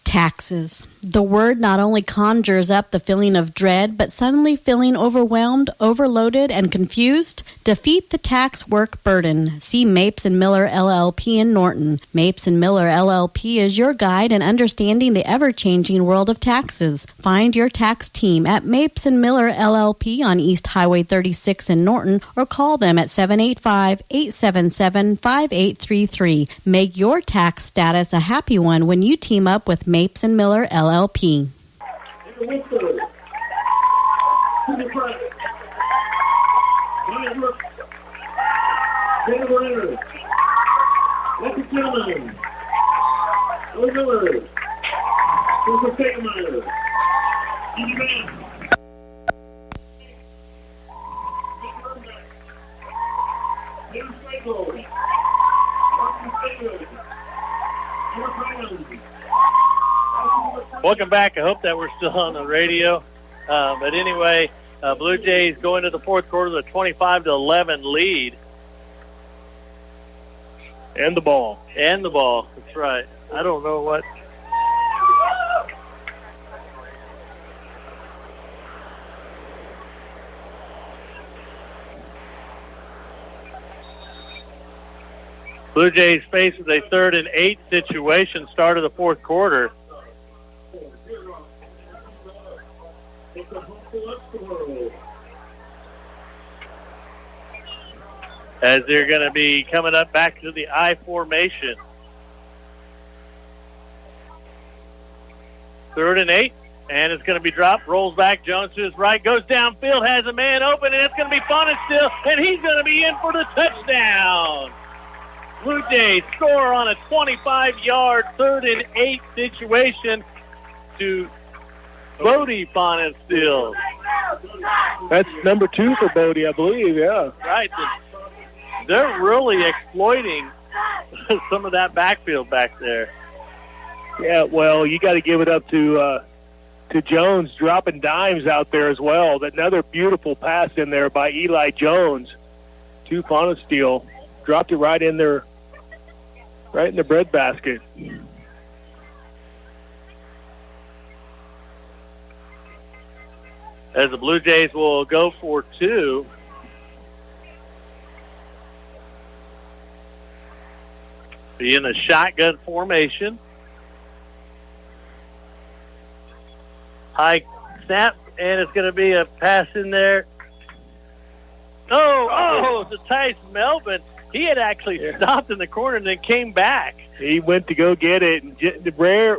Speaker 6: Taxes. The word not only conjures up the feeling of dread, but suddenly feeling overwhelmed, overloaded, and confused? Defeat the tax work burden. See Mapes and Miller LLP in Norton. Mapes and Miller LLP is your guide in understanding the ever-changing world of taxes. Find your tax team at Mapes and Miller LLP on East Highway 36 in Norton, or call them at 785-877-5833. Make your tax status a happy one when you team up with Mapes and Miller LLP.
Speaker 3: Welcome back. I hope that we're still on the radio. But anyway, Blue Jays go into the fourth quarter with a 25-11 lead.
Speaker 2: And the ball.
Speaker 3: That's right. I don't know what. Blue Jays faces a 3rd and 8 situation, start of the fourth quarter. As they're going to be coming up back to the I formation. 3rd and 8, and it's going to be dropped. Rolls back, Jones to his right, goes downfield, has a man open, and it's going to be Bonnet still, and he's going to be in for the touchdown. Blue Jays score on a 25-yard 3rd and 8 situation to Bodie Bonnet still.
Speaker 2: That's number 2 for Bodie, I believe, yeah.
Speaker 3: Right. They're really exploiting some of that backfield back there.
Speaker 2: Yeah, well, you got to give it up to Jones dropping dimes out there as well. Another beautiful pass in there by Eli Jones to Bonesteel. Dropped it right in there, right in the breadbasket.
Speaker 3: As the Blue Jays will go for 2. Be in a shotgun formation. High snap, and it's going to be a pass in there. Oh, to Tice Melvin. He had actually stopped in the corner and then came back.
Speaker 2: He went to go get it. And the rare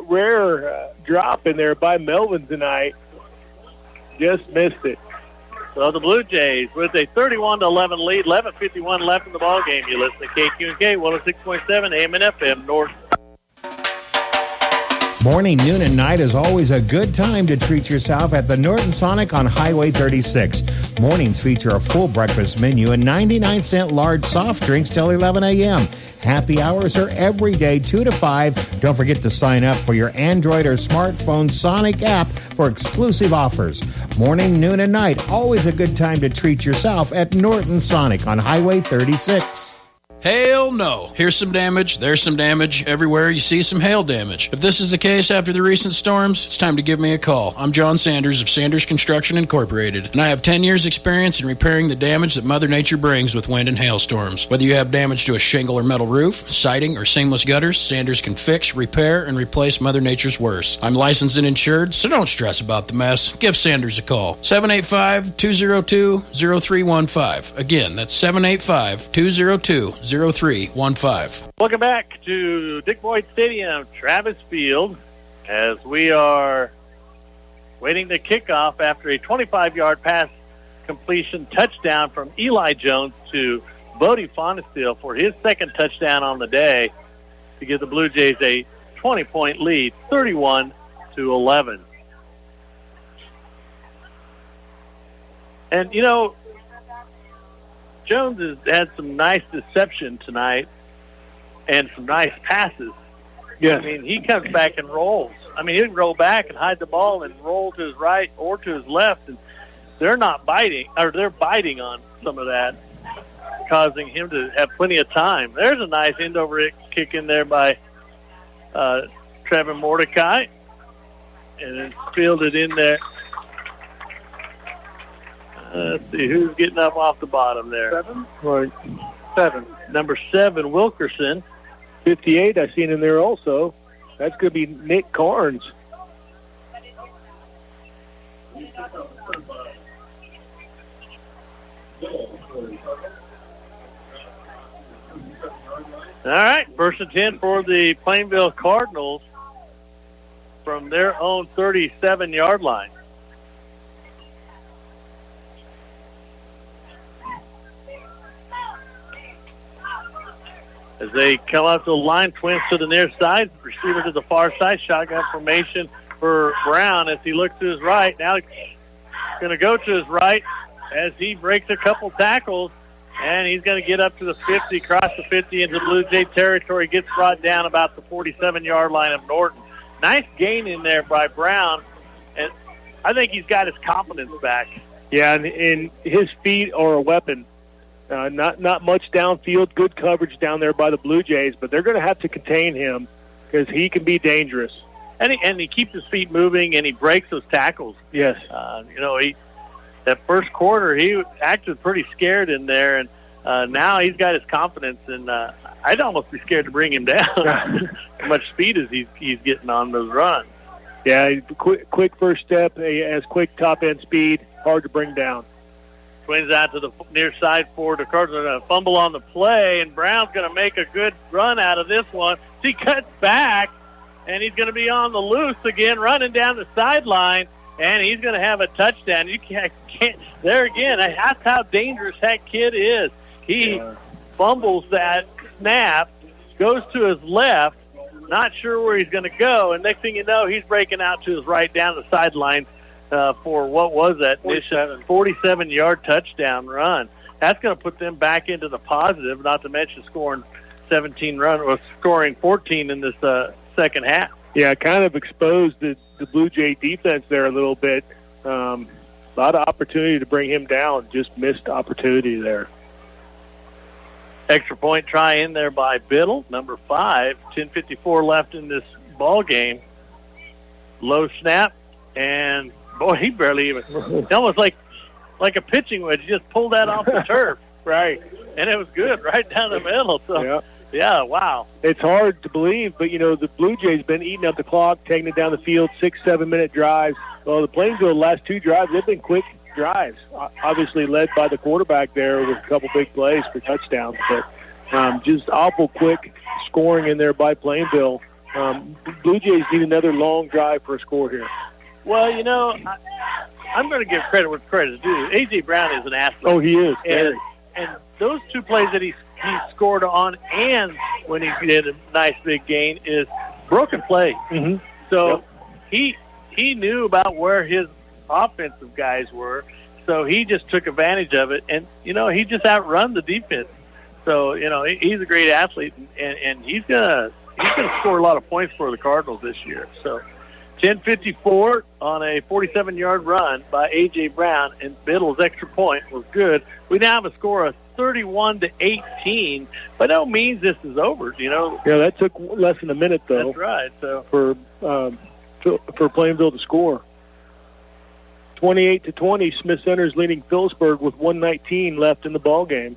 Speaker 2: drop in there by Melvin tonight. Just missed it.
Speaker 3: So the Blue Jays with a 31-11 lead, 11:51 left in the ball game. You listen to KQ&K 106.7 AM and FM North.
Speaker 7: Morning, noon, and night is always a good time to treat yourself at the Norton Sonic on Highway 36. Mornings feature a full breakfast menu and 99-cent large soft drinks till 11 a.m. Happy hours are every day, 2 to 5. Don't forget to sign up for your Android or smartphone Sonic app for exclusive offers. Morning, noon, and night, always a good time to treat yourself at Norton Sonic on Highway 36.
Speaker 8: Hail no. Here's some damage, there's some damage. Everywhere you see some hail damage. If this is the case after the recent storms, it's time to give me a call. I'm John Sanders of Sanders Construction Incorporated, and I have 10 years experience in repairing the damage that Mother Nature brings with wind and hailstorms. Whether you have damage to a shingle or metal roof, siding, or seamless gutters, Sanders can fix, repair, and replace Mother Nature's worst. I'm licensed and insured, so don't stress about the mess. Give Sanders a call. 785-202-0315. Again, that's 785-202-0315.
Speaker 3: Welcome back to Dick Boyd Stadium, Travis Field, as we are waiting to kick off after a 25-yard pass completion touchdown from Eli Jones to Bodie Fonesteel for his second touchdown on the day to give the Blue Jays a 20-point lead, 31-11. And, you know, Jones has had some nice deception tonight and some nice passes.
Speaker 2: Yeah.
Speaker 3: I mean, he comes back and rolls. I mean, he can roll back and hide the ball and roll to his right or to his left, and they're not biting, or they're biting on some of that, causing him to have plenty of time. There's a nice end-over kick in there by Trevor Mordecai, and then fielded in there. Let's see, who's getting up off the bottom there?
Speaker 2: 7? Right.
Speaker 3: 7. Number 7, Wilkerson.
Speaker 2: 58, I seen in there also. That's going to be Nick Carnes.
Speaker 3: All right, first and 10 for the Plainville Cardinals from their own 37-yard line. As they come out to the line, twins to the near side, receiver to the far side, shotgun formation for Brown as he looks to his right. Now he's going to go to his right as he breaks a couple tackles, and he's going to get up to the 50, cross the 50 into Blue Jay territory, gets brought down about the 47-yard line of Norton. Nice gain in there by Brown, and I think he's got his confidence back.
Speaker 2: Yeah, and his feet are a weapon. Not much downfield, good coverage down there by the Blue Jays, but they're going to have to contain him because he can be dangerous.
Speaker 3: And he keeps his feet moving, and he breaks those tackles.
Speaker 2: Yes.
Speaker 3: You know, that first quarter, he acted pretty scared in there, and now he's got his confidence, and I'd almost be scared to bring him down. How much speed is he's getting on those runs.
Speaker 2: Yeah, quick first step, he has quick top-end speed, hard to bring down.
Speaker 3: Twins out to the near side for the Cardinals. Going to fumble on the play, and Brown's going to make a good run out of this one. He cuts back, and he's going to be on the loose again, running down the sideline, and he's going to have a touchdown. You can't there again, that's how dangerous that kid is. He fumbles that snap, goes to his left, not sure where he's going to go, and next thing you know, he's breaking out to his right down the sideline for what was that 47-yard touchdown run. That's going to put them back into the positive, not to mention scoring 17 runs or scoring 14 in this second half.
Speaker 2: Yeah, kind of exposed the Blue Jay defense there a little bit. A lot of opportunity to bring him down, just missed opportunity there.
Speaker 3: Extra point try in there by Biddle, number 5. 10:54 left in this ball game. Low snap, and boy, he barely even. Almost like a pitching wedge. He just pulled that off the turf,
Speaker 2: right?
Speaker 3: And it was good, right down the middle. So, yeah, wow.
Speaker 2: It's hard to believe, but you know the Blue Jays been eating up the clock, taking it down the field, 6-7 minute drives. Well, the Plainville last 2 drives, they've been quick drives. Obviously led by the quarterback there with a couple big plays for touchdowns, but just awful quick scoring in there by Plainville. Blue Jays need another long drive for a score here.
Speaker 3: Well, you know, I'm going to give credit where credit is due. A.J. Brown is an athlete.
Speaker 2: Oh, he is.
Speaker 3: And those 2 plays that he scored on and when he did a nice big gain is broken play.
Speaker 2: Mm-hmm.
Speaker 3: So he knew about where his offensive guys were, so he just took advantage of it. And, you know, he just outrun the defense. So, you know, he's a great athlete, and he's going to score a lot of points for the Cardinals this year. So 10:54 on a 47-yard run by A.J. Brown, and Biddle's extra point was good. We now have a score of 31-18. By no means this is over, you know.
Speaker 2: Yeah, that took less than a minute, though.
Speaker 3: That's right. So
Speaker 2: for Plainville to score. 28-20, Smith Center's leading Phillipsburg with 1:19 left in the ball game.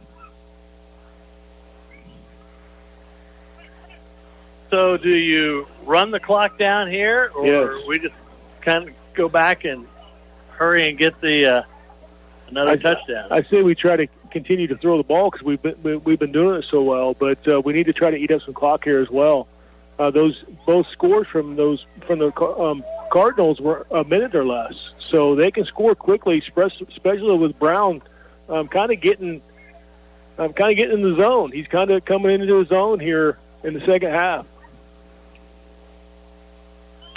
Speaker 3: So do you run the clock down here, or we just kind of go back and hurry and get the another touchdown?
Speaker 2: I say we try to continue to throw the ball because we've been doing it so well, but we need to try to eat up some clock here as well. Those both scores from the Cardinals were a minute or less. So they can score quickly, especially with Brown kind of getting in the zone. He's kind of coming into his zone here in the second half.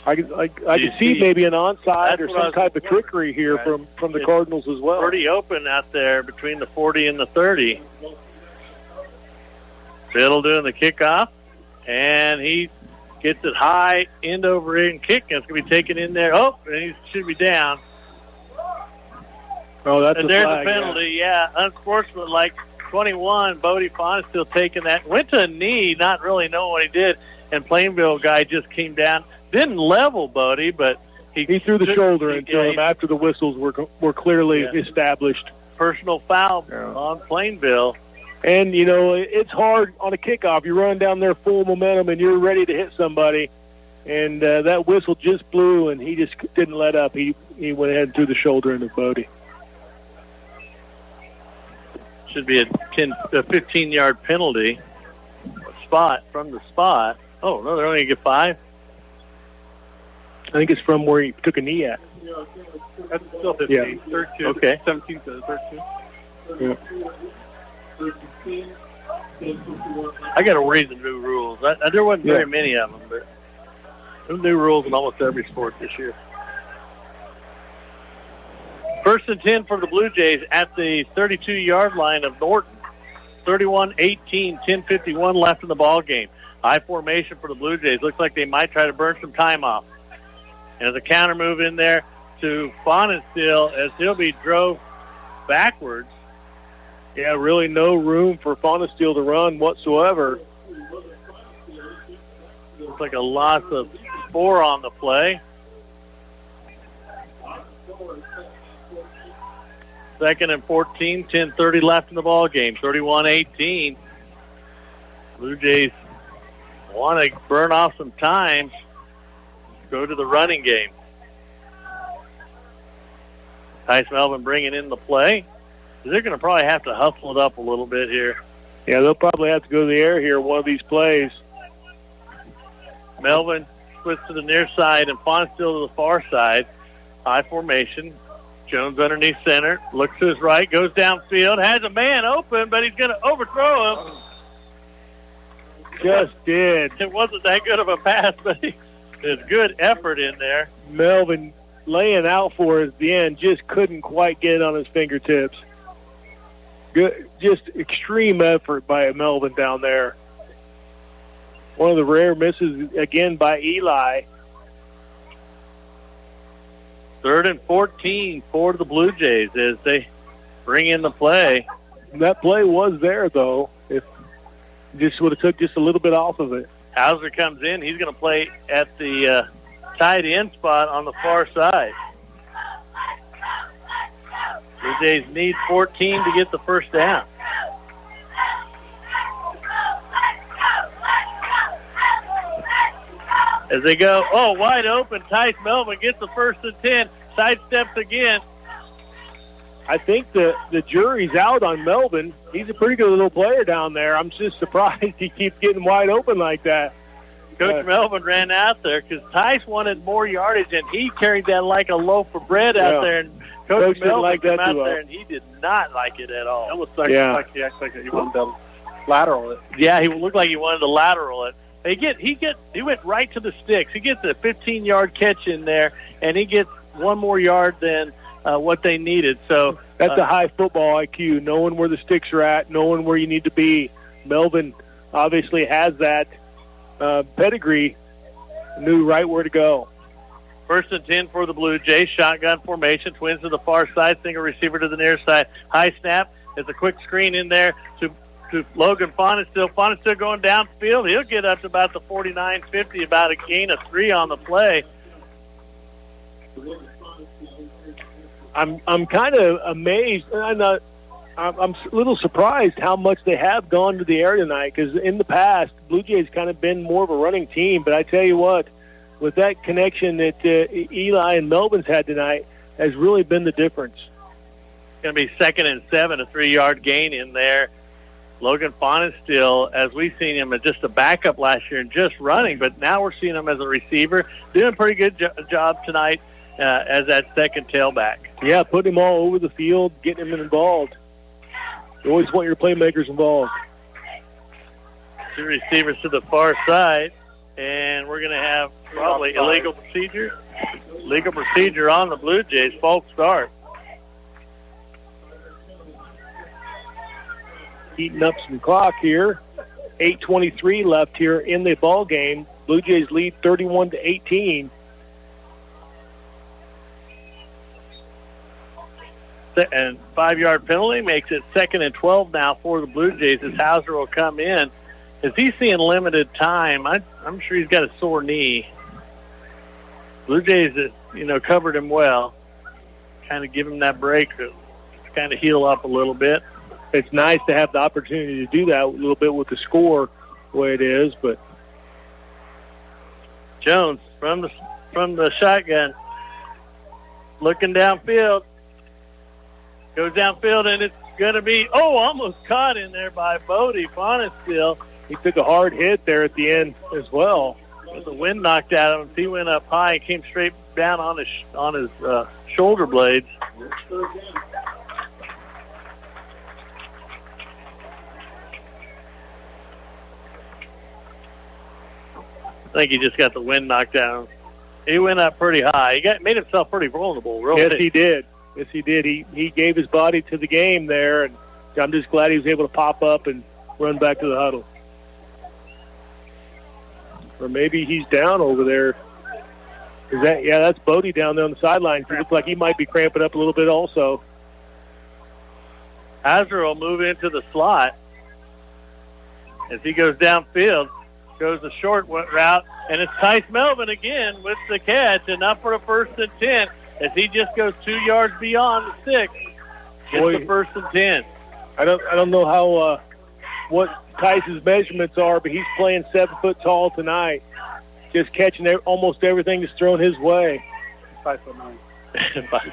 Speaker 2: I can see maybe an onside or some type of trickery here from the Cardinals as well.
Speaker 3: Pretty open out there between the 40 and the 30. Biddle doing the kickoff, and he gets it high, end over end kick, and it's going to be taken in there. Oh, and he should be down.
Speaker 2: Oh, that's
Speaker 3: and
Speaker 2: a
Speaker 3: there's
Speaker 2: flag,
Speaker 3: a penalty, yeah. Unsportsmanlike 21. Bodie Fawn still taking that. Went to a knee, not really knowing what he did, and Plainville guy just came down. Didn't level Bodie, but he
Speaker 2: threw the shoulder into him after the whistles were clearly established.
Speaker 3: Personal foul on Plainville.
Speaker 2: And, you know, it's hard on a kickoff. You're running down there full momentum, and you're ready to hit somebody. And that whistle just blew, and he just didn't let up. He went ahead and threw the shoulder into Bodie.
Speaker 3: Should be a 15-yard penalty from the spot. Oh, no, they're only going to get 5?
Speaker 2: I think it's from where he took a knee at.
Speaker 3: That's still 15.
Speaker 2: Yeah.
Speaker 3: 13. Okay. 17 to 13.
Speaker 2: Yeah.
Speaker 3: I got to read the new rules. There wasn't very many of them, but there's new rules in almost every sport this year. 1st and 10 for the Blue Jays at the 32-yard line of Norton. 31-18, 10:51 left in the ball game. High formation for the Blue Jays. Looks like they might try to burn some time off. And there's a counter move in there to Fonenstiel as he'll be drove backwards.
Speaker 2: Yeah, really no room for Fonenstiel to run whatsoever.
Speaker 3: Looks like a loss of 4 on the play. 2nd and 14, 10:30 left in the ball game. 31-18. Blue Jays want to burn off some time. Go to the running game. Tice Melvin bringing in the play. They're going to probably have to hustle it up a little bit here.
Speaker 2: Yeah, they'll probably have to go to the air here one of these plays.
Speaker 3: Melvin splits to the near side and Fonenstiel to the far side. High formation. Jones underneath center. Looks to his right. Goes downfield. Has a man open, but he's going to overthrow him.
Speaker 2: Just did.
Speaker 3: It wasn't that good of a pass, but there's good effort in there.
Speaker 2: Melvin laying out for it at the end. Just couldn't quite get it on his fingertips. Good, just extreme effort by Melvin down there. One of the rare misses again by Eli.
Speaker 3: 3rd and 14 for the Blue Jays as they bring in the play.
Speaker 2: That play was there, though. If just would have took just a little bit off of it.
Speaker 3: Hauser comes in. He's going to play at the tight end spot on the far side. Blue Jays need 14 to get the first down. As they go, wide open. Tice Melvin gets the 1st and 10. Sidesteps again.
Speaker 2: I think the jury's out on Melvin. He's a pretty good little player down there. I'm just surprised he keeps getting wide open like that.
Speaker 3: Coach Melvin ran out there because Tice wanted more yardage, and he carried that like a loaf of bread out there. And Coach Melvin
Speaker 2: like
Speaker 3: came
Speaker 2: that
Speaker 3: out there, and he did not like it at all.
Speaker 2: That was like he acted like he wanted to lateral it.
Speaker 3: Yeah, he looked like he wanted to lateral it. He went right to the sticks. He gets a 15-yard catch in there, and he gets one more yard than what they needed. So
Speaker 2: that's a high football IQ, knowing where the sticks are at, knowing where you need to be. Melvin obviously has that pedigree, knew right where to go.
Speaker 3: 1st and 10 for the Blue Jays. Shotgun formation. Twins to the far side. Single receiver to the near side. High snap. There's a quick screen in there to Logan Fonenstiel. Fonenstiel going downfield. He'll get up to about the 49-50, about a gain of 3 on the play.
Speaker 2: I'm kind of amazed. I'm a little surprised how much they have gone to the air tonight, because in the past, Blue Jays kind of been more of a running team. But I tell you what, with that connection that Eli and Melvin's had tonight has really been the difference.
Speaker 3: It's going to be 2nd and 7, a 3-yard gain in there. Logan Fonenstiel, as we've seen him as just a backup last year and just running, but now we're seeing him as a receiver, doing a pretty good job tonight as that second tailback.
Speaker 2: Yeah, putting him all over the field, getting him involved. You always want your playmakers involved.
Speaker 3: Two receivers to the far side, and we're going to have probably illegal procedure. Legal procedure on the Blue Jays. False start.
Speaker 2: Heating up some clock here. 8:23 left here in the ball game. Blue Jays lead 31-18.
Speaker 3: And 5-yard penalty makes it 2nd and 12 now for the Blue Jays as Hauser will come in. As he's seeing limited time, I'm sure he's got a sore knee. Blue Jays, covered him well. Kind of give him that break to kind of heal up a little bit.
Speaker 2: It's nice to have the opportunity to do that a little bit with the score the way it is, but
Speaker 3: Jones from the shotgun, looking downfield, goes downfield, and it's going to be almost caught in there by Bodie Fonenstiel.
Speaker 2: He took a hard hit there at the end as well.
Speaker 3: The wind knocked at him. He went up high and came straight down on his shoulder blades. I think he just got the wind knocked down. He went up pretty high. He made himself pretty vulnerable.
Speaker 2: Yes, he did. Yes, he did. He gave his body to the game there, and I'm just glad he was able to pop up and run back to the huddle. Or maybe he's down over there. That's Bodie down there on the sideline. He looks like he might be cramping up a little bit also.
Speaker 3: Hauser will move into the slot as he goes downfield. Goes the short route, and it's Tice Melvin again with the catch, and up for a 1st and 10 as he just goes 2 yards beyond the 6. Gets the 1st and 10.
Speaker 2: I don't know how what Tice's measurements are, but he's playing 7 foot tall tonight, just catching almost everything that's thrown his way. 5'9".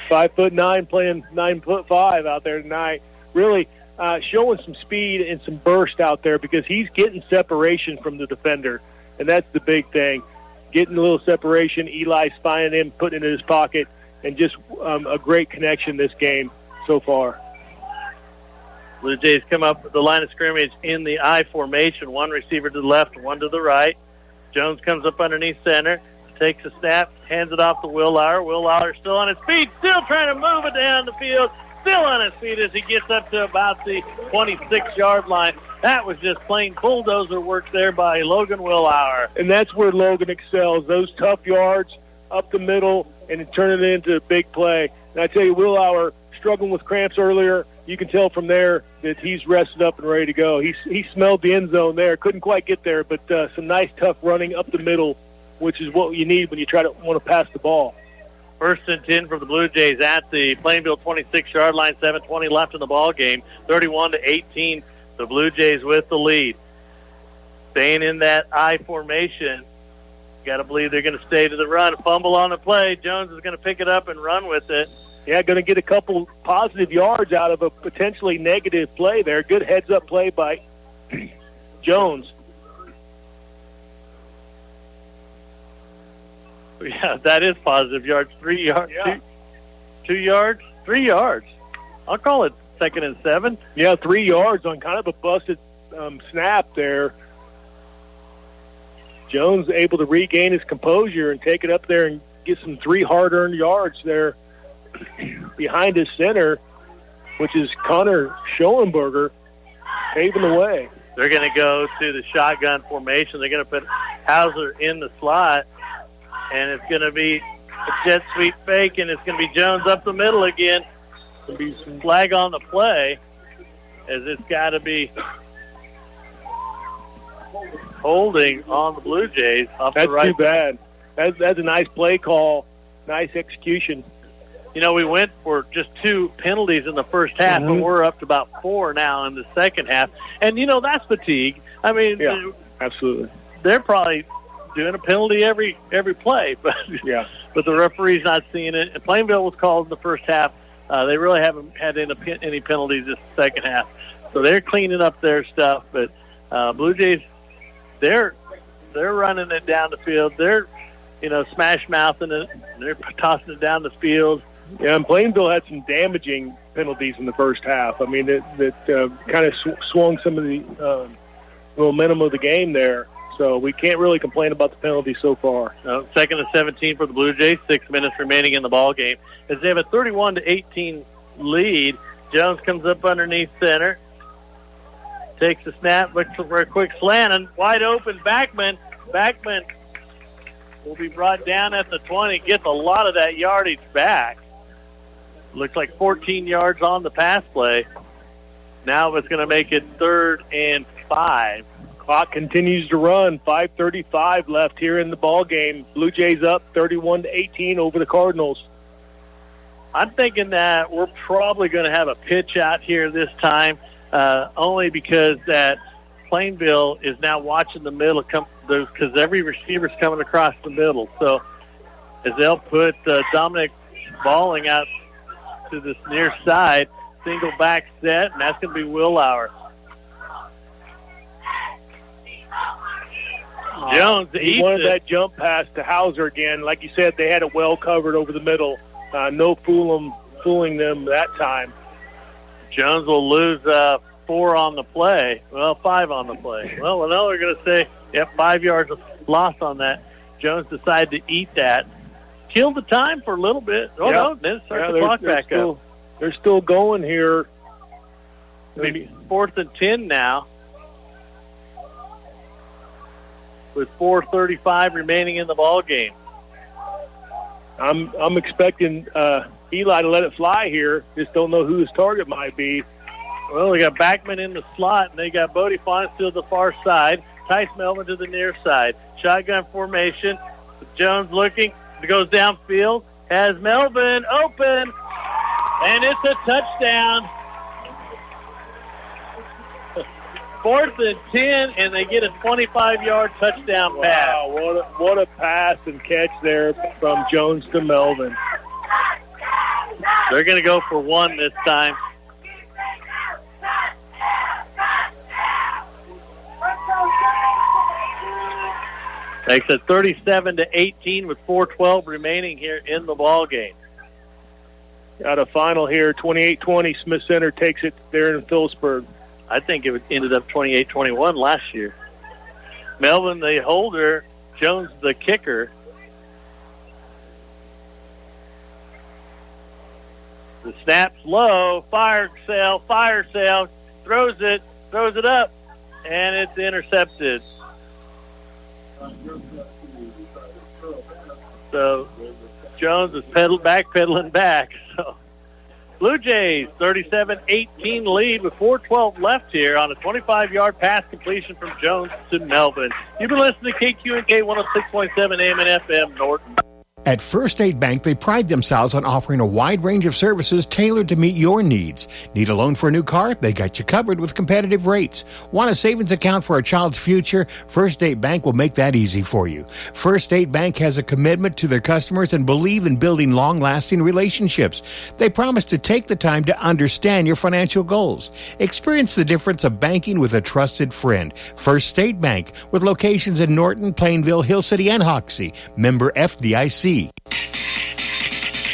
Speaker 2: 5'9", playing 9'5" out there tonight. Really. Showing some speed and some burst out there because he's getting separation from the defender, and that's the big thing. Getting a little separation, Eli spying him, putting it in his pocket, and just a great connection this game so far.
Speaker 3: Blue Jays come up with the line of scrimmage in the I formation, one receiver to the left, one to the right. Jones comes up underneath center, takes a snap, hands it off to Willauer. Willauer still on his feet, still trying to move it down the field. Still on his feet as he gets up to about the 26-yard line. That was just plain bulldozer work there by Logan Willauer.
Speaker 2: And that's where Logan excels, those tough yards up the middle and turning it into a big play. And I tell you, Willauer struggling with cramps earlier. You can tell from there that he's rested up and ready to go. He smelled the end zone there. Couldn't quite get there, but some nice, tough running up the middle, which is what you need when you want to pass the ball.
Speaker 3: 1st and 10 for the Blue Jays at the Plainville 26-yard line. 7:20 left in the ball game. 31-18. The Blue Jays with the lead. Staying in that I formation. Got to believe they're going to stay to the run. Fumble on the play. Jones is going to pick it up and run with it.
Speaker 2: Yeah, going to get a couple positive yards out of a potentially negative play there. Good heads-up play by Jones.
Speaker 3: Yeah, that is positive yards. 3 yards. Yeah. 2 yards? 3 yards. I'll call it 2nd and 7.
Speaker 2: Yeah, 3 yards on kind of a busted snap there. Jones able to regain his composure and take it up there and get some 3 hard-earned yards there behind his center, which is Connor Schoenberger, paving the way.
Speaker 3: They're going to go to the shotgun formation. They're going to put Hauser in the slot. And it's going to be a jet sweep fake, and it's going to be Jones up the middle again. There'll be some flag on the play, as it's got to be holding on the Blue Jays.
Speaker 2: That's too bad. That's a nice play call, nice execution.
Speaker 3: We went for just 2 penalties in the first half, but we're up to about 4 now in the second half. And, that's fatigue. I mean,
Speaker 2: yeah, absolutely.
Speaker 3: They're probably doing a penalty every play, but but the referee's not seeing it. And Plainville was called in the first half. They really haven't had any penalties this second half. So they're cleaning up their stuff, but Blue Jays, they're running it down the field. They're, smash mouthing it. They're tossing it down the field.
Speaker 2: Yeah, and Plainville had some damaging penalties in the first half. I mean, that kind of swung some of the momentum of the game there. So we can't really complain about the penalties so far.
Speaker 3: Second and 17 for the Blue Jays. 6 minutes remaining in the ball game. As they have a 31-18 lead, Jones comes up underneath center. Takes the snap, looks for a quick slant, and wide open Backman. Backman will be brought down at the 20. Gets a lot of that yardage back. Looks like 14 yards on the pass play. Now it's going to make it 3rd and 5.
Speaker 2: Clock continues to run. 5:35 left here in the ball game. Blue Jays up 31-18 over the Cardinals.
Speaker 3: I'm thinking that we're probably going to have a pitch out here this time, only because that Plainville is now watching the middle because every receiver's coming across the middle. So as they'll put Dominic Balling out to this near side, single back set, and that's going to be Willauer. Jones
Speaker 2: he wanted that jump pass to Hauser again. Like you said, they had it well covered over the middle. No fooling them that time.
Speaker 3: Jones will lose 4 on the play. Well, 5 on the play. Well, now they're going to say, 5 yards of loss on that. Jones decided to eat that. Killed the time for a little bit. No, then start the clock back up.
Speaker 2: They're still going here.
Speaker 3: Maybe 4th and 10 now, with 4:35 remaining in the ball game.
Speaker 2: I'm expecting Eli to let it fly here. Just don't know who his target might be.
Speaker 3: Well, they got Backman in the slot, and they got Bodie Fonts to the far side. Tice Melvin to the near side. Shotgun formation. Jones looking. It goes downfield. Has Melvin open. And it's a touchdown. 4th and 10, and they get a 25-yard touchdown pass.
Speaker 2: Wow, what a pass and catch there from Jones to Melvin.
Speaker 3: They're going to go for 1 this time. Makes it 37-18 with 4:12 remaining here in the ball game.
Speaker 2: Got a final here, 28-20. Smith Center takes it there in Phillipsburg.
Speaker 3: I think it ended up 28-21 last year. Melvin, the holder, Jones, the kicker. The snap's low, fire sale, throws it up, and it's intercepted. So Jones is backpedaling back. So Blue Jays 37-18 lead with 4:12 left here on a 25-yard pass completion from Jones to Melvin. You've been listening to KQNK 106.7 AM and FM Norton.
Speaker 7: At First State Bank, they pride themselves on offering a wide range of services tailored to meet your needs. Need a loan for a new car? They got you covered with competitive rates. Want a savings account for a child's future? First State Bank will make that easy for you. First State Bank has a commitment to their customers and believe in building long-lasting relationships. They promise to take the time to understand your financial goals. Experience the difference of banking with a trusted friend. First State Bank, with locations in Norton, Plainville, Hill City, and Hoxie. Member FDIC.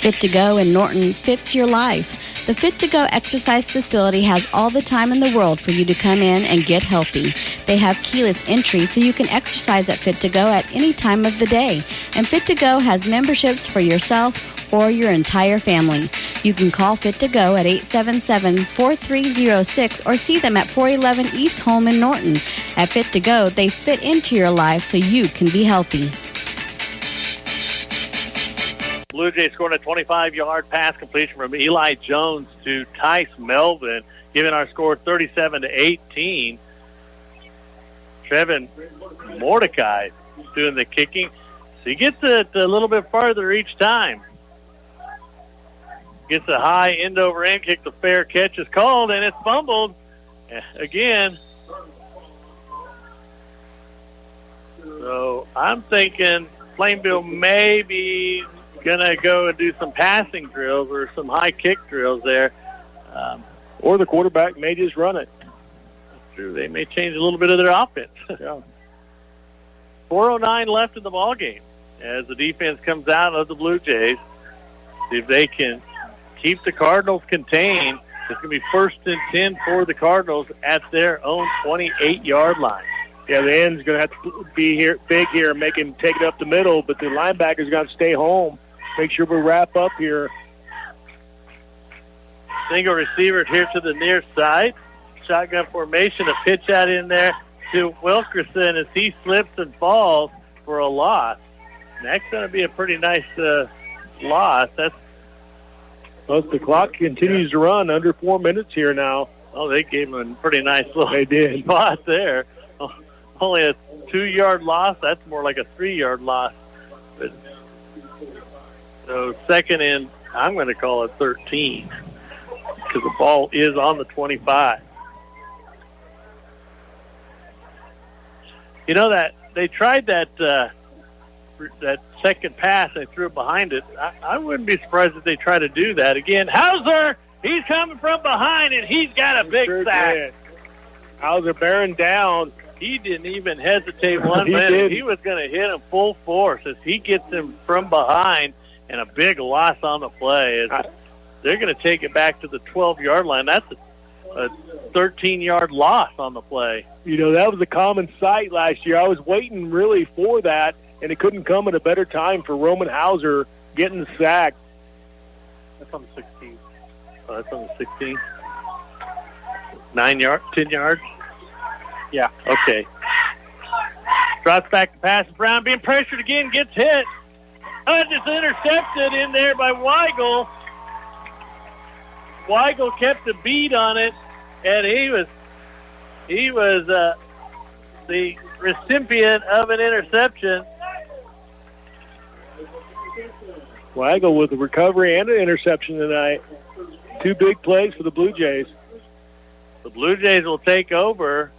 Speaker 6: Fit to Go in Norton fits your life. The Fit to Go exercise facility has all the time in the world for you to come in and get healthy. They have keyless entry so you can exercise at Fit to Go at any time of the day. And Fit to Go has memberships for yourself or your entire family. You can call Fit to Go at 877-4306 or see them at 411 East Home in Norton. At Fit to Go, they fit into your life so you can be healthy.
Speaker 3: Blue Jays scoring a 25-yard pass completion from Eli Jones to Tice Melvin, giving our score 37-18. Trevin Mordecai doing the kicking. So he gets it a little bit farther each time. Gets a high end-over-end kick. The fair catch is called, and it's fumbled again. So I'm thinking Plainville may be going to go and do some passing drills or some high kick drills there.
Speaker 2: Or the quarterback may just run it.
Speaker 3: True, they may change a little bit of their offense.
Speaker 2: Yeah.
Speaker 3: 4:09 left in the ball game as the defense comes out of the Blue Jays. See if they can keep the Cardinals contained. It's going to be 1st and 10 for the Cardinals at their own 28-yard line.
Speaker 2: Yeah, the end's going to have to be here, big here, make him take it up the middle, but the linebacker's got to stay home. Make sure we wrap up here.
Speaker 3: Single receiver here to the near side. Shotgun formation, a pitch out in there to Wilkerson as he slips and falls for a loss. And that's going to be a pretty nice loss.
Speaker 2: Well, the clock continues to run under 4 minutes here now.
Speaker 3: Oh, they gave him a pretty nice little
Speaker 2: they did.
Speaker 3: spot there. Only a 2-yard loss. That's more like a 3-yard loss. But, so second and I'm going to call it 13 because the ball is on the 25. You know that they tried that second pass. They threw it behind it. I wouldn't be surprised if they try to do that again. Hauser, he's coming from behind, and he's got a big sack.
Speaker 2: Hauser bearing down.
Speaker 3: He didn't even hesitate one minute. He was going to hit him full force as he gets him from behind, and a big loss on the play. They're going to take it back to the 12-yard line. That's a 13-yard loss on the play.
Speaker 2: You know, that was a common sight last year. I was waiting really for that, and it couldn't come at a better time for Roman Hauser getting sacked.
Speaker 3: That's on the 16. Oh, that's on the 16. 10 yards?
Speaker 2: Yeah.
Speaker 3: Okay. Drops back to pass. Brown being pressured again, gets hit. It's intercepted in there by Weigel. Weigel kept the beat on it, and he was the recipient of an interception.
Speaker 2: Weigel with the recovery and an interception tonight. 2 big plays for the Blue Jays.
Speaker 3: The Blue Jays will take over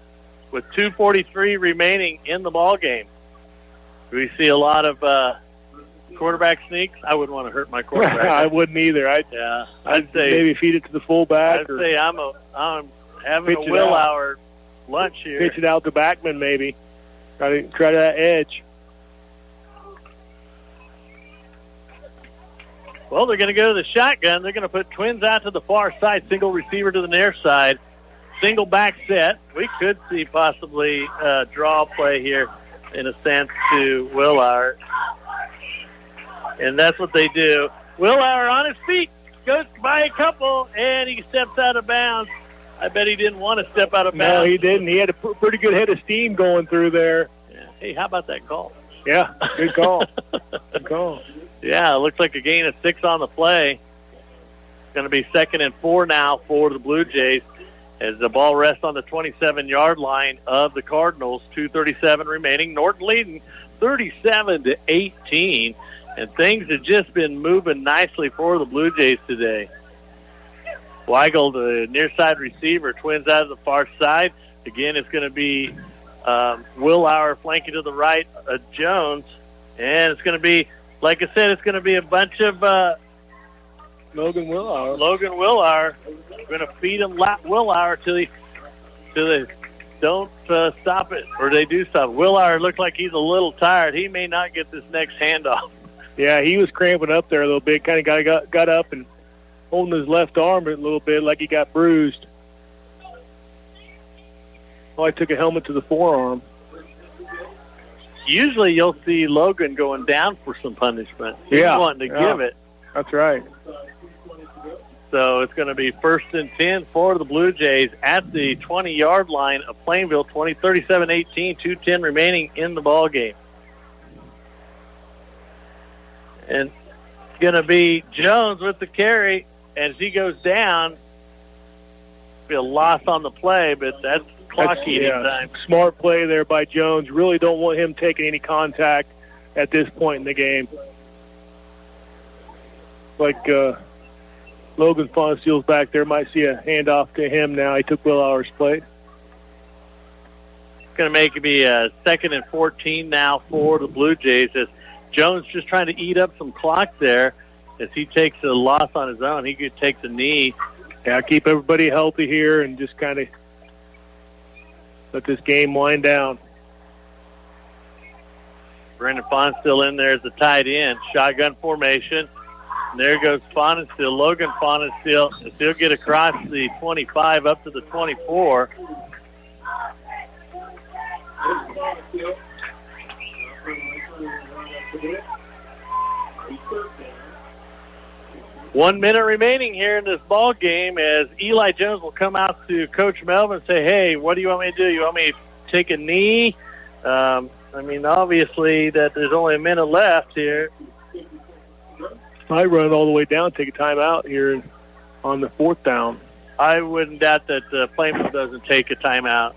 Speaker 3: with 2:43 remaining in the ball game. We see a lot of quarterback sneaks. I wouldn't want to hurt my quarterback.
Speaker 2: I wouldn't either. I'd say maybe feed it to the fullback.
Speaker 3: I'd say I'm having a Will-Hour lunch here.
Speaker 2: Pitch it out to Backman maybe. Try that edge.
Speaker 3: Well, they're going to go to the shotgun. They're going to put twins out to the far side, single receiver to the near side, single back set. We could see possibly a draw play here in a sense to Will-Hour. And that's what they do. Will-Hour on his feet, goes by a couple, and he steps out of bounds. I bet he didn't want to step out of bounds.
Speaker 2: No, he didn't. He had a pretty good head of steam going through there.
Speaker 3: Yeah. Hey, how about that call?
Speaker 2: Yeah, good call. Good call.
Speaker 3: Yeah, it looks like a gain of 6 on the play. It's going to be 2nd and 4 now for the Blue Jays as the ball rests on the 27-yard line of the Cardinals. 2:37 remaining. Norton leading 37-18. And things have just been moving nicely for the Blue Jays today. Weigel, the near side receiver, twins out of the far side. Again, it's going to be Will-Hour flanking to the right, Jones. And it's going to be, like I said, it's going to be a bunch of
Speaker 2: Logan Will-Hour.
Speaker 3: We're going to feed him Will-Hour till they don't stop it, or they do stop it. Will-Hour looked like he's a little tired. He may not get this next handoff.
Speaker 2: Yeah, he was cramping up there a little bit. Kind of got up and holding his left arm a little bit like he got bruised. Oh, I took a helmet to the forearm.
Speaker 3: Usually you'll see Logan going down for some punishment. He's wanting to give it.
Speaker 2: That's right.
Speaker 3: So it's going to be 1st and 10 for the Blue Jays at the 20-yard line of Plainville. 37-18, 2:10 remaining in the ball game. And it's going to be Jones with the carry. As he goes down, be a loss on the play, but that's clock eating time.
Speaker 2: Smart play there by Jones. Really don't want him taking any contact at this point in the game. Like Logan Fonseal's back there, might see a handoff to him now. He took Will-Hour's place.
Speaker 3: It's going to make it be 2nd and 14 now for the Blue Jays as Jones just trying to eat up some clock there. As he takes a loss on his own, he could take the knee.
Speaker 2: Yeah, keep everybody healthy here and just kind of let this game wind down.
Speaker 3: Brandon Fawn still in there as the tight end. Shotgun formation. And there goes Fawnenstiel. Logan Fawnenstiel. He'll get across the 25 up to the 24. One minute remaining here in this ball game as Eli Jones will come out to Coach Melvin and say, hey, what do you want me to do? You want me to take a knee? Obviously that there's only a minute left here.
Speaker 2: I run all the way down, take a timeout here on the 4th down.
Speaker 3: I wouldn't doubt that Plainville doesn't take a timeout.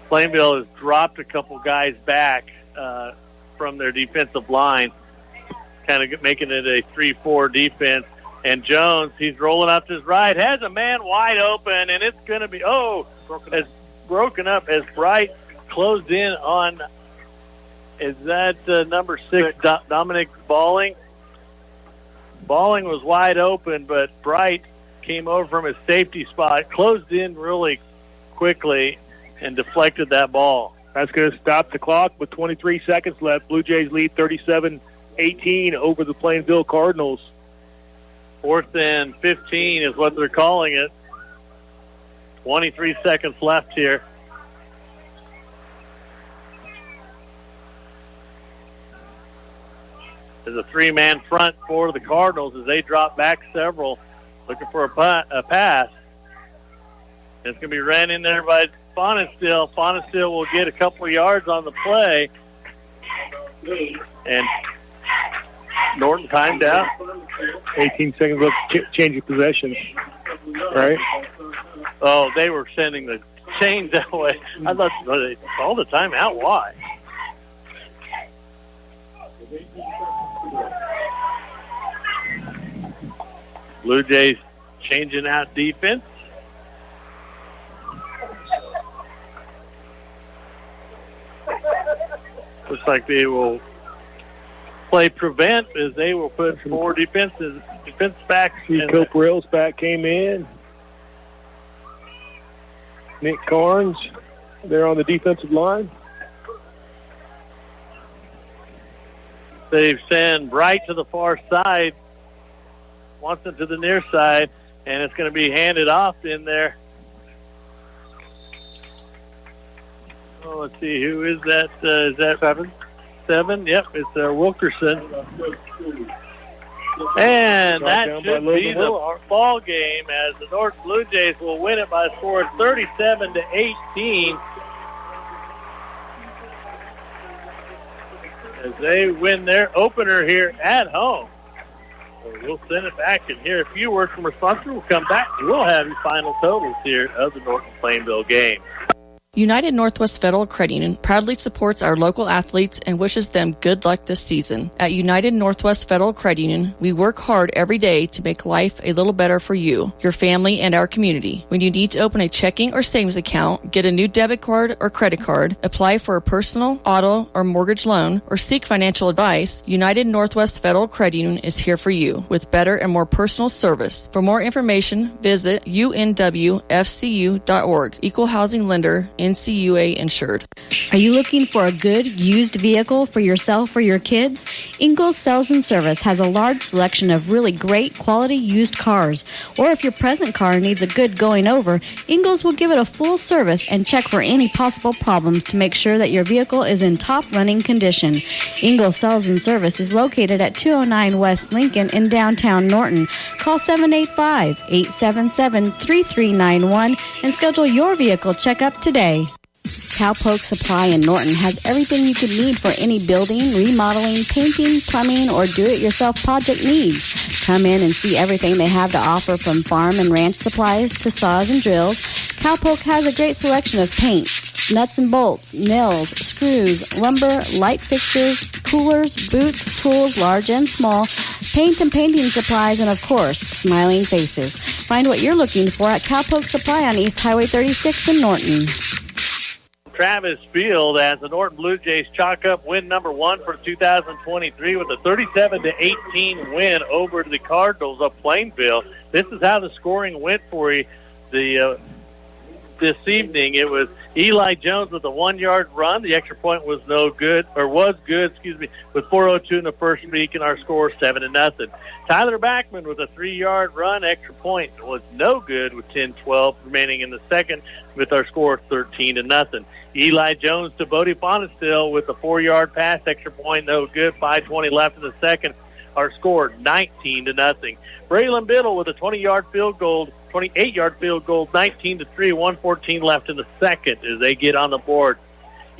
Speaker 3: Plainville has dropped a couple guys back from their defensive line, kind of making it a 3-4 defense. And Jones, he's rolling up to his right, has a man wide open, and it's going to be, broken up as Bright closed in on, is that number 6, Dominic Balling? Balling was wide open, but Bright came over from his safety spot, closed in really quickly, and deflected that ball.
Speaker 2: That's going to stop the clock with 23 seconds left. Blue Jays lead 37-18 over the Plainville Cardinals.
Speaker 3: 4th and 15 is what they're calling it. 23 seconds left here. There's a 3-man front for the Cardinals as they drop back several, looking for a pass. It's going to be ran in there by Fawnenstiel. Fawnenstiel will get a couple of yards on the play. And Norton timed out.
Speaker 2: 18 seconds left, change of possession. Right?
Speaker 3: Oh, they were sending the chains that way. I thought they called the timeout. Why? Blue Jays changing out defense. Looks like they will play prevent as they will put 4 defense backs.
Speaker 2: Cope Rails back came in. Nick Carnes there on the defensive line.
Speaker 3: They send Bright to the far side, Watson to the near side, and it's going to be handed off in there. Oh, let's see, who is that? Is that 7? Yep, it's Wilkerson. And that should be the ball game as the North Blue Jays will win it by a score of 37-18 as they win their opener here at home. So we'll send it back and hear a few words from our sponsor. We'll come back and we'll have your final totals here of the Norton Plainville game.
Speaker 9: United Northwest Federal Credit Union proudly supports our local athletes and wishes them good luck this season. At United Northwest Federal Credit Union, we work hard every day to make life a little better for you, your family, and our community. When you need to open a checking or savings account, get a new debit card or credit card, apply for a personal, auto, or mortgage loan, or seek financial advice, United Northwest Federal Credit Union is here for you with better and more personal service. For more information, visit unwfcu.org. Equal Housing Lender, NCUA insured.
Speaker 6: Are you looking for a good used vehicle for yourself or your kids? Ingalls Sales and Service has a large selection of really great quality used cars. Or if your present car needs a good going over, Ingalls will give it a full service and check for any possible problems to make sure that your vehicle is in top running condition. Ingalls Sales and Service is located at 209 West Lincoln in downtown Norton. Call 785-877-3391 and schedule your vehicle checkup today. Cowpoke Supply in Norton has everything you could need for any building, remodeling, painting, plumbing, or do-it-yourself project needs. Come in and see everything they have to offer from farm and ranch supplies to saws and drills. Cowpoke has a great selection of paint, nuts and bolts, nails, screws, lumber, light fixtures, coolers, boots, tools, large and small, paint and painting supplies, and of course, smiling faces. Find what you're looking for at Cowpoke Supply on East Highway 36 in Norton.
Speaker 3: Travis Field as the Norton Blue Jays chalk up win number 1 for 2023 with a 37-18 win over the Cardinals of Plainville. This is how the scoring went for you this evening. It was Eli Jones with a 1-yard run. The extra point was good, with 4:02 in the first week, and our score 7-0. Tyler Backman with a 3-yard run. Extra point was no good with 10:12 remaining in the second, with our score 13-0. Eli Jones to Bodie Bonestill with a 4-yard pass. Extra point no good. 5:20 left in the second. Our score 19-0. Braylon Biddle with a 28-yard field goal, 19-3, 1:14 left in the second as they get on the board.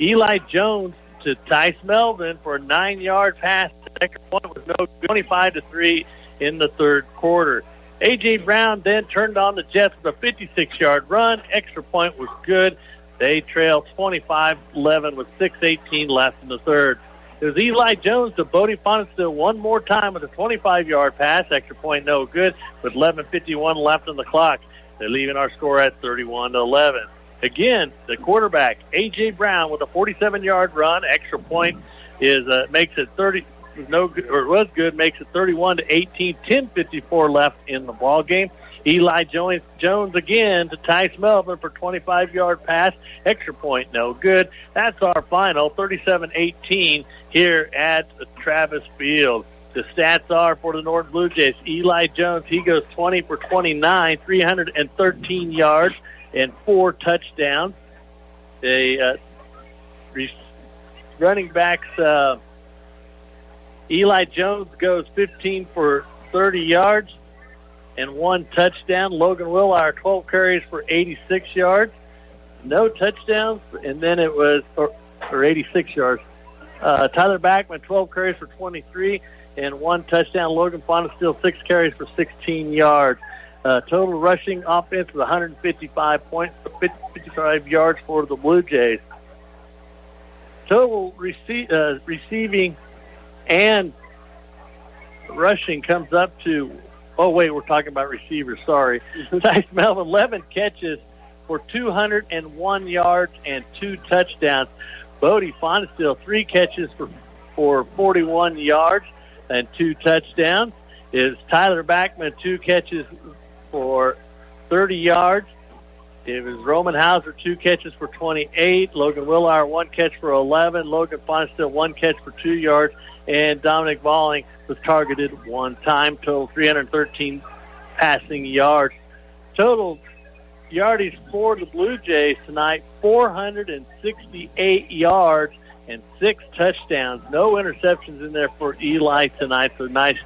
Speaker 3: Eli Jones to Tice Melvin for a 9-yard pass. The extra point was no good, 25-3 in the third quarter. A.J. Brown then turned on the Jets with a 56-yard run. Extra point was good. They trailed 25-11 with 6:18 left in the third. It was Eli Jones to Bodie Bonestill one more time with a 25-yard pass. Extra point no good with 11:51 left on the clock. They're leaving our score at 31-11. Again, the quarterback, A.J. Brown, with a 47-yard run. Extra point makes it 30. Was good, makes it 31-18. 10:54 left in the ball game. Eli Jones again to Tice Melvin for 25-yard pass. Extra point no good. That's our final, 37-18 here at Travis Field. The stats are for the Norton Blue Jays. Eli Jones, he goes 20 for 29, 313 yards and 4 touchdowns. The running backs, Eli Jones goes 15 for 30 yards and 1 touchdown. Logan Willard, 12 carries for 86 yards. No touchdowns, and then it was, or 86 yards. Tyler Backman, 12 carries for 23 and 1 touchdown. Logan Bonestill, 6 carries for 16 yards. Total rushing offense was 55 yards for the Blue Jays. Total receiving and rushing comes up to, we're talking about receivers, sorry. Tice Melvin, 11 catches for 201 yards and 2 touchdowns. Bodie Bonestill, 3 catches for 41 yards and 2 touchdowns. Is Tyler Backman, 2 catches for 30 yards. It was Roman Hauser, 2 catches for 28. Logan Willard, 1 catch for 11. Logan Bonestill, 1 catch for 2 yards. And Dominic Valling was targeted 1 time. Total 313 passing yards. Total yardage for the Blue Jays tonight, 468 yards and 6 touchdowns. No interceptions in there for Eli tonight. So nice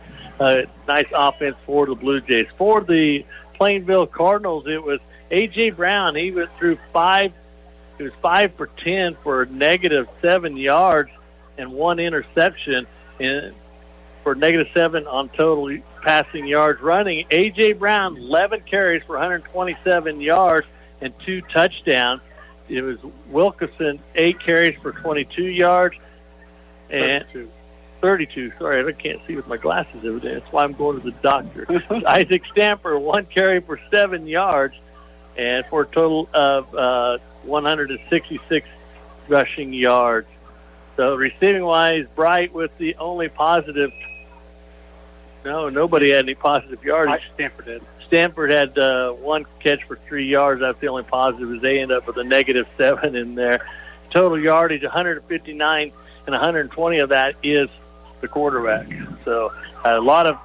Speaker 3: offense for the Blue Jays. For the Plainville Cardinals, it was A.J. Brown. He went through 5 for 10 for -7 yards and 1 interception, and for -7 on total passing yards. Running, A.J. Brown, 11 carries for 127 yards and 2 touchdowns. It was Wilkerson, 8 carries for 22 yards and 32. Sorry, I can't see with my glasses every day. That's why I'm going to the doctor. Isaac Stamper, 1 carry for 7 yards and for a total of 166 rushing yards. So receiving-wise, Bright with the only positive. No, nobody had any positive yards.
Speaker 14: Stanford did.
Speaker 3: Stanford had 1 catch for 3 yards. That's the only positive, is they end up with a -7 in there. Total yardage, 159, and 120 of that is the quarterback. So a lot of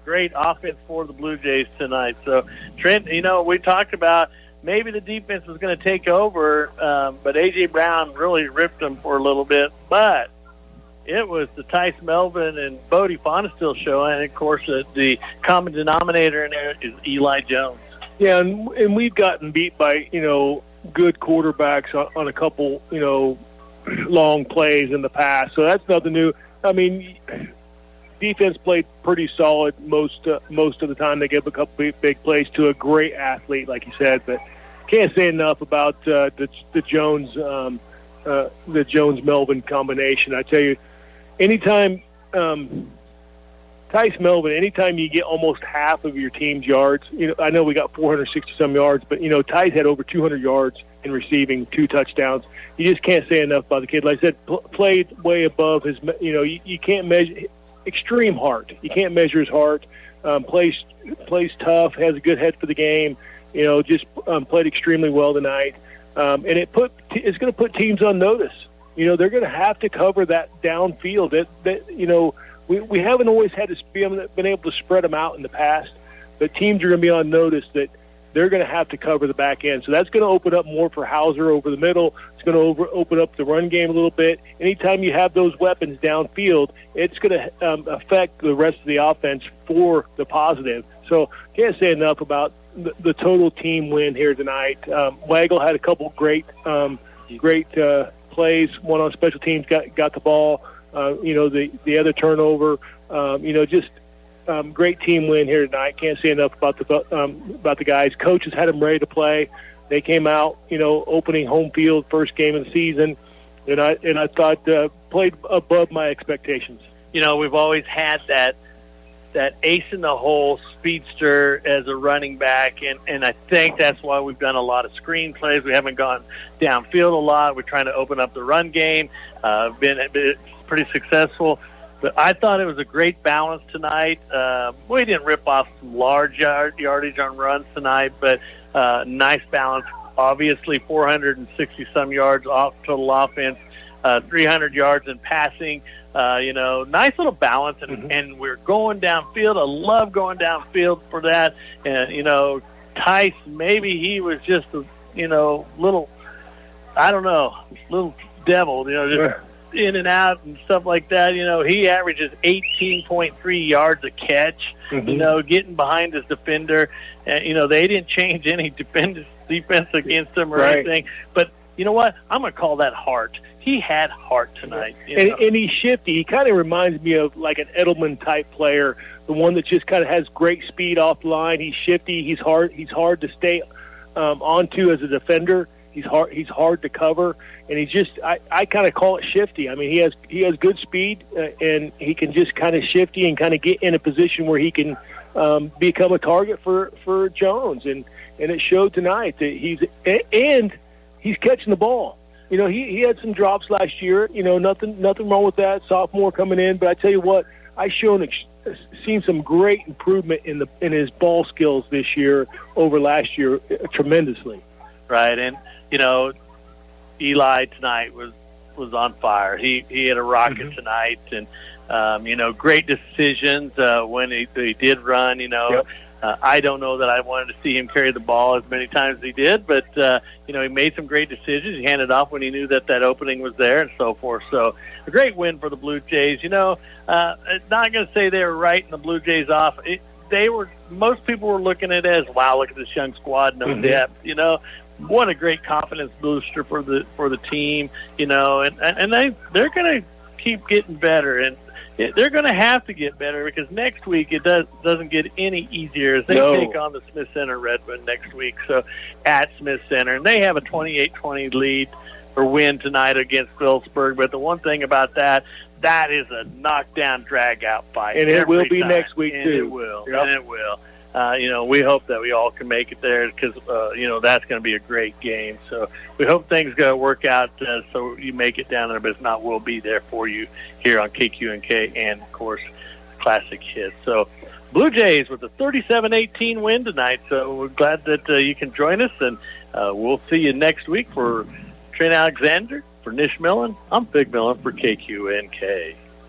Speaker 3: great offense for the Blue Jays tonight. So Trent, we talked about maybe the defense was going to take over, but A.J. Brown really ripped them for a little bit. But it was the Tice Melvin and Bodie Bonestill show, and, of course, the common denominator in there is Eli Jones.
Speaker 2: Yeah, and we've gotten beat by, good quarterbacks on a couple, long plays in the past. So that's nothing new. I mean, defense played pretty solid most of the time. They gave a couple big plays to a great athlete, like you said, but can't say enough about the Jones Melvin combination. I tell you, anytime Tice Melvin, anytime you get almost half of your team's yards, I know we got 460 some yards, but Tice had over 200 yards in receiving, 2 touchdowns. You just can't say enough about the kid. Like I said, played way above his, you can't measure extreme heart. You can't measure his heart. Plays tough, has a good head for the game. Just played extremely well tonight. And it's going to put teams on notice. They're going to have to cover that downfield. We haven't always had to been able to spread them out in the past, but teams are going to be on notice that they're going to have to cover the back end. So that's going to open up more for Hauser over the middle. It's going to open up the run game a little bit. Anytime you have those weapons downfield, it's going to affect the rest of the offense for the positive. So can't say enough about the total team win here tonight. Wagle had a couple great plays. One on special teams, got the ball. The other turnover. Great team win here tonight. Can't say enough about the guys. Coaches had them ready to play. They came out, opening home field, first game of the season, and I thought played above my expectations.
Speaker 3: We've always had that ace in the hole speedster as a running back, and I think that's why we've done a lot of screen plays. We haven't gone downfield a lot. We're trying to open up the run game. Been pretty successful. But I thought it was a great balance tonight. We didn't rip off some large yardage on runs tonight, but nice balance. Obviously, 460-some yards off total offense, 300 yards in passing. Nice little balance, and we're going downfield. I love going downfield for that. And, Tice, maybe he was just a, little, I don't know, little devil, just in and out and stuff like that. He averages 18.3 yards a catch, getting behind his defender. They didn't change any defense against him or anything. But you know what? I'm going to call that heart. He had heart tonight.
Speaker 2: And he's shifty. He kind of reminds me of like an Edelman-type player, the one that just kind of has great speed off the line. He's shifty. He's hard to stay onto as a defender. He's hard to cover, and he's just I kind of call it shifty. I mean, he has good speed, and he can just kind of shifty and kind of get in a position where he can become a target for Jones, and it showed tonight that he's catching the ball. He had some drops last year. Nothing wrong with that. Sophomore coming in, but I tell you what, seen some great improvement in his ball skills this year over last year, tremendously.
Speaker 3: Right, and Eli tonight was on fire. He had a rocket tonight, and great decisions when he did run. I don't know that I wanted to see him carry the ball as many times as he did, but he made some great decisions. He handed off when he knew that opening was there and so forth. So a great win for the Blue Jays. Not going to say they were writing the Blue Jays off. Most people were looking at it as, wow, look at this young squad, no depth. What a great confidence booster for the team. And they're going to keep getting better, and they're going to have to get better because next week it doesn't get any easier as they take on the Smith Center Redmond next week. So at Smith Center, and they have a 28-20 lead or win tonight against Phillipsburg. But the one thing about that is a knockdown, drag-out fight,
Speaker 2: and it will be
Speaker 3: time.
Speaker 2: Next week
Speaker 3: and
Speaker 2: too.
Speaker 3: It will,
Speaker 2: yep.
Speaker 3: And it will. We hope that we all can make it there because, that's going to be a great game. So we hope things going to work out so you make it down there. But if not, we'll be there for you here on KQNK and, of course, Classic Hits. So Blue Jays with a 37-18 win tonight. So we're glad that you can join us, and we'll see you next week for Trent Alexander, for Nish Millen. I'm Big Millen for KQNK.